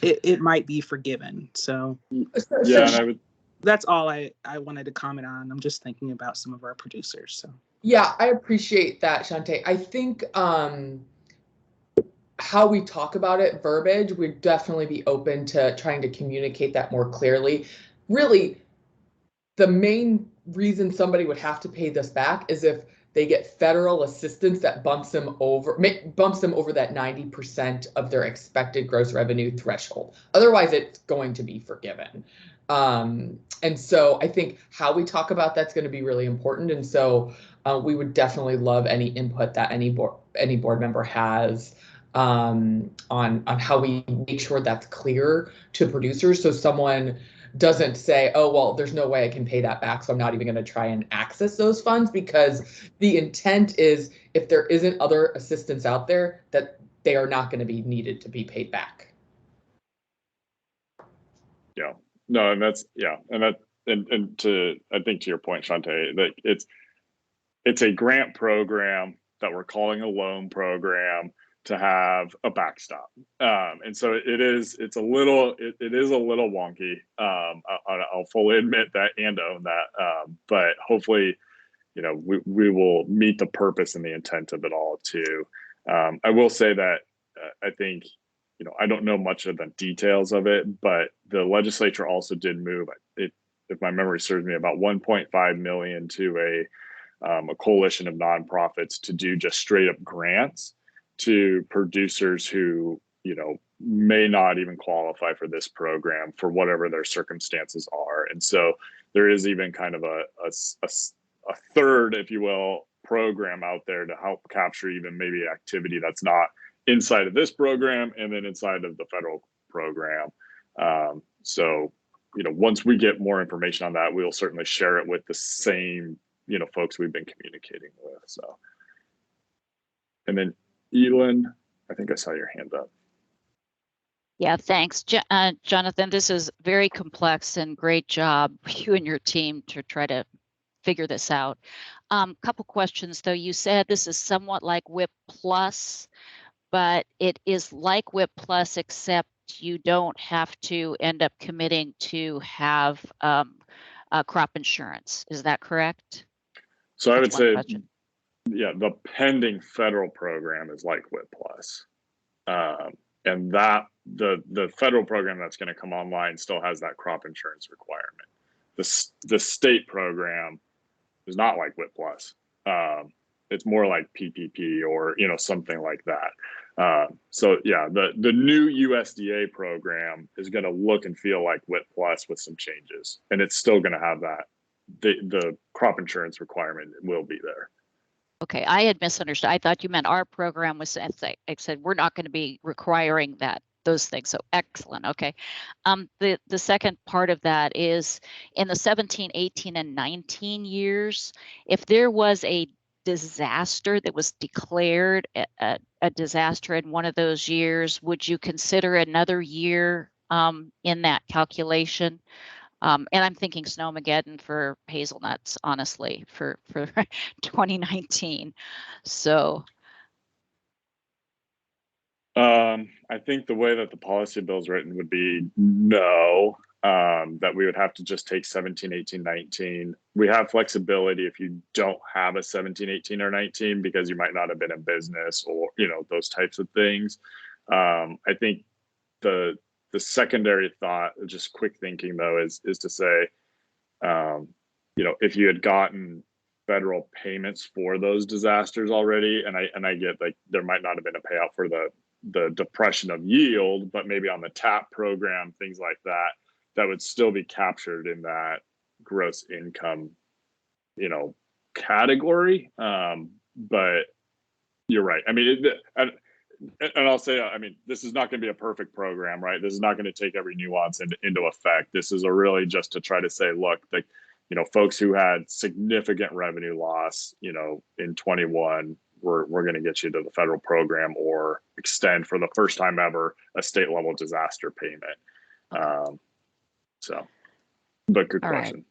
it might be forgiven. So that's all I wanted to comment on. I'm just thinking about some of our producers. So yeah, I appreciate that, Chante. I think how we talk about it, verbiage, we'd definitely be open to trying to communicate that more clearly. Really, the main reason somebody would have to pay this back is if they get federal assistance that bumps them over that 90% of their expected gross revenue threshold. Otherwise, it's going to be forgiven. And so I think how we talk about that's going to be really important. And so we would definitely love any input that any board member has on how we make sure that's clear to producers, so someone doesn't say, oh, well, there's no way I can pay that back, so I'm not even going to try and access those funds, because the intent is if there isn't other assistance out there, that they are not going to be needed to be paid back. Yeah, no, and that's, yeah, and to, I think to your point, Chante, that it's a grant program that we're calling a loan program to have a backstop. And so it is a little wonky. I'll fully admit that and own that. But hopefully, you know, we will meet the purpose and the intent of it all too. I will say that I think, you know, I don't know much of the details of it, but the legislature also did move it, if my memory serves me, about 1.5 million to a coalition of nonprofits to do just straight up grants to producers who, you know, may not even qualify for this program for whatever their circumstances are. And so there is even kind of a third, if you will, program out there to help capture even maybe activity that's not inside of this program and then inside of the federal program. So, you know, once we get more information on that, we'll certainly share it with the same, you know, folks we've been communicating with. So, and then Elin, I think I saw your hand up. Yeah, thanks. Jonathan, this is very complex and great job, you and your team, to try to figure this out. Couple questions though. You said this is somewhat like WIP Plus, but it is like WIP Plus, except you don't have to end up committing to have crop insurance. Is that correct? So I would say, yeah, the pending federal program is like WIP Plus. And that the federal program that's going to come online still has that crop insurance requirement. The state program is not like WIP Plus. It's more like PPP or, you know, something like that. So yeah, the new USDA program is going to look and feel like WIP Plus with some changes, and it's still going to have that. The crop insurance requirement will be there. Okay, I had misunderstood. I thought you meant our program was, I said, we're not going to be requiring those things. So excellent. Okay. The second part of that is in the 17, 18, and 19 years, if there was a disaster that was declared a disaster in one of those years, would you consider another year in that calculation? And I'm thinking Snowmageddon for hazelnuts, honestly, for 2019. So I think the way that the policy bill is written would be no, that we would have to just take 17, 18, 19. We have flexibility if you don't have a 17, 18, or 19 because you might not have been in business or, you know, those types of things. I think the secondary thought, just quick thinking though, is to say, you know, if you had gotten federal payments for those disasters already, and I get like there might not have been a payout for the depression of yield, but maybe on the TAP program, things like that, that would still be captured in that gross income, you know, category. But you're right. I mean, and I'll say, I mean, this is not going to be a perfect program, right? This is not going to take every nuance into effect. This is really just to try to say, look, like, you know, folks who had significant revenue loss, you know, in 21, we're going to get you to the federal program or extend for the first time ever a state level disaster payment. So, but good question. Right.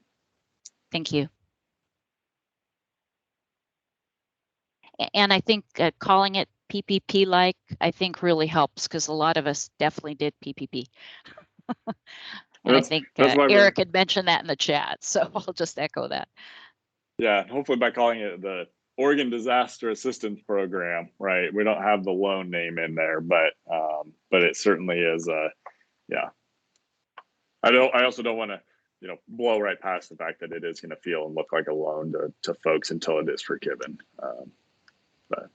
Thank you. And I think calling it PPP like, I think really helps because a lot of us definitely did PPP. And I think Eric had mentioned that in the chat, so I'll just echo that. Yeah, hopefully by calling it the Oregon Disaster Assistance Program, right? We don't have the loan name in there, but it certainly is yeah. I also don't want to, you know, blow right past the fact that it is going to feel and look like a loan to folks until it is forgiven. But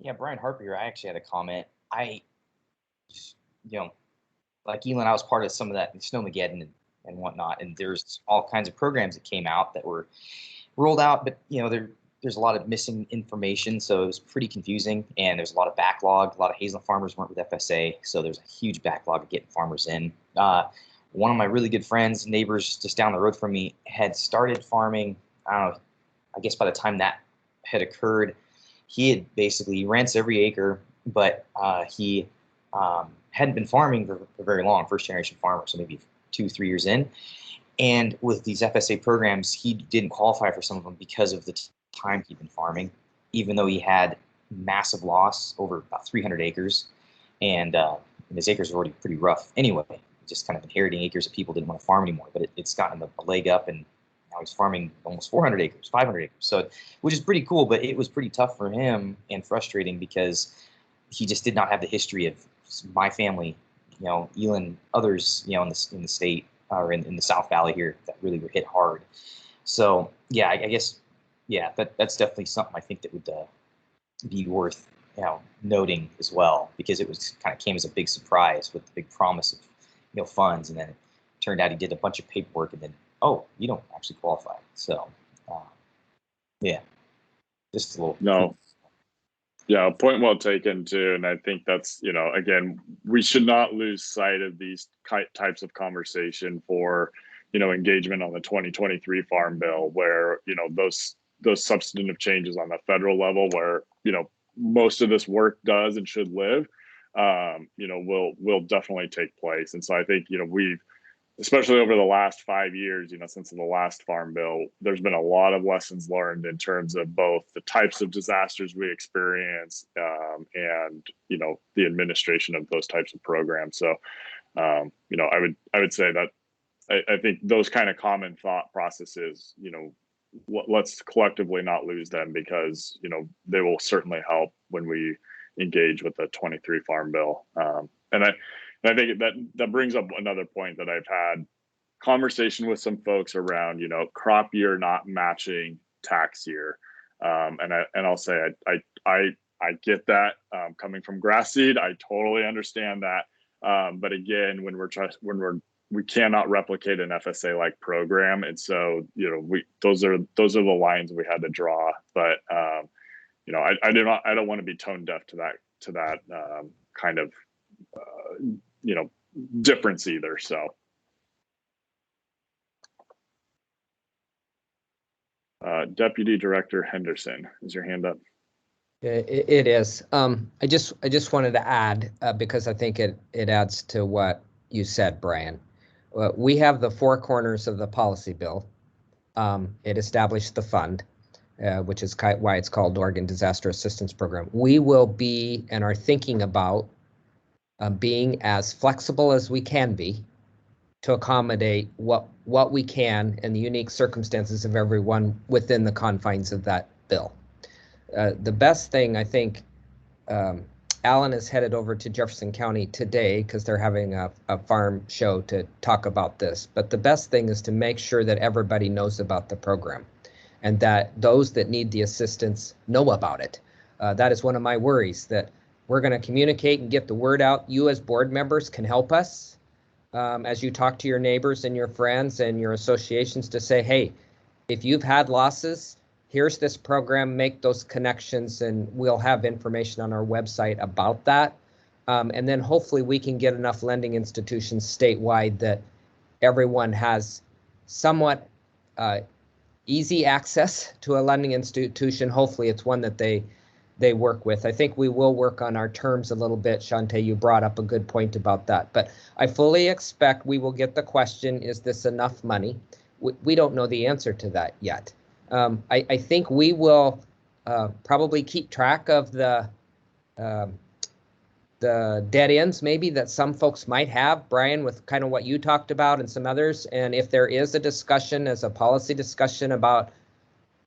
yeah, Brian Harper here. I actually had a comment. You know, like Elon, I was part of some of that Snowmageddon and whatnot, and there's all kinds of programs that came out that were rolled out, but there's a lot of missing information, so it was pretty confusing, and there's a lot of backlog. A lot of hazelnut farmers weren't with FSA, so there's a huge backlog of getting farmers in. One of my really good friends, neighbors just down the road from me, had started farming, I don't know, I guess by the time that had occurred, he rents every acre, but he hadn't been farming for very long, first generation farmer, so maybe 2-3 years in. And with these FSA programs, he didn't qualify for some of them because of the time he'd been farming, even though he had massive loss over about 300 acres. And his acres were already pretty rough anyway, just kind of inheriting acres that people didn't want to farm anymore. But it's gotten a leg up, and now he's farming almost 400 acres, 500 acres. So, which is pretty cool, but it was pretty tough for him and frustrating because he just did not have the history of my family, Elon, others, in the state or in the South Valley here that really were hit hard. So yeah, I guess, yeah, that's definitely something I think that would be worth noting as well, because it was kind of came as a big surprise with the big promise of funds, and then it turned out he did a bunch of paperwork, and then you don't actually qualify. So yeah, just a little. No. Yeah, point well taken too, and I think that's again, we should not lose sight of these types of conversation for engagement on the 2023 Farm Bill, where those substantive changes on the federal level, where most of this work does and should live, will definitely take place. And so I think we've, especially over the last 5 years, since the last Farm Bill, there's been a lot of lessons learned in terms of both the types of disasters we experience and the administration of those types of programs. So I would say that I think those kind of common thought processes, let's collectively not lose them, because they will certainly help when we engage with the 23 Farm Bill. And I think that brings up another point that I've had conversation with some folks around, crop year not matching tax year. And I'll say I get that, coming from grass seed. I totally understand that. But again, we cannot replicate an FSA like program, and so those are the lines we had to draw. But I don't want to be tone deaf to that kind of difference either. So Deputy Director Henderson, is your hand up? It is. I just wanted to add, because I think it adds to what you said, Brian. We have the four corners of the policy bill. It established the fund, which is why it's called Oregon Disaster Assistance Program. We will be and are thinking about being as flexible as we can be to accommodate what we can and the unique circumstances of everyone within the confines of that bill. The best thing, I think, Alan is headed over to Jefferson County today because they're having a farm show to talk about this. But the best thing is to make sure that everybody knows about the program and that those that need the assistance know about it. That is one of my worries, that we're going to communicate and get the word out. You as board members can help us as you talk to your neighbors and your friends and your associations to say, hey, if you've had losses, here's this program, make those connections, and we'll have information on our website about that. And then hopefully we can get enough lending institutions statewide that everyone has somewhat easy access to a lending institution. Hopefully it's one that they work with. I think we will work on our terms a little bit. Chante, you brought up a good point about that. But I fully expect we will get the question, is this enough money? We don't know the answer to that yet. I think we will probably keep track of the dead ends maybe that some folks might have, Brian, with kind of what you talked about and some others. And if there is a discussion as a policy discussion about,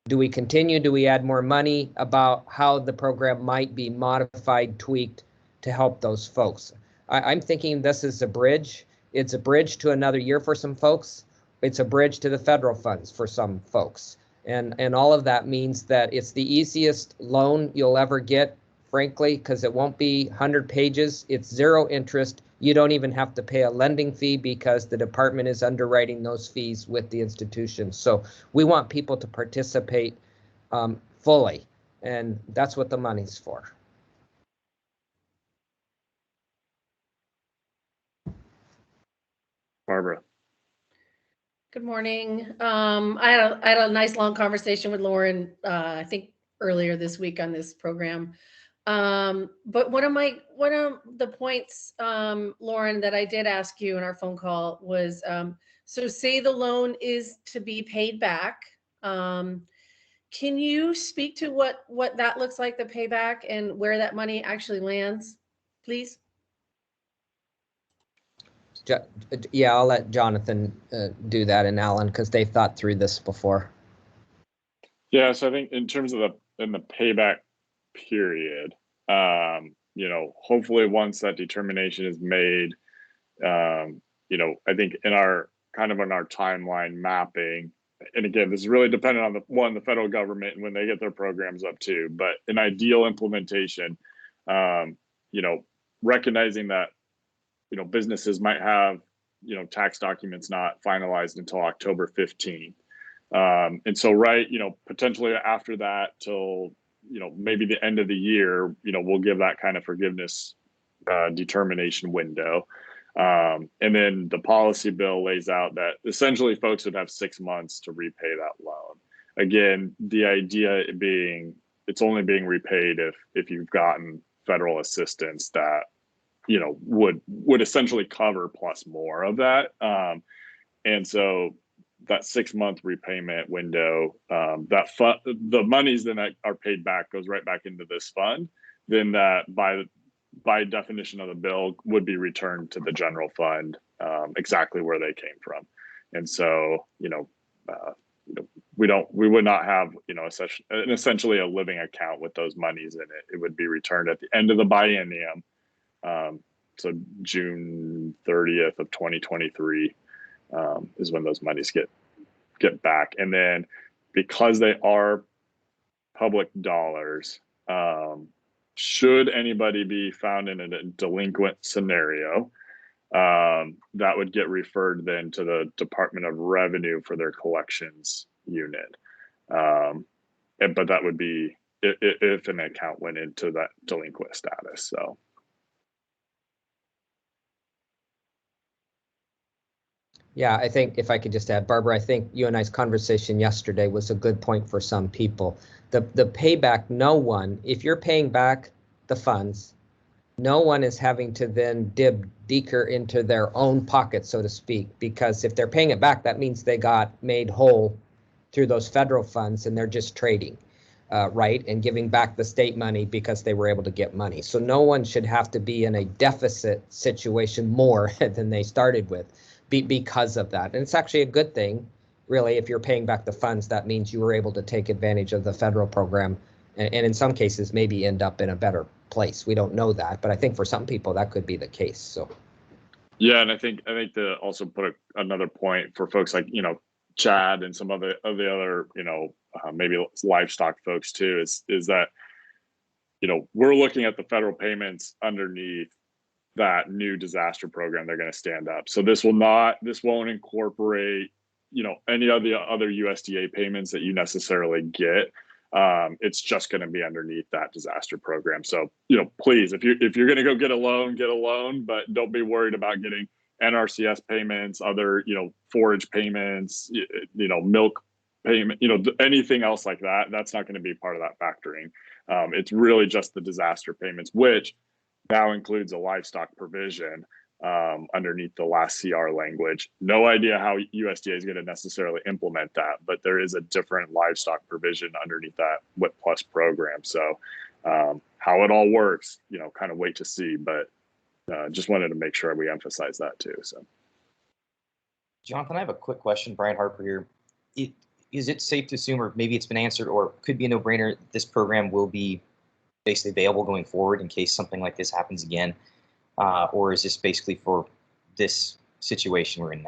do we continue, do we add more money, about how the program might be modified, tweaked to help those folks. I'm thinking this is a bridge. It's a bridge to another year for some folks. It's a bridge to the federal funds for some folks. And all of that means that it's the easiest loan you'll ever get, frankly, because it won't be 100 pages. It's zero interest. you don't even have to pay a lending fee because the department is underwriting those fees with the institution. So we want people to participate fully, and that's what the money's for. Barbara. Good morning. I had a nice long conversation with Lauren, I think earlier this week on this program. But one of the points, Lauren, that I did ask you in our phone call was, so say the loan is to be paid back. Can you speak to what that looks like, the payback, and where that money actually lands, please? Yeah, I'll let Jonathan do that, and Alan, because they've thought through this before. Yeah, so I think in terms of the payback period, hopefully once that determination is made, I think in our timeline mapping, and again, this is really dependent on the federal government and when they get their programs up too, but an ideal implementation, recognizing that businesses might have tax documents not finalized until October 15th. And so potentially after that till maybe the end of the year, we'll give that kind of forgiveness determination window. And then the policy bill lays out that essentially folks would have 6 months to repay that loan. Again, the idea being it's only being repaid if you've gotten federal assistance that would essentially cover plus more of that. And so that 6 month repayment window, the monies then that are paid back goes right back into this fund. Then that by definition of the bill would be returned to the general fund exactly where they came from. And so we would not have essentially a living account with those monies in it. It would be returned at the end of the biennium. So June 30th of 2023 is when those monies get back. And then because they are public dollars, should anybody be found in a delinquent scenario, that would get referred then to the Department of Revenue for their collections unit. But that would be if an account went into that delinquent status. So. Yeah, I think if I could just add, Barbara, I think you and I's conversation yesterday was a good point for some people. The payback, no one, if you're paying back the funds, no one is having to then dip deeper into their own pocket, so to speak, because if they're paying it back, that means they got made whole through those federal funds and they're just trading, right? And giving back the state money because they were able to get money. So no one should have to be in a deficit situation more than they started with. Because of that. And it's actually a good thing, really, if you're paying back the funds, that means you were able to take advantage of the federal program and in some cases maybe end up in a better place. We don't know that, but I think for some people that could be the case. So yeah, and I think to also put another point for folks like Chad and some of the other maybe livestock folks too is that we're looking at the federal payments underneath that new disaster program they're going to stand up. So this won't incorporate, any of the other USDA payments that you necessarily get. It's just going to be underneath that disaster program. So, please, if you're going to go get a loan, but don't be worried about getting NRCS payments, other, forage payments, milk payment, anything else like that. That's not going to be part of that factoring. It's really just the disaster payments, which now includes a livestock provision underneath the last CR language. No idea how USDA is going to necessarily implement that, but there is a different livestock provision underneath that WIP Plus program. So how it all works, kind of wait to see, but just wanted to make sure we emphasize that too. So, Jonathan, I have a quick question. Brian Harper here. Is it safe to assume, or maybe it's been answered, or could be a no-brainer, this program will be basically available going forward in case something like this happens again? Or is this basically for this situation we're in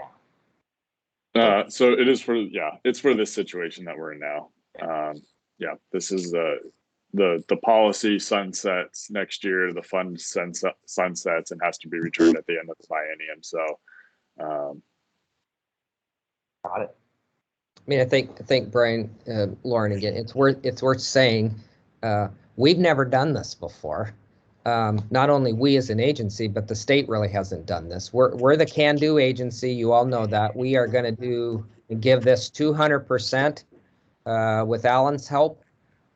now? So it is it's for this situation that we're in now. This is the policy sunsets next year, the fund sunsets and has to be returned at the end of the biennium. So, got it. I mean, I think Brian, Lauren, again, it's worth saying we've never done this before. Not only we as an agency, but the state really hasn't done this. We're the can-do agency. You all know that. We are going to give this 200% with Alan's help.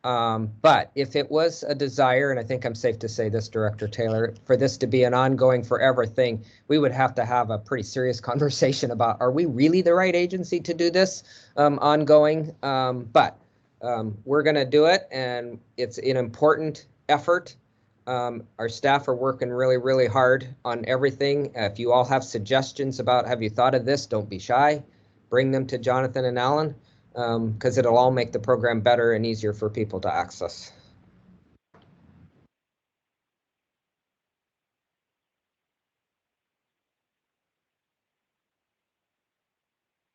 But if it was a desire, and I think I'm safe to say this, Director Taylor, for this to be an ongoing forever thing, we would have to have a pretty serious conversation about, are we really the right agency to do this ongoing? But we're going to do it, and it's an important effort. Our staff are working really, really hard on everything. If you all have suggestions about, have you thought of this, don't be shy. Bring them to Jonathan and Alan, because it'll all make the program better and easier for people to access.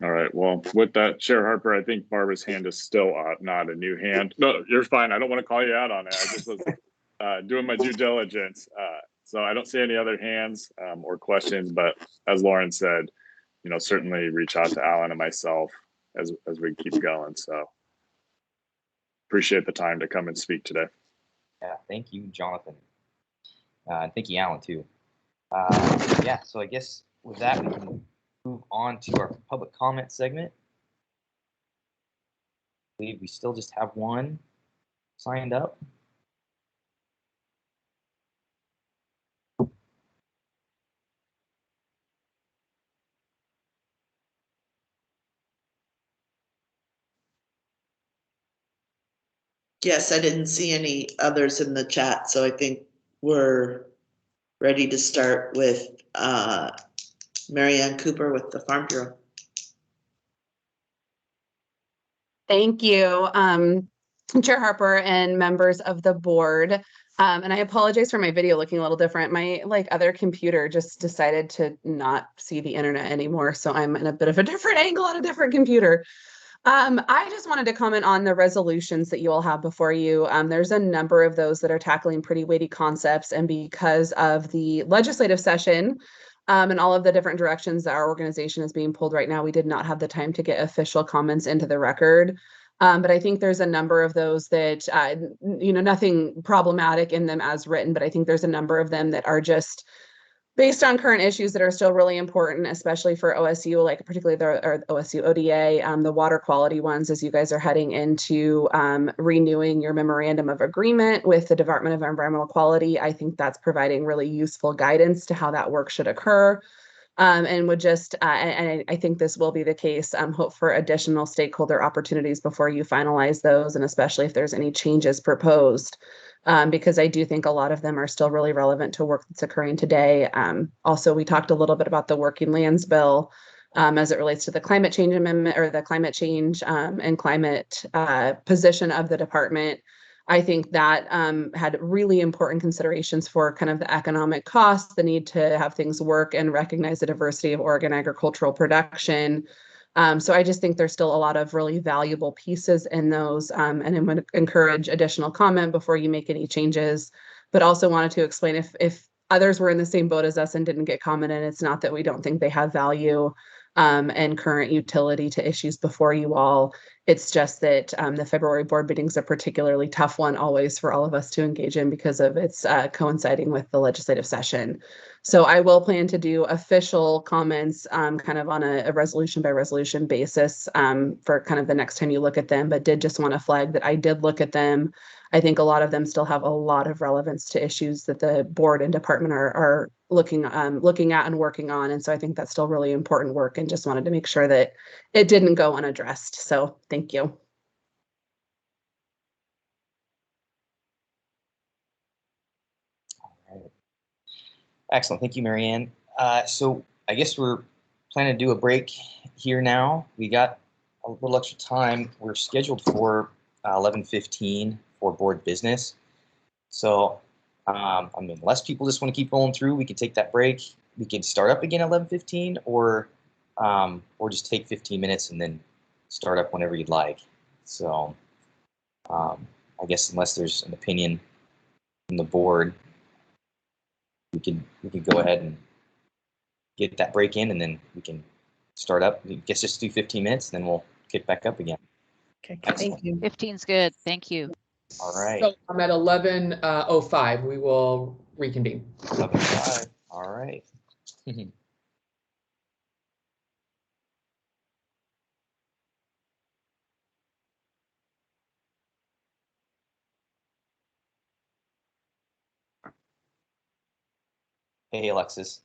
all right. Well, with that, Chair Harper, I think Barbara's hand is still up, not a new hand. No, you're fine. I don't want to call you out on it. I just was doing my due diligence. So I don't see any other hands or questions, but as Lauren said, certainly reach out to Alan and myself as we keep going. So appreciate the time to come and speak today. Yeah, thank you, Jonathan. And thank you, Alan, too. Yeah, so I guess with that, we can move on to our public comment segment. I believe we still just have one signed up. Yes, I didn't see any others in the chat, so I think we're ready to start with Mary Ann Cooper with the Farm Bureau. Thank you, Chair Harper and members of the board. And I apologize for my video looking a little different. My other computer just decided to not see the internet anymore, so I'm in a bit of a different angle on a different computer. I just wanted to comment on the resolutions that you all have before you. There's a number of those that are tackling pretty weighty concepts, and because of the legislative session and all of the different directions that our organization is being pulled right now, we did not have the time to get official comments into the record. But I think there's a number of those that, nothing problematic in them as written, but I think there's a number of them that are just based on current issues that are still really important, especially for OSU, particularly the OSU ODA, the water quality ones, as you guys are heading into renewing your memorandum of agreement with the Department of Environmental Quality. I think that's providing really useful guidance to how that work should occur. And would just, and I think this will be the case, hope for additional stakeholder opportunities before you finalize those, and especially if there's any changes proposed. Because I do think a lot of them are still really relevant to work that's occurring today. Also, we talked a little bit about the Working Lands Bill as it relates to the climate change amendment, or the climate change and climate position of the department. I think that had really important considerations for kind of the economic costs, the need to have things work and recognize the diversity of Oregon agricultural production. So I just think there's still a lot of really valuable pieces in those, and I'm going to encourage additional comment before you make any changes, but also wanted to explain if others were in the same boat as us and didn't get commented, it's not that we don't think they have value and current utility to issues before you all. It's just that the February board meeting is a particularly tough one always for all of us to engage in because of its coinciding with the legislative session. So I will plan to do official comments kind of on a resolution by resolution basis for kind of the next time you look at them, but did just want to flag that I did look at them. I think a lot of them still have a lot of relevance to issues that the board and department are looking at and working on. And so I think that's still really important work, and just wanted to make sure that it didn't go unaddressed. So thank you. Excellent. Thank you, Marianne. So I guess we're planning to do a break here now. We got a little extra time. We're scheduled for 11:15 for board business. So, I mean, unless people just want to keep rolling through, we could take that break. We could start up again at 11:15, or just take 15 minutes and then start up whenever you'd like. So, I guess unless there's an opinion from the board, we could go ahead and get that break in, and then we can start up. I guess just do 15 minutes, and then we'll kick back up again. Okay, Excellent. thank you. 15's good. Thank you. All right. So I'm at 11:05. We will reconvene. 11:05. All right. Hey, Alexis.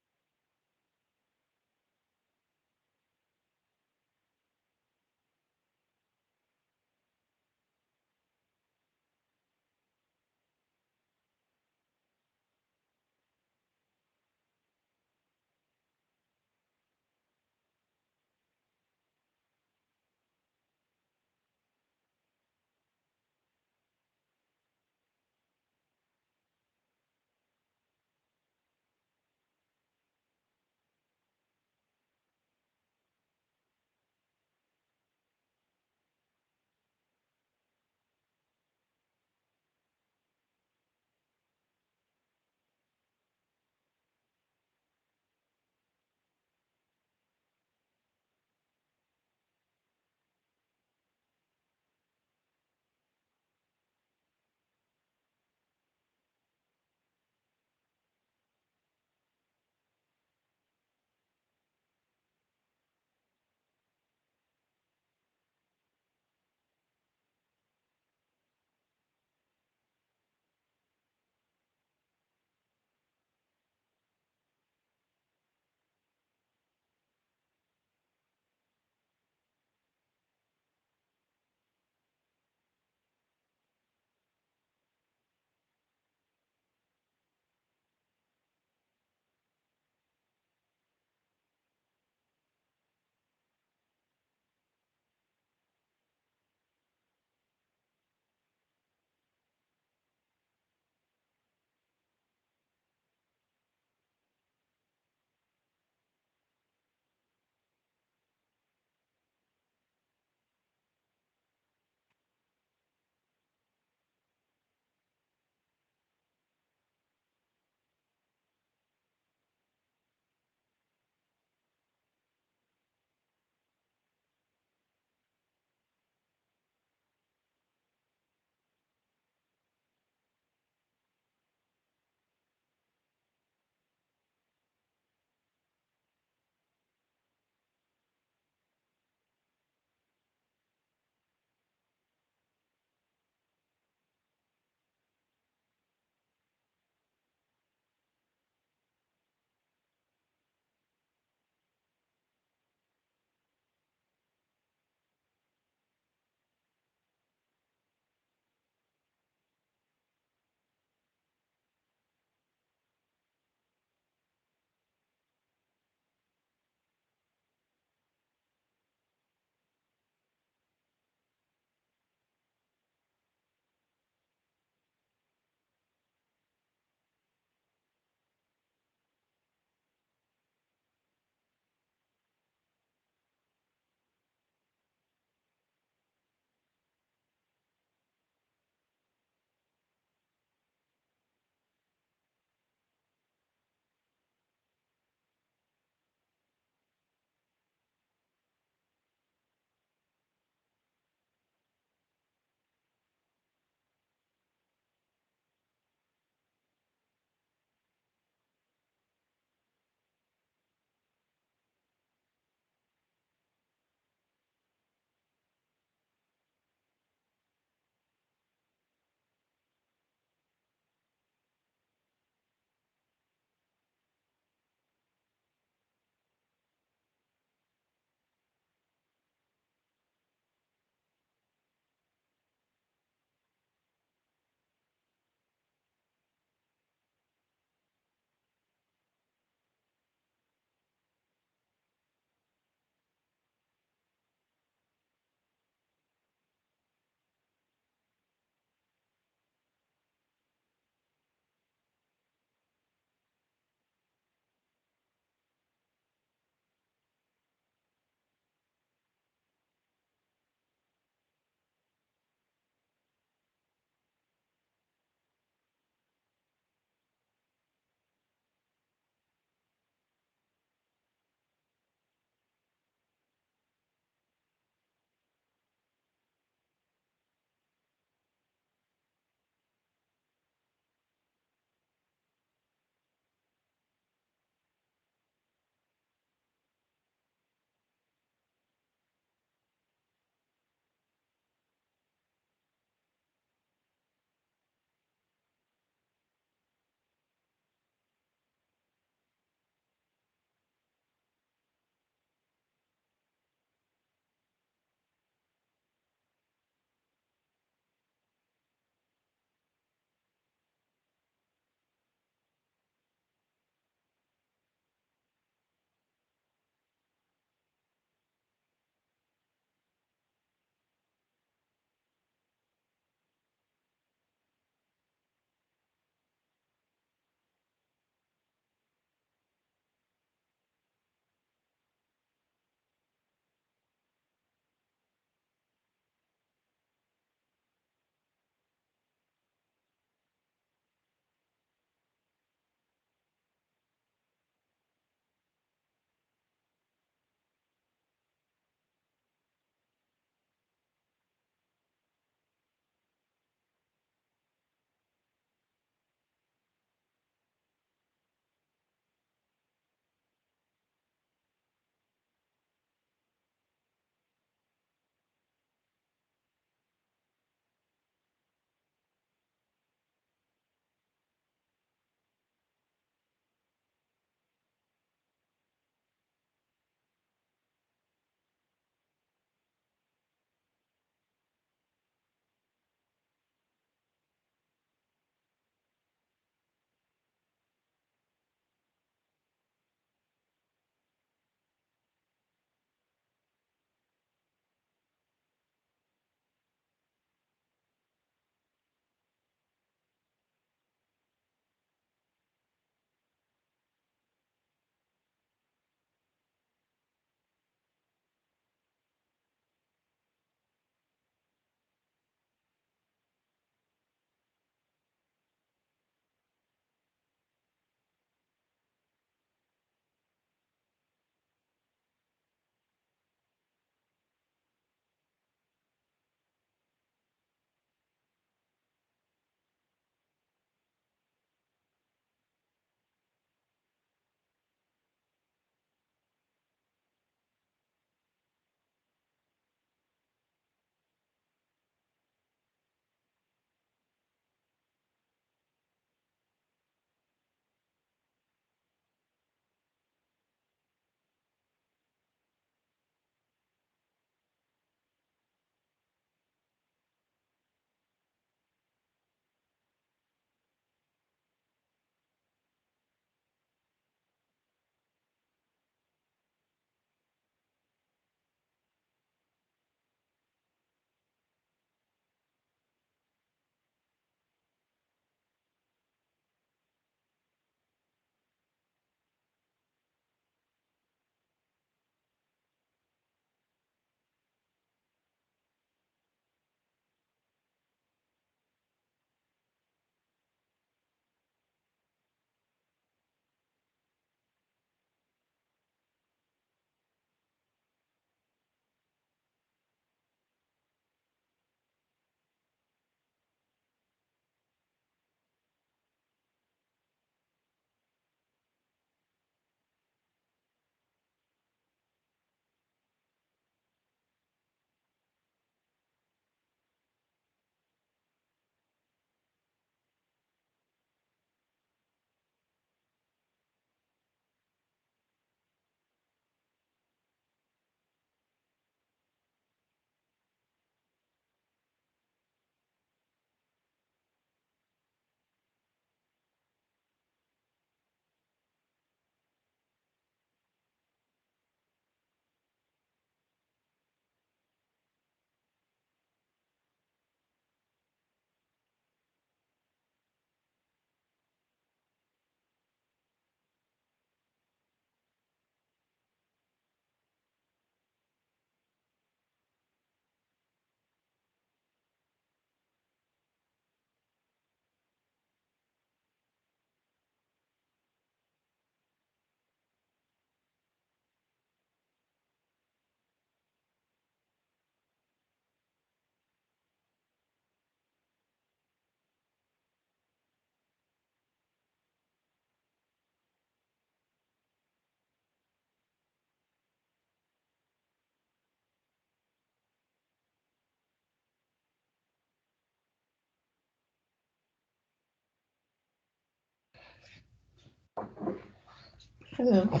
Hello.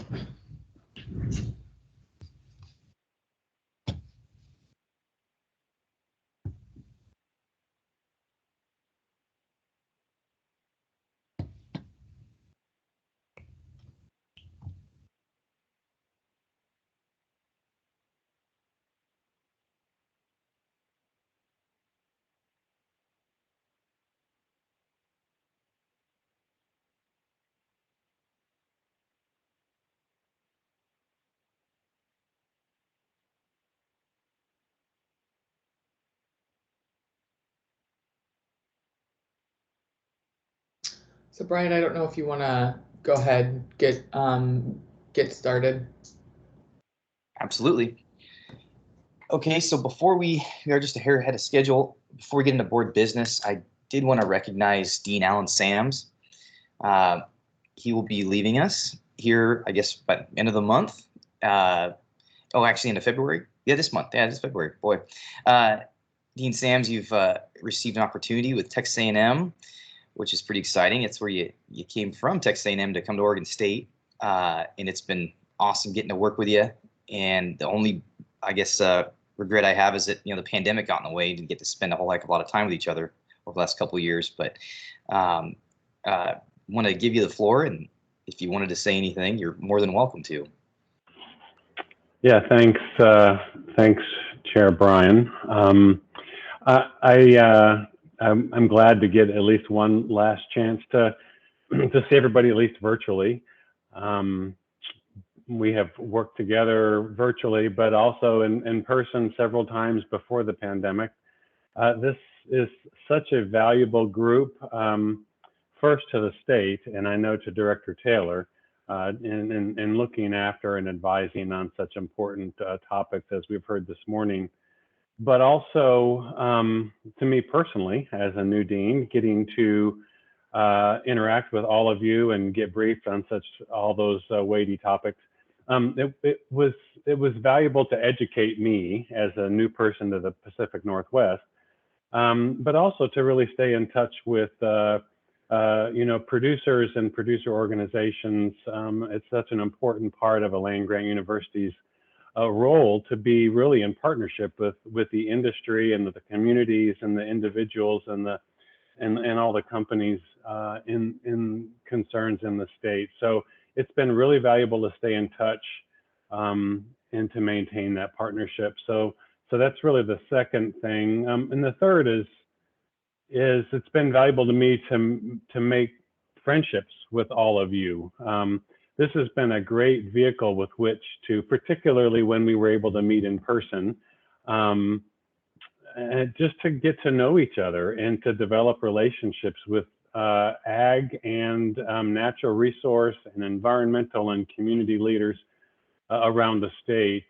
So Brian, I don't know if you want to go ahead, get started. Absolutely. Okay, so before we are just a hair ahead of schedule, before we get into board business, I did want to recognize Dean Alan Sams. He will be leaving us here, I guess, by the end of the month. Actually, end of February. Yeah, this month. Yeah, this February. Boy. Dean Sams, you've received an opportunity with Texas A&M, which is pretty exciting. It's where you came from, Texas A&M, to come to Oregon State. And it's been awesome getting to work with you. And the only, I guess, regret I have is that, the pandemic got in the way. Didn't get to spend a whole heck of a lot of time with each other over the last couple of years. But want to give you the floor, and if you wanted to say anything, you're more than welcome to. Yeah, thanks, Chair Brian. I'm glad to get at least one last chance to see everybody, at least virtually. We have worked together virtually, but also in person several times before the pandemic. This is such a valuable group, first to the state, and I know to Director Taylor, in looking after and advising on such important topics as we've heard this morning, but also to me personally as a new dean, getting to interact with all of you and get briefed on all those weighty topics. It was valuable to educate me as a new person to the Pacific Northwest, but also to really stay in touch with producers and producer organizations. It's such an important part of a land-grant university's role to be really in partnership with the industry and with the communities and the individuals and all the companies in concerns in the state. So it's been really valuable to stay in touch and to maintain that partnership. So that's really the second thing. And the third is it's been valuable to me to make friendships with all of you. This has been a great vehicle with which to, particularly when we were able to meet in person, and just to get to know each other and to develop relationships with ag and natural resource and environmental and community leaders around the state.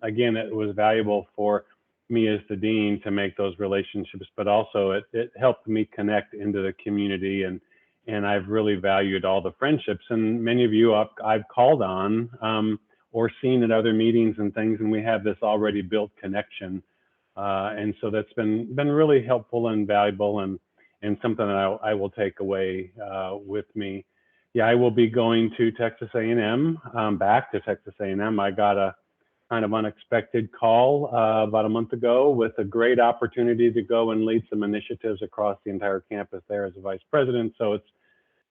Again, it was valuable for me as the dean to make those relationships, but also it helped me connect into the community, and I've really valued all the friendships, and many of you I've called on or seen at other meetings and things, and we have this already built connection. And so that's been really helpful and valuable, and something that I will take away with me. Yeah, I will be going to Texas A&M, back to Texas A&M. I got a kind of unexpected call about a month ago with a great opportunity to go and lead some initiatives across the entire campus there as a vice president. So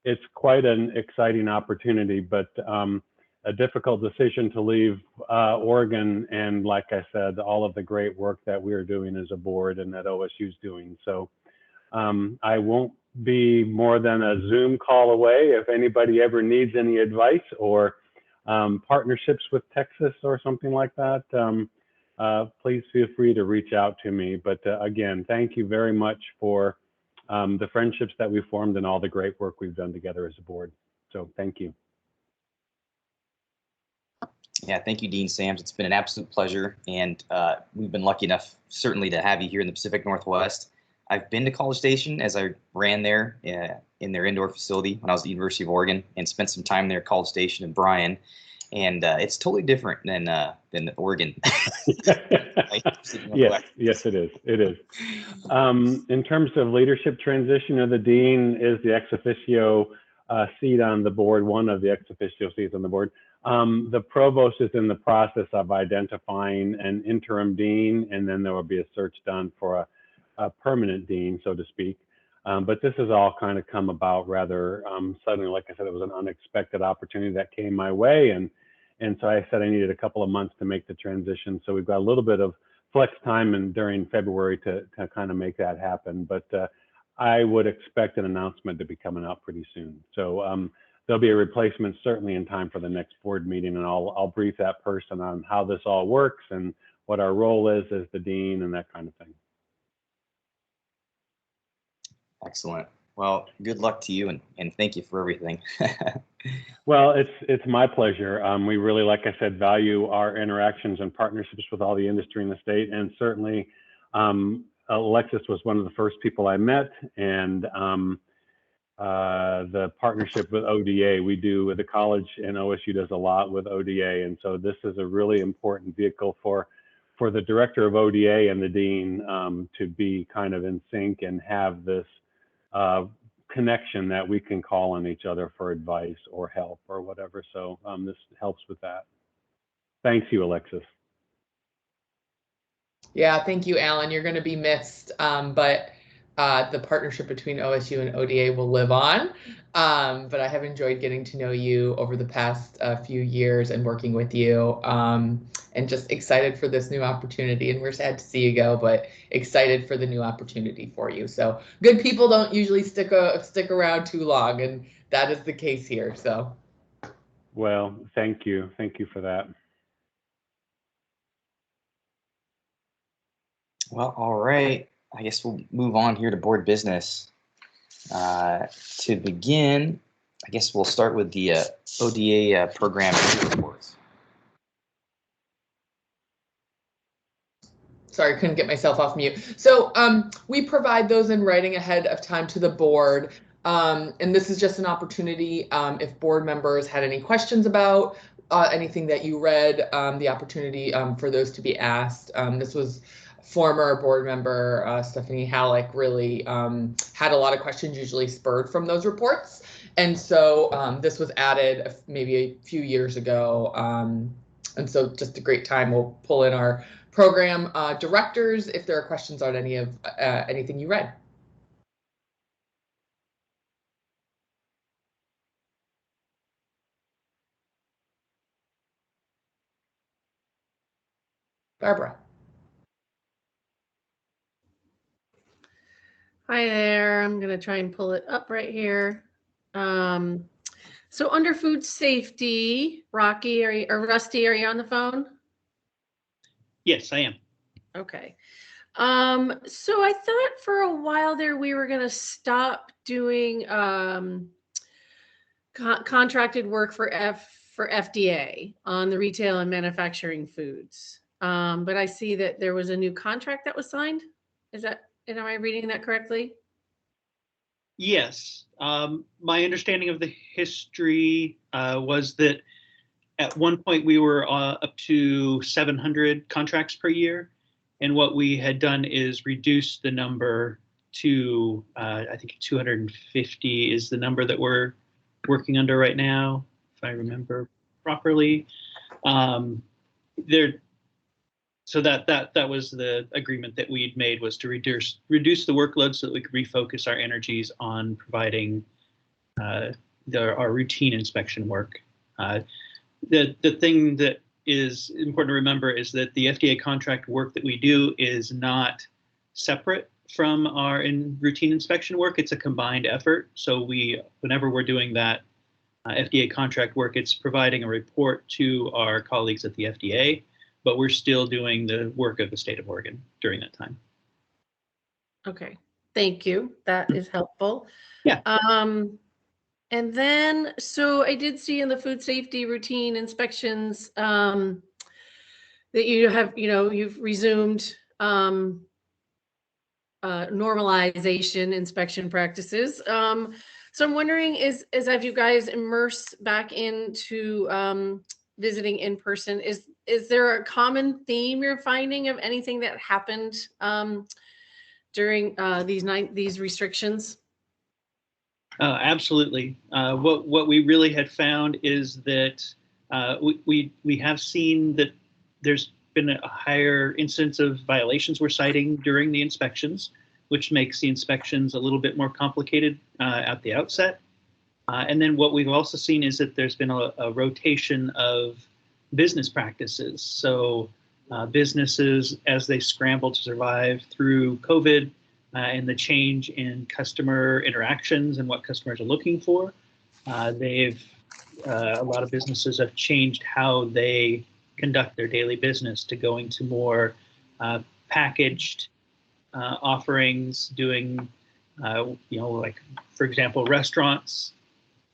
it's quite an exciting opportunity, but a difficult decision to leave Oregon, and like I said, all of the great work that we're doing as a board and that OSU's doing. So I won't be more than a Zoom call away. If anybody ever needs any advice or partnerships with Texas or something like that, please feel free to reach out to me. But again, thank you very much for the friendships that we formed and all the great work we've done together as a board. So thank you. Yeah, thank you, Dean Sams. It's been an absolute pleasure, and we've been lucky enough, certainly, to have you here in the Pacific Northwest. I've been to College Station as I ran there in their indoor facility when I was at the University of Oregon, and spent some time there at College Station and Bryan, and it's totally different than Oregon. Yes, it is. It is. In terms of leadership transition, the dean is the ex officio seat on the board, one of the ex officio seats on the board. The provost is in the process of identifying an interim dean, and then there will be a search done for a permanent dean, so to speak. But this has all kind of come about rather suddenly. Like I said, it was an unexpected opportunity that came my way, and so I said I needed a couple of months to make the transition. So we've got a little bit of flex time and during February to kind of make that happen. But I would expect an announcement to be coming out pretty soon. So there'll be a replacement certainly in time for the next board meeting, and I'll brief that person on how this all works and what our role is as the dean and that kind of thing. Excellent. Well, good luck to you, and thank you for everything. Well, it's my pleasure. We really, like I said, value our interactions and partnerships with all the industry in the state, and certainly Alexis was one of the first people I met, and the partnership with ODA, we do with the college, and OSU does a lot with ODA, and so this is a really important vehicle for the director of ODA and the dean to be kind of in sync and have this connection that we can call on each other for advice or help or whatever. So this helps with that. Thanks you, Alexis. Yeah, thank you, Alan. You're going to be missed, but the partnership between OSU and ODA will live on. But I have enjoyed getting to know you over the past few years and working with you, and just excited for this new opportunity. And we're sad to see you go, but excited for the new opportunity for you. So good people don't usually stick around too long, and that is the case here. So. Well, thank you for that. Well, all right. I guess we'll move on here to board business. To begin, I guess we'll start with the ODA program reports. Sorry, couldn't get myself off mute. So we provide those in writing ahead of time to the board. And this is just an opportunity if board members had any questions about anything that you read, the opportunity for those to be asked. This was former board member Stephanie Halleck really had a lot of questions usually spurred from those reports. And so this was added maybe a few years ago. And so just a great time. We'll pull in our program directors if there are questions on any of anything you read. Barbara. Hi there. I'm going to try and pull it up right here. So under food safety, Rocky or Rusty, are you on the phone? Yes, I am. Okay. So I thought for a while there we were going to stop doing contracted work for FDA on the retail and manufacturing foods. But I see that there was a new contract that was signed. Am I reading that correctly? Yes. My understanding of the history was that at one point we were up to 700 contracts per year. And what we had done is reduce the number to, I think 250 is the number that we're working under right now, if I remember properly. So that was the agreement that we'd made, was to reduce the workload so that we could refocus our energies on providing our routine inspection work. The thing that is important to remember is that the FDA contract work that we do is not separate from our routine inspection work. It's a combined effort. So whenever we're doing that FDA contract work, it's providing a report to our colleagues at the FDA, but we're still doing the work of the state of Oregon during that time. Okay, thank you. That is helpful. Yeah. And then, so I did see in the food safety routine inspections that you have, you've resumed normalization inspection practices. So I'm wondering, as you guys immerse back into visiting in person, is there a common theme you're finding of anything that happened during these restrictions? Absolutely. What we really had found is that we have seen that there's been a higher incidence of violations we're citing during the inspections, which makes the inspections a little bit more complicated at the outset. And then what we've also seen is that there's been a rotation of business practices. So businesses, as they scramble to survive through COVID and the change in customer interactions and what customers are looking for, a lot of businesses have changed how they conduct their daily business to going to more packaged offerings, doing, like, for example, restaurants,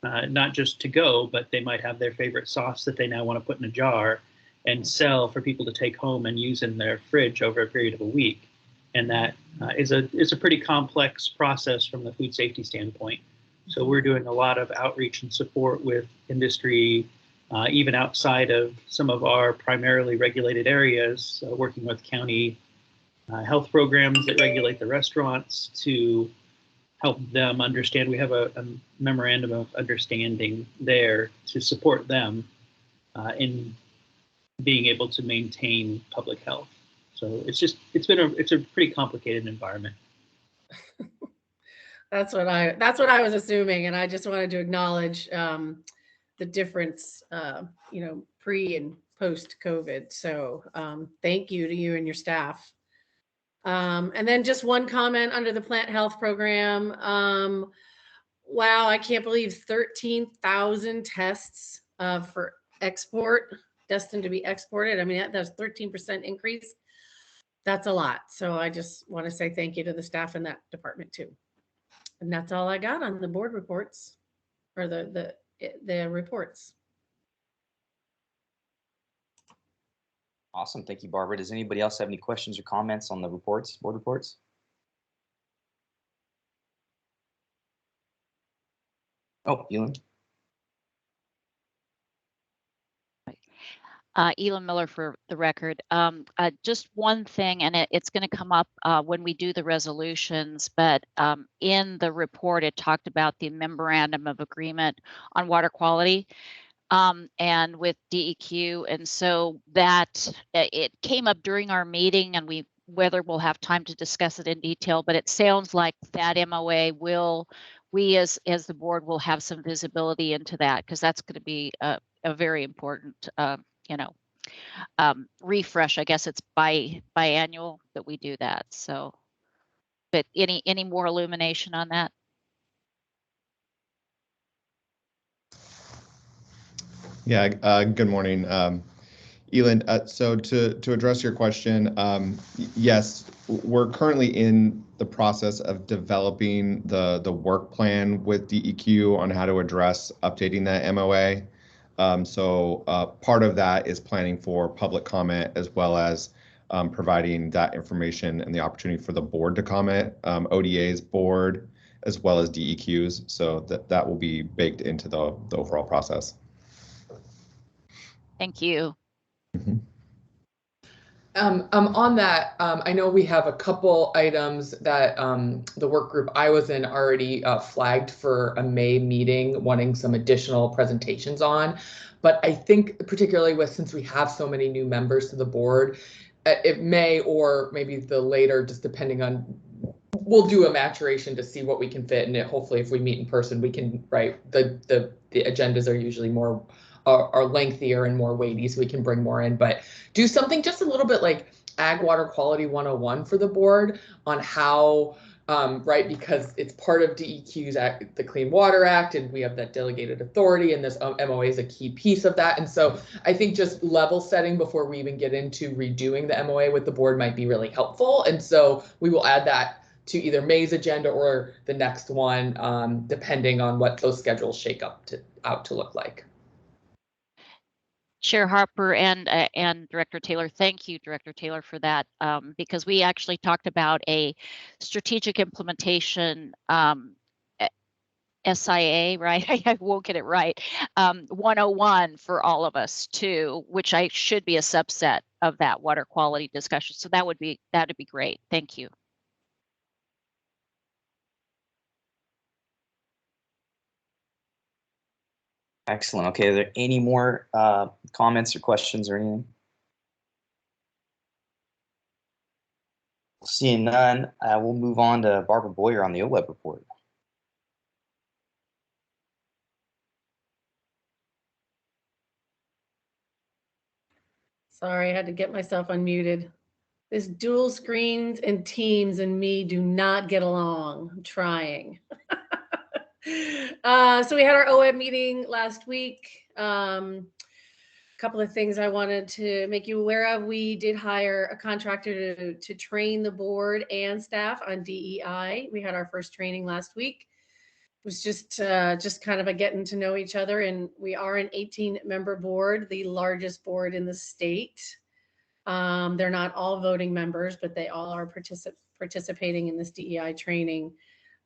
not just to go, but they might have their favorite sauce that they now want to put in a jar and sell for people to take home and use in their fridge over a period of a week. And that is a pretty complex process from the food safety standpoint. So we're doing a lot of outreach and support with industry, even outside of some of our primarily regulated areas, working with county health programs that regulate the restaurants to help them understand. We have a memorandum of understanding there to support them in being able to maintain public health. So it's a pretty complicated environment. That's what I was assuming, and I just wanted to acknowledge the difference, pre and post COVID. So thank you to you and your staff. And then just one comment under the plant health program. Wow, I can't believe 13,000 tests for export, destined to be exported. I mean, that's 13% increase. That's a lot. So I just want to say thank you to the staff in that department too. And that's all I got on the board reports, or the reports. Awesome. Thank you, Barbara. Does anybody else have any questions or comments on the board reports? Oh, Elin. Elin Miller for the record. Just one thing, and it's going to come up when we do the resolutions, but in the report, it talked about the memorandum of agreement on water quality and with DEQ. And so that it came up during our meeting, and whether we'll have time to discuss it in detail, but it sounds like that MOA we as the board will have some visibility into that, because that's going to be a very important refresh. I guess it's biannual that we do that. So, but any more illumination on that? Yeah, good morning, Elin. So to address your question, yes, we're currently in the process of developing the work plan with DEQ on how to address updating that MOA. So part of that is planning for public comment, as well as providing that information and the opportunity for the board to comment, ODA's board, as well as DEQ's. So that will be baked into the overall process. Thank you. Mm-hmm. On that, I know we have a couple items that the work group I was in already flagged for a May meeting, wanting some additional presentations on. But I think particularly since we have so many new members to the board, it may, or maybe the later, just depending on, we'll do a maturation to see what we can fit. And hopefully if we meet in person, we can, the agendas are usually more are lengthier and more weighty, so we can bring more in, but do something just a little bit like Ag Water Quality 101 for the board on how, because it's part of DEQ's Act, the Clean Water Act, and we have that delegated authority, and this MOA is a key piece of that. And so I think just level setting before we even get into redoing the MOA with the board might be really helpful. And so we will add that to either May's agenda or the next one, depending on what those schedules shake out to look like. Chair Harper and Director Taylor, thank you, Director Taylor, for that, because we actually talked about a strategic implementation SIA, right? I won't get it right. 101 for all of us too, which should be a subset of that water quality discussion. So that'd be great. Thank you. Excellent. Okay, are there any more comments or questions or anything? Seeing none, we'll move on to Barbara Boyer on the OWEB report. Sorry, I had to get myself unmuted. This dual screens and Teams and me do not get along. I'm trying. So we had our OEB meeting last week. A couple of things I wanted to make you aware of. We did hire a contractor to train the board and staff on DEI. We had our first training last week. It was just kind of a getting to know each other, and we are an 18-member board, the largest board in the state. They're not all voting members, but they all are participating in this DEI training.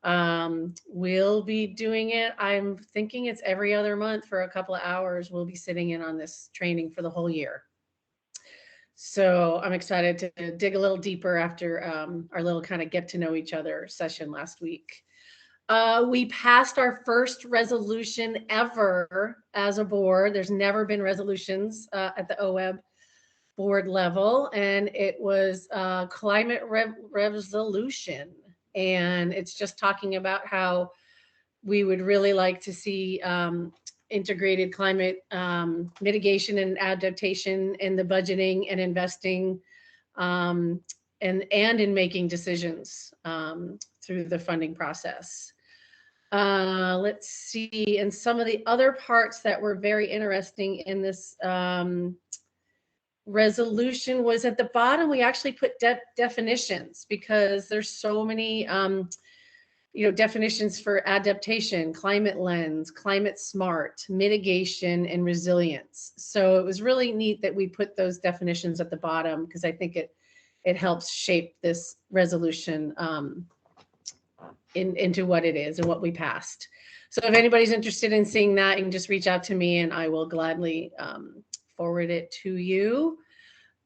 We'll be doing it. I'm thinking it's every other month for a couple of hours. We'll be sitting in on this training for the whole year. So I'm excited to dig a little deeper after our little kind of get to know each other session last week. We passed our first resolution ever as a board. There's never been resolutions at the OWEB board level, and it was climate resolution. And it's just talking about how we would really like to see integrated climate mitigation and adaptation in the budgeting and investing and in making decisions through the funding process. Let's see, and some of the other parts that were very interesting in this resolution was at the bottom. We actually put definitions because there's so many definitions for adaptation, climate lens, climate smart, mitigation, and resilience. So it was really neat that we put those definitions at the bottom because I think it helps shape this resolution into what it is and what we passed. So if anybody's interested in seeing that, you can just reach out to me and I will gladly forward it to you.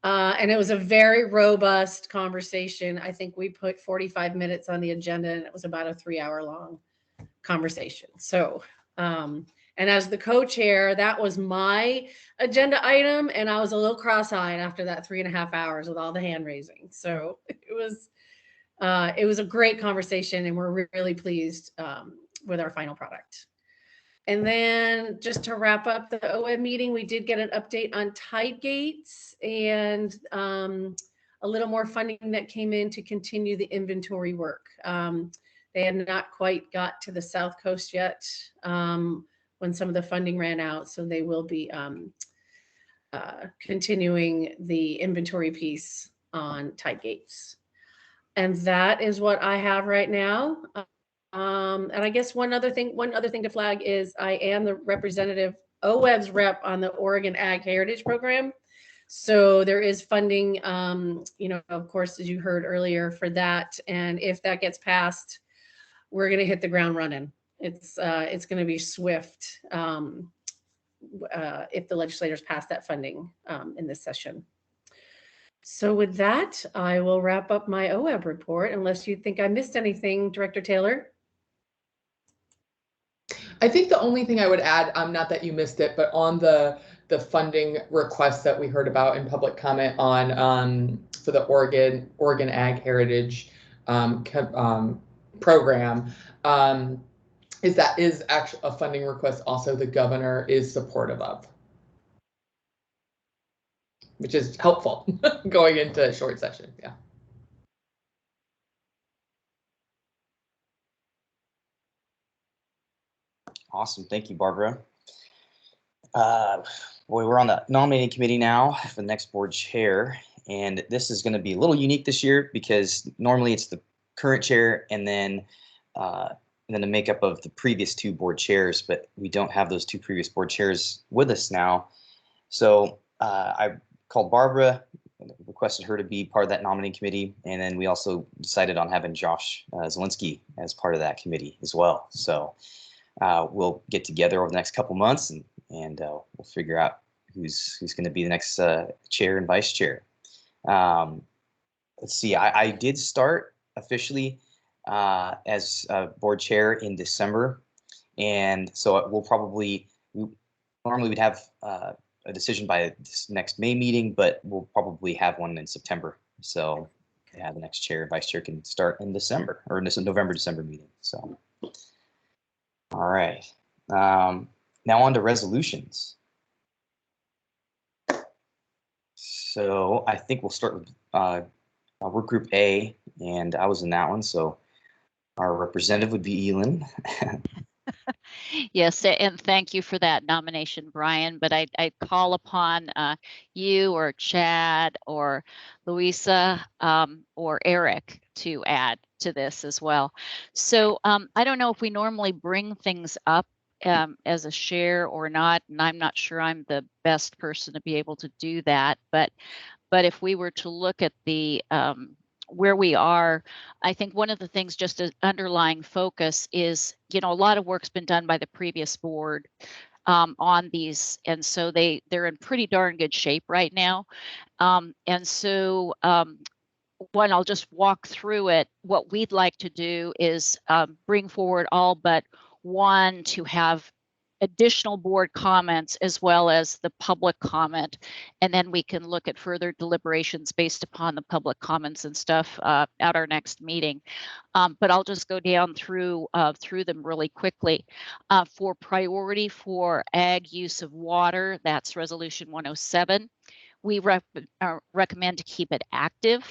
And it was a very robust conversation. I think we put 45 minutes on the agenda and it was about a 3-hour long conversation. So, and as the co-chair, that was my agenda item. And I was a little cross-eyed after that 3.5 hours with all the hand raising. So it was a great conversation and we're really pleased with our final product. And then just to wrap up the OEB meeting, we did get an update on tide gates and a little more funding that came in to continue the inventory work. They had not quite got to the South Coast yet when some of the funding ran out. So they will be continuing the inventory piece on tide gates. And that is what I have right now. And I guess one other thing to flag is I am the representative OWEB's rep on the Oregon Ag Heritage Program. So there is funding, of course, as you heard earlier for that. And if that gets passed, we're going to hit the ground running. It's going to be swift if the legislators pass that funding in this session. So with that, I will wrap up my OWEB report unless you think I missed anything, Director Taylor. I think the only thing I would add, not that you missed it, but on the funding request that we heard about in public comment on for the Oregon Ag Heritage program, is actually a funding request also the governor is supportive of, which is helpful going into a short session. Yeah. Awesome. Thank you, Barbara. We're on the nominating committee now for the next board chair. And this is going to be a little unique this year because normally it's the current chair and then the makeup of the previous 2 board chairs, but we don't have those 2 previous board chairs with us now. So I called Barbara, requested her to be part of that nominating committee. And then we also decided on having Josh Zielinski as part of that committee as well. So we'll get together over the next couple months and we'll figure out who's going to be the next chair and vice chair. Let's see, I did start officially as board chair in December. And so we'll probably, normally we'd have a decision by this next May meeting, but we'll probably have one in September. So yeah, the next chair and vice chair can start in December, or in this November, December meeting. So, all right. Now on to resolutions. So I think we'll start with work group A, and I was in that one. So our representative would be Elin. Yes, and thank you for that nomination, Brian. But I call upon you or Chad or Louisa or Eric to add to this as well. So I don't know if we normally bring things up as a share or not, and I'm not sure I'm the best person to be able to do that. But if we were to look at the where we are, I think one of the things, just as underlying focus, is, you know, a lot of work's been done by the previous board on these, and so they're in pretty darn good shape right now. And so one, I'll just walk through it. What we'd like to do is bring forward all but one to have additional board comments as well as the public comment, and then we can look at further deliberations based upon the public comments and stuff at our next meeting. But I'll just go down through them really quickly. For priority for ag use of water, that's resolution 107. We recommend to keep it active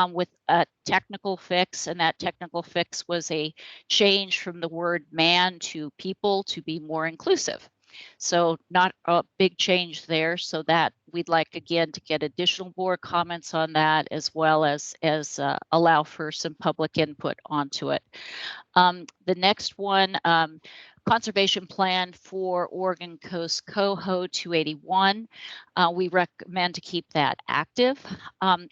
with a technical fix, and that technical fix was a change from the word man to people to be more inclusive. So not a big change there, so that we'd like, again, to get additional board comments on that, as well as allow for some public input onto it. The next one, conservation plan for Oregon Coast Coho 281. We recommend to keep that active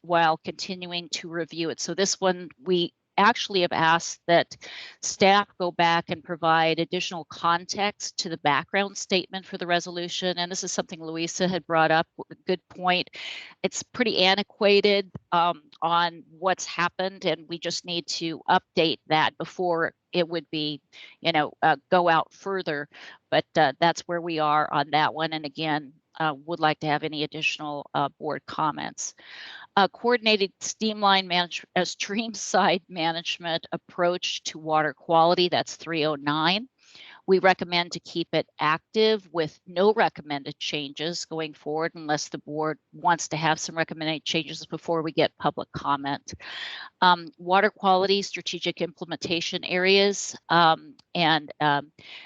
while continuing to review it. So this one, we actually have asked that staff go back and provide additional context to the background statement for the resolution. And this is something Louisa had brought up, a good point. It's pretty antiquated on what's happened, and we just need to update that before it would be, you know, go out further. But that's where we are on that one. And again, would like to have any additional board comments. Coordinated stream side management approach to water quality, that's 309. We recommend to keep it active with no recommended changes going forward, unless the board wants to have some recommended changes before we get public comment. Water quality strategic implementation areas and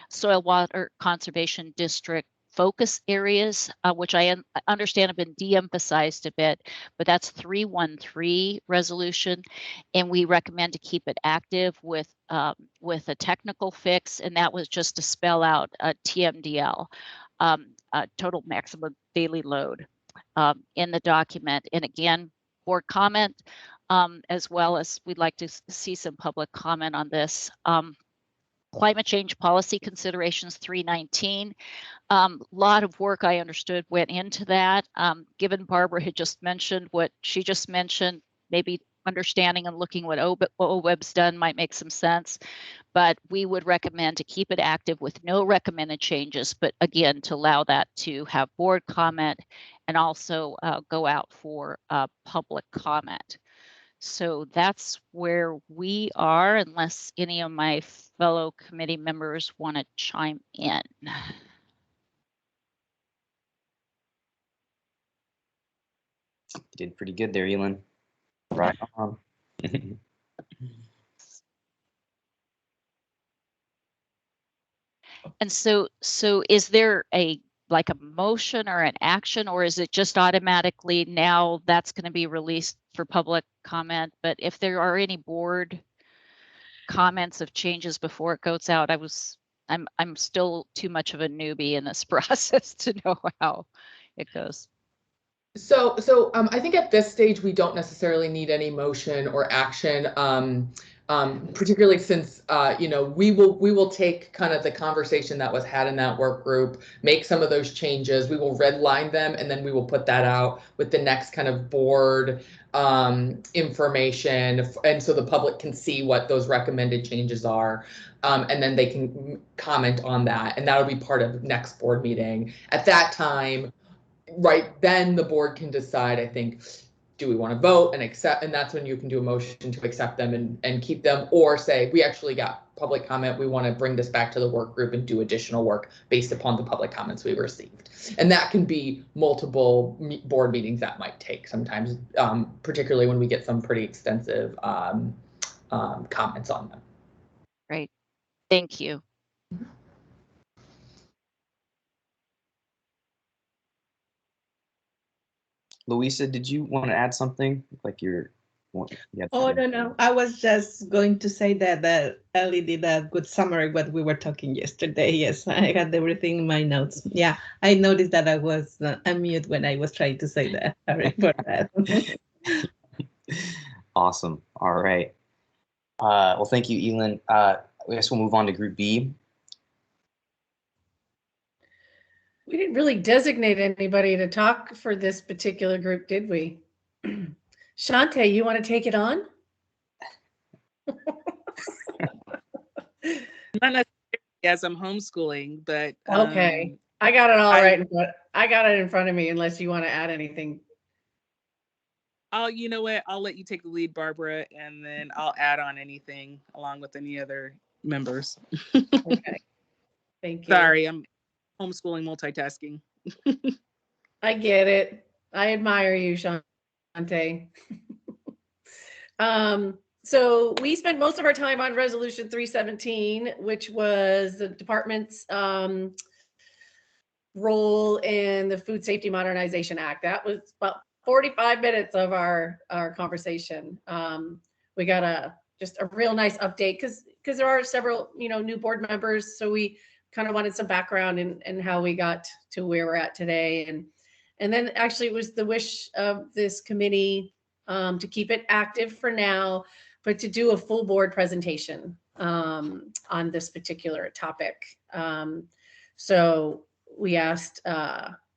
soil water conservation district focus areas, which I understand have been de-emphasized a bit, but that's 313 resolution, and we recommend to keep it active with a technical fix, and that was just to spell out TMDL, total maximum daily load, in the document. And again, board comment, as well as we'd like to see some public comment on this. Climate change policy considerations 319. Lot of work, I understood, went into that. Given Barbara had just mentioned what she just mentioned, maybe understanding and looking what OWEB's done might make some sense. But we would recommend to keep it active with no recommended changes, but again, to allow that to have board comment and also go out for public comment. So that's where we are, unless any of my fellow committee members want to chime in. You did pretty good there, Elin. Right on. And so is there a motion or an action, or is it just automatically now that's going to be released for public comment? But if there are any board comments of changes before it goes out, I'm still too much of a newbie in this process to know how it goes. So I think at this stage we don't necessarily need any motion or action, particularly since you know, we will take kind of the conversation that was had in that work group, make some of those changes. We will redline them, and then we will put that out with the next kind of board information, and so the public can see what those recommended changes are, and then they can comment on that, and that'll be part of next board meeting. At that time, right then the board can decide, I think, do we want to vote and accept, and that's when you can do a motion to accept them and keep them, or say, we actually got public comment, we want to bring this back to the work group and do additional work based upon the public comments we received. And that can be multiple board meetings that might take sometimes, particularly when we get some pretty extensive comments on them. Great, thank you. Louisa, did you want to add something? Like Oh, no. I was just going to say that Ellie did a good summary of what we were talking yesterday. Yes, I had everything in my notes. Yeah, I noticed that I was unmute when I was trying to say that. Sorry for that. Awesome. All right. Well, thank you, Elin. I guess we'll move on to Group B. We didn't really designate anybody to talk for this particular group, did we? Chante, you want to take it on? Not necessarily, as I'm homeschooling, but okay. I got it all right. I got it in front of me, unless you want to add anything. Oh, you know what? I'll let you take the lead, Barbara, and then I'll add on anything along with any other members. Okay. Thank you. Sorry, I'm homeschooling, multitasking. I get it. I admire you, Chante. So we spent most of our time on Resolution 317, which was the department's role in the Food Safety Modernization Act. That was about 45 minutes of our conversation. We got just a real nice update because there are several new board members, so we kind of wanted some background in how we got to where we're at today. And then actually it was the wish of this committee to keep it active for now, but to do a full board presentation on this particular topic. So we asked